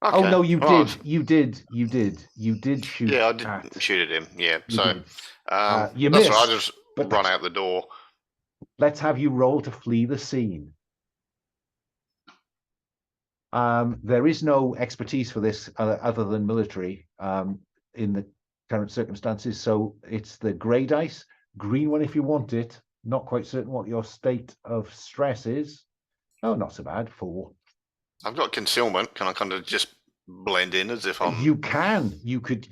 Oh no, you did. You did shoot. Yeah, I did shoot at him. Yeah. So you that's missed. right. I just run out the door. Let's have you roll to flee the scene. There is no expertise for this other than military in the current circumstances. So it's the grey dice, green one if you want it. Not quite certain what your state of stress is. Oh, not so bad. 4. I've got concealment. Can I kind of just blend in as if I'm? You can. You could.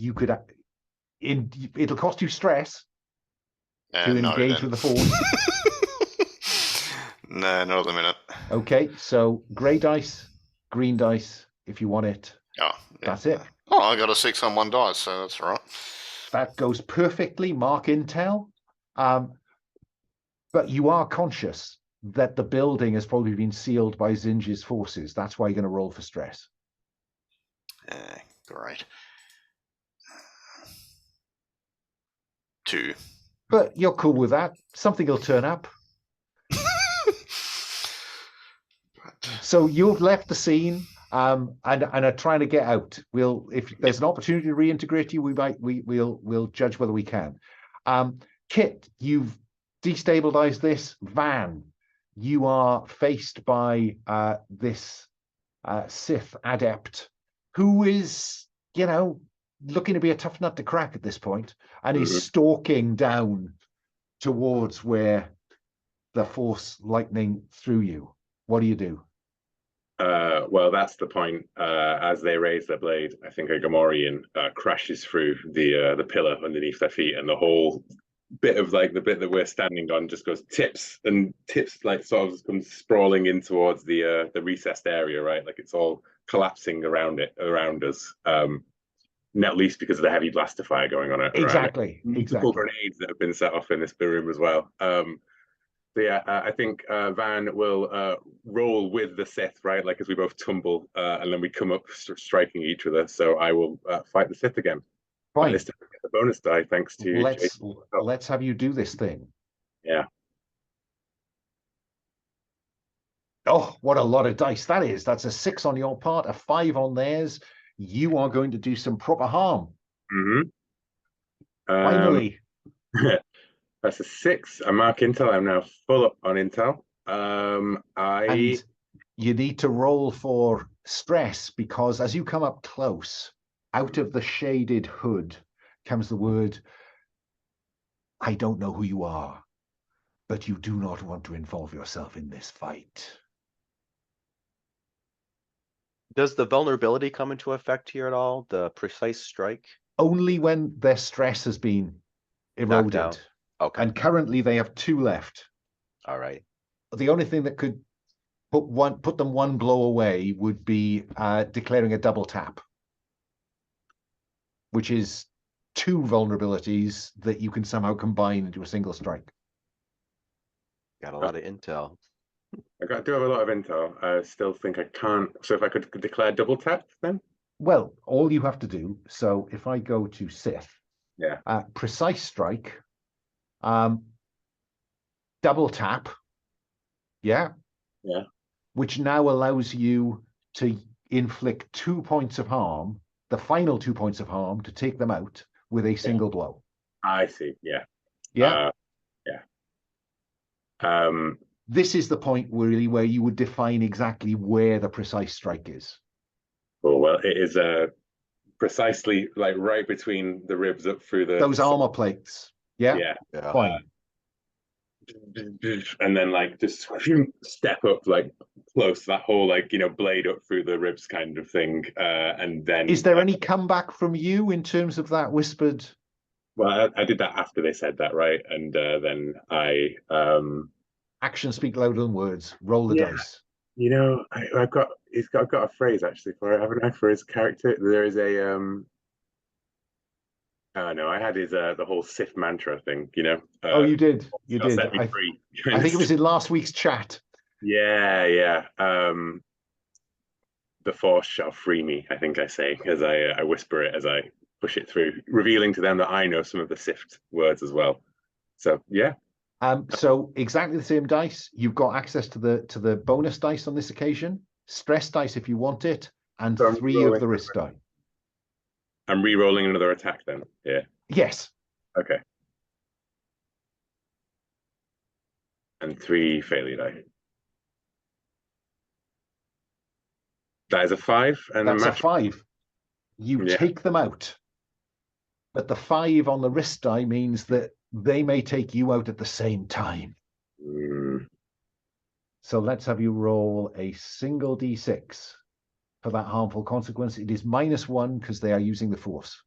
It'll cost you stress to No, engage then. with the force. No, not at the minute. Okay, so grey dice, green dice, if you want it. Oh, yeah. That's it. Oh, I got a 6 on 1 dice, so that's all right. That goes perfectly. Mark intel. But you are conscious that the building has probably been sealed by Zinj's forces. That's why you're going to roll for stress. Great. 2. But you're cool with that. Something will turn up. So you've left the scene and are trying to get out. If there's an opportunity to reintegrate you, we'll judge whether we can. Kit, you've destabilized this. Van, you are faced by this Sith adept who is, looking to be a tough nut to crack at this point, and is stalking down towards where the force lightning threw you. What do you do? Well, that's the point. As they raise their blade, I think a Gamorrean crashes through the pillar underneath their feet, and the whole bit of the bit that we're standing on just goes tips like sort of comes sprawling in towards the recessed area, right? Like it's all collapsing around us. Not least because of the heavy blaster fire going on. Exactly. Multiple grenades that have been set off in this room as well. So yeah, I think Van will roll with the Sith, right? Like as we both tumble, and then we come up striking each other. So I will fight the Sith again. Fine. This time I get the bonus die thanks to let's have you do this thing. Yeah. Oh, what a lot of dice that is. That's a 6 on your part, a 5 on theirs. You are going to do some proper harm. Finally. That's a 6. I mark intel. I'm now full up on intel. And you need to roll for stress because as you come up close, out of the shaded hood comes the word, I don't know who you are, but you do not want to involve yourself in this fight. Does the vulnerability come into effect here at all? The precise strike? Only when their stress has been eroded. Okay. And currently they have 2 left. All right. The only thing that could put them 1 blow away would be declaring a double tap, which is 2 vulnerabilities that you can somehow combine into a single strike. Got a lot of intel. I do have a lot of intel. I still think I can't. So if I could declare double tap, then? Well, all you have to do. So if I go to Sith, yeah, precise strike, double tap, yeah, which now allows you to inflict 2 points of harm, the final 2 points of harm, to take them out with a single blow. I see. Yeah. This is the point really where you would define exactly where the precise strike is. Oh, well, it is precisely like right between the ribs up through those armor plates. Yeah. Fine. And then like just step up like close, that whole blade up through the ribs kind of thing. And then is there any comeback from you in terms of that whispered? Well, I did that after they said that, right? And then I actions speak louder than words. Roll the dice. I've got a phrase actually for it, haven't I? For his character, there is a no, I had his the whole Sith mantra thing, oh, you did. You did. Set me free. I think it was in last week's chat. Yeah. The Force shall free me, I think I say, as I whisper it as I push it through, revealing to them that I know some of the Sith words as well. So yeah. So exactly the same dice. You've got access to the bonus dice on this occasion, stress dice if you want it, and so 3 of the risk die. I'm re-rolling another attack then. Yeah. Yes. Okay. And 3 failure die. That is a 5, and that's a 5. You take them out, but the 5 on the wrist die means that they may take you out at the same time. So let's have you roll a single d6 for that harmful consequence. It is -1 because they are using the force.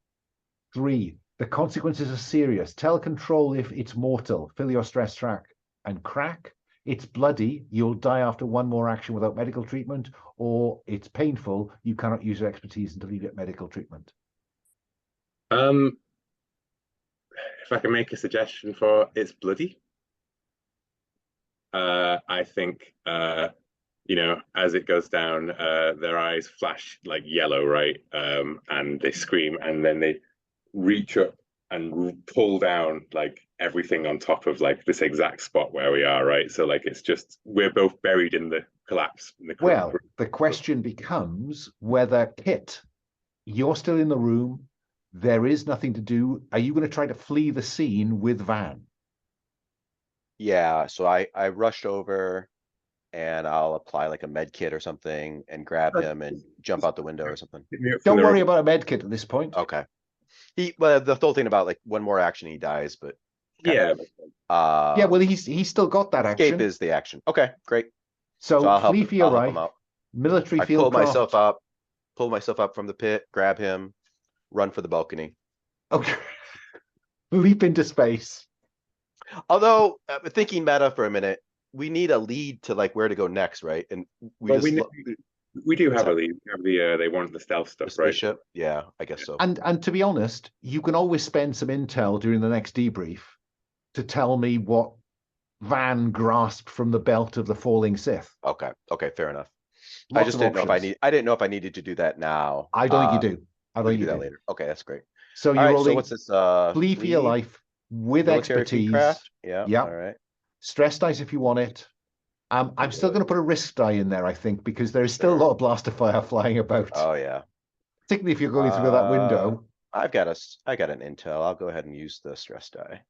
3, the consequences are serious. Tell control if it's mortal. Fill your stress track and crack. It's bloody. You'll die after one more action without medical treatment, or it's painful. You cannot use your expertise until you get medical treatment. If I can make a suggestion for it's bloody. I think as it goes down, their eyes flash like yellow, right? And they scream, and then they reach up and pull down like everything on top of like this exact spot where we are, right? So like it's just we're both buried in the collapse. Well, the question becomes whether Kit, you're still in the room. There is nothing to do. Are you going to try to flee the scene with Van? Yeah, so I rushed over and I'll apply like a med kit or something and grab him and jump out the window or something. Don't worry about a med kit at this point. Okay. Well, the whole thing about like one more action he dies, but Yeah. Yeah, well, he's still got that action. escape is the action. Okay, great. So I'll help flee him, for your I'll help right. him out. Military I field pull myself up from the pit, grab him, run for the balcony. Okay. Leap into space. Although thinking meta for a minute, we need a lead to like where to go next, right? And we do have a lead. We have the they want the stealth stuff, right? spaceship. Yeah, I guess so. And to be honest, you can always spend some intel during the next debrief to tell me what Van grasped from the belt of the falling Sith. Okay, fair enough. Lots I just of didn't know options. I didn't know if I needed to do that now. I don't think you do. I We don't can think do you that do. later. Okay, that's great. So All you're right, so rolling what's this? flee for your lead, life with military expertise. craft? Yeah. Yeah. All right. Stress dice if you want it. I'm still going to put a risk die in there, I think, because there is still a lot of blaster fire flying about. Oh yeah. Particularly if you're going through that window. I got an intel. I'll go ahead and use the stress die.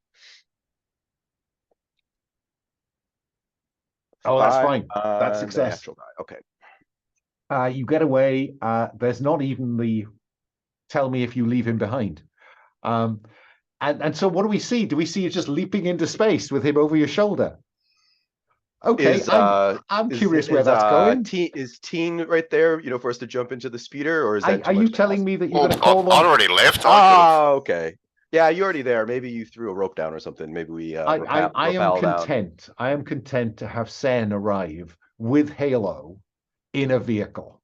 Oh, that's 5 fine. That's on the success. natural die. Okay. You get away. There's not even the tell me if you leave him behind. And so what do we see? Do we see you just leaping into space with him over your shoulder? Okay, I'm curious where that's going. Is Teen right there, for us to jump into the speeder, or is that Are you telling me that you're going to call I've on? already left. Okay. Yeah, you're already there. Maybe you threw a rope down or something. Maybe we I am rappel down. content. I am content to have Sen arrive with Halo in a vehicle.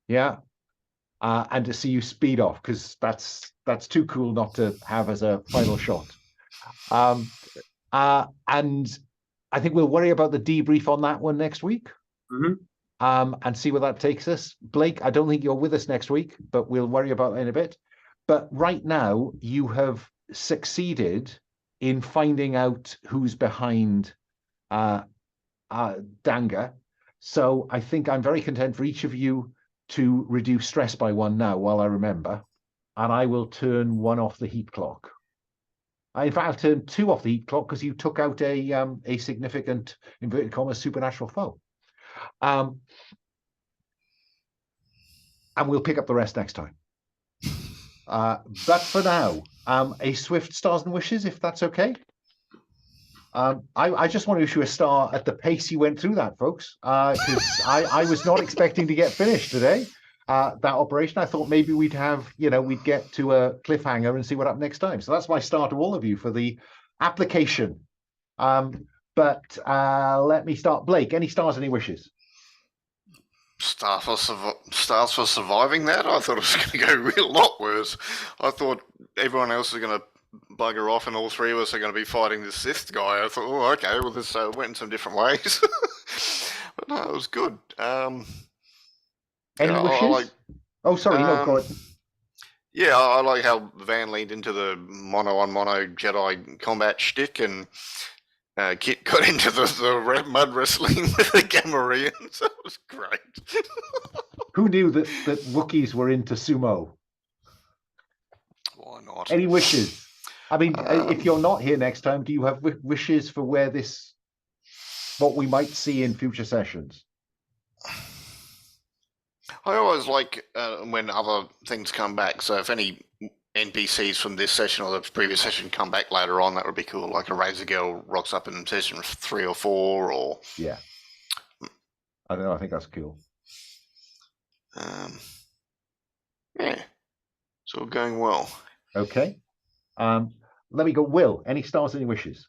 Yeah. And to see you speed off, because that's too cool not to have as a final shot. And I think we'll worry about the debrief on that one next week. And see where that takes us. Blake, I don't think you're with us next week, but we'll worry about that in a bit. But right now, you have succeeded in finding out who's behind Danga. So I think I'm very content for each of you to reduce stress by 1 now while I remember. And I will turn 1 off the heat clock. In fact, I'll turn 2 off the heat clock because you took out a significant, inverted commas, supernatural foe. And we'll pick up the rest next time. But for now, a swift stars and wishes, if that's okay. I just want to issue a star at the pace you went through that, folks, because I was not expecting to get finished today. That operation, I thought maybe we'd have, we'd get to a cliffhanger and see what happened next time. So that's my star to all of you for the application. But let me start. Blake, any stars, any wishes? Stars for surviving that? I thought it was going to go a real lot worse. I thought everyone else was going to bugger off and all 3 of us are going to be fighting this Sith guy. I thought, oh, okay, well, this went in some different ways. But no, it was good. Any wishes? Oh, sorry, no, go ahead. Yeah, I like how Van leaned into the mono-on-mono Jedi combat shtick, and Kit got into the mud wrestling with the Gamorreans. That was great. Who knew that Wookiees were into sumo? Why not? Any wishes? I mean, if you're not here next time, do you have wishes for what we might see in future sessions? I always like when other things come back. So if any NPCs from this session or the previous session come back later on, that would be cool. Like a Razor Girl rocks up in session 3 or 4, or yeah, I don't know. I think that's cool. Yeah, it's all going well. Okay. Let me go. Will, any stars, any wishes?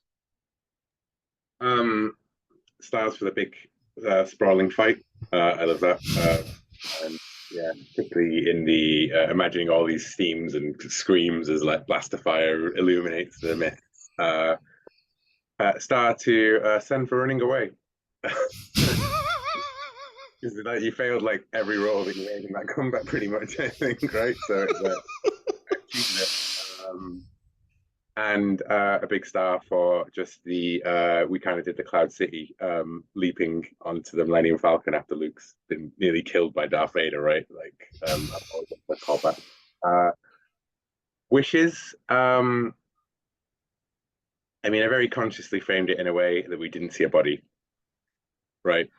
Stars for the big sprawling fight. I love that. And yeah, particularly in the imagining all these steams and screams as like blaster fire illuminates the myth. Star to send for running away. Because like you failed like every role that you made in that combat, pretty much. I think, right? So it's and a big star for just the we kind of did the Cloud City leaping onto the Millennium Falcon after Luke's been nearly killed by Darth Vader, right? Like a callback. Wishes. I mean, I very consciously framed it in a way that we didn't see a body, right?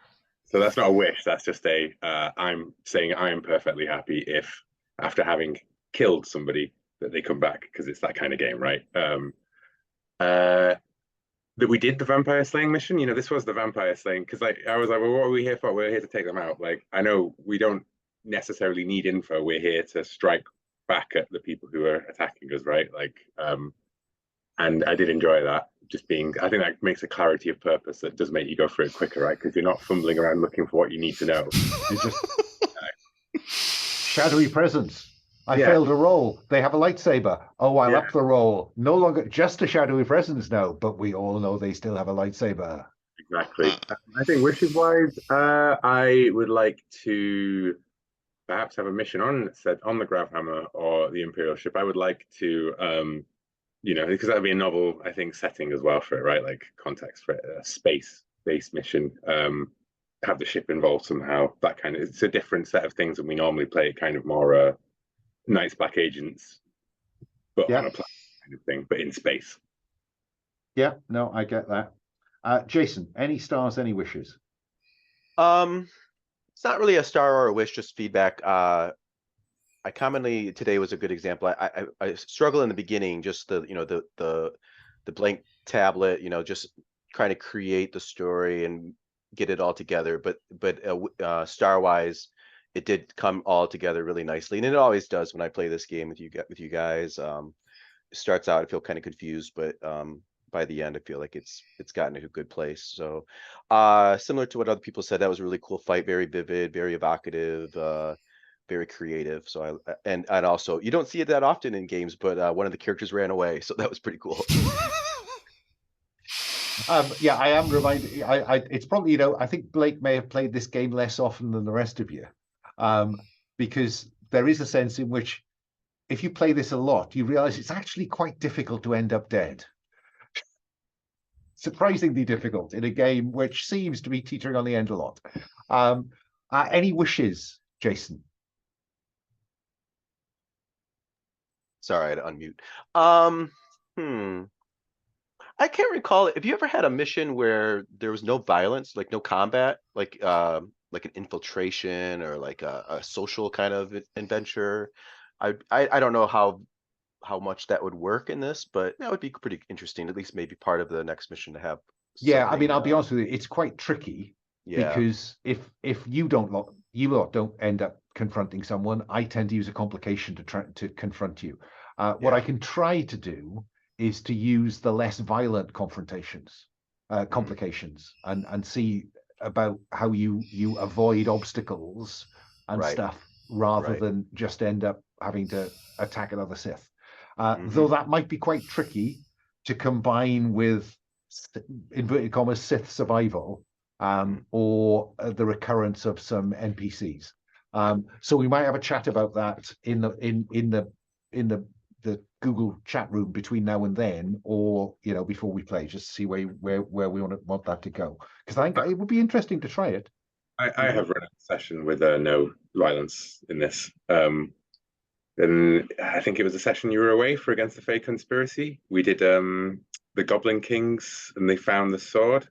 So that's not a wish. That's just a I'm saying I am perfectly happy if after having killed somebody that they come back, because it's that kind of game, right? That we did the vampire slaying mission. You know, this was the vampire slaying, because like I was like, well, what are we here for? We're here to take them out. Like, I know we don't necessarily need info. We're here to strike back at the people who are attacking us, right? Like, and I did enjoy that. Just being, I think that makes a clarity of purpose that does make you go through it quicker, right? Because you're not fumbling around looking for what you need to know. It's just shadowy presence. I failed a roll. They have a lightsaber. Oh, I'll up the roll. No longer just a shadowy presence now, but we all know they still have a lightsaber. Exactly. I think wishes wise, I would like to perhaps have a mission on the Gravhammer or the Imperial ship. I would like to you know, because that'd be a novel, I think, setting as well for it, right? Like context for it, a space-based mission. Have the ship involved somehow. That kind of, it's a different set of things than we normally play. Kind of more Knights Black Agents, but on a planet kind of thing, but in space. Yeah, no, I get that. Jason, any stars, any wishes? It's not really a star or a wish, just feedback. I commonly, today was a good example. I struggle in the beginning, just the blank tablet, just trying to create the story and get it all together. But star wise, it did come all together really nicely, and it always does when I play this game with you guys. It starts out, I feel kind of confused, but by the end, I feel like it's gotten to a good place. So similar to what other people said, that was a really cool fight, very vivid, very evocative. Very creative. So and also you don't see it that often in games, but one of the characters ran away, so that was pretty cool. Yeah, I am reminded. It's probably, I think Blake may have played this game less often than the rest of you, because there is a sense in which if you play this a lot, you realize it's actually quite difficult to end up dead. Surprisingly difficult in a game which seems to be teetering on the end a lot. Any wishes, Jason? Sorry, I had to unmute. I can't recall it. Have you ever had a mission where there was no violence, like no combat, like an infiltration or like a social kind of adventure? I don't know how much that would work in this, but that would be pretty interesting. At least maybe part of the next mission to have. Yeah, I mean, I'll be honest with you, it's quite tricky. Yeah. Because if you lot don't end up confronting someone, I tend to use a complication to try to confront you. What I can try to do is to use the less violent complications, and see about how you avoid obstacles and stuff rather than just end up having to attack another Sith. Though that might be quite tricky to combine with inverted commas Sith survival. Or the recurrence of some NPCs. So we might have a chat about that in the Google chat room between now and then, or before we play, just to see where we want that to go. Because I think it would be interesting to try it. I have run a session with no violence in this. And I think it was a session you were away for Against the Fake Conspiracy. We did the Goblin Kings, and they found the sword.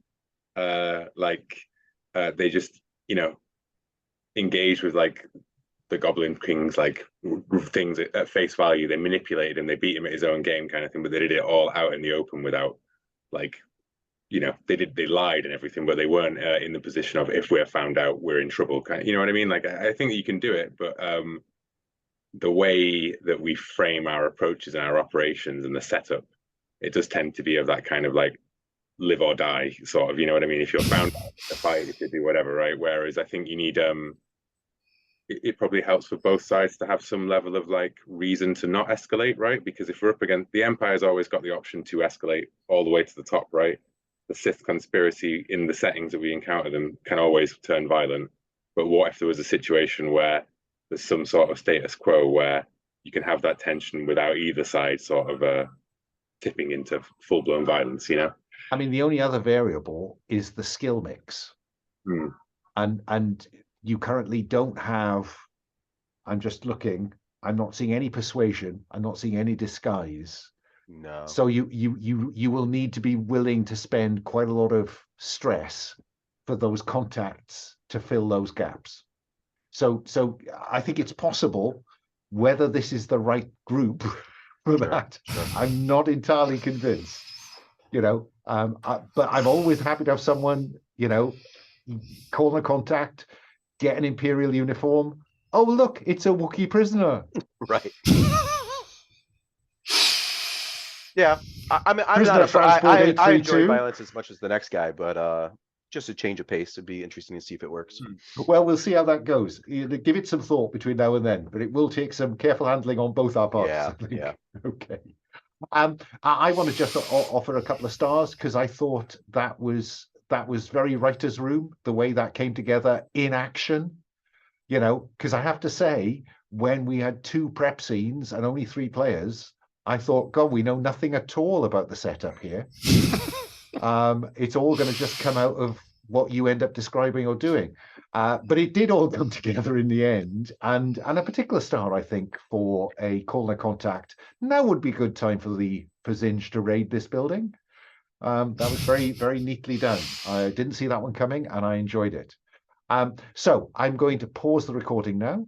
They just engaged with like the Goblin Kings, like things at face value. They manipulated him, they beat him at his own game kind of thing, but they did it all out in the open without like they lied and everything, but they weren't in the position of, if we're found out, we're in trouble. You know what I mean? Like, I think that you can do it, but the way that we frame our approaches and our operations and the setup, it does tend to be of that kind of like live or die sort of, you know what I mean? If you're found out to fight, if you do whatever, right? Whereas I think you need it probably helps for both sides to have some level of like reason to not escalate, right? Because if we're up against, the Empire's always got the option to escalate all the way to the top, right? The Sith conspiracy, in the settings that we encounter them, can always turn violent. But what if there was a situation where there's some sort of status quo where you can have that tension without either side sort of tipping into full-blown violence, you know? I mean, the only other variable is the skill mix. And you currently don't have, I'm just looking, I'm not seeing any persuasion, I'm not seeing any disguise. No. So you will need to be willing to spend quite a lot of stress for those contacts to fill those gaps. So I think it's possible. Whether this is the right group for that, I'm not entirely convinced. But I'm always happy to have someone, call a contact, get an Imperial uniform. Oh, look, it's a Wookiee prisoner. Right. Yeah, I mean, I enjoy violence as much as the next guy, but just a change of pace would be interesting to see if it works. Well, we'll see how that goes. Give it some thought between now and then, but it will take some careful handling on both our parts. Yeah, I think. yeah. Okay. I want to just offer a couple of stars because I thought that was very writer's room, the way that came together in action. Because I have to say, when we had 2 prep scenes and only 3 players, I thought, God, we know nothing at all about the setup here. It's all going to just come out of what you end up describing or doing. But it did all come together in the end, and a particular star, I think, for a call and a contact. Now would be a good time for Zinj to raid this building. That was very, very neatly done. I didn't see that one coming, and I enjoyed it. So I'm going to pause the recording now.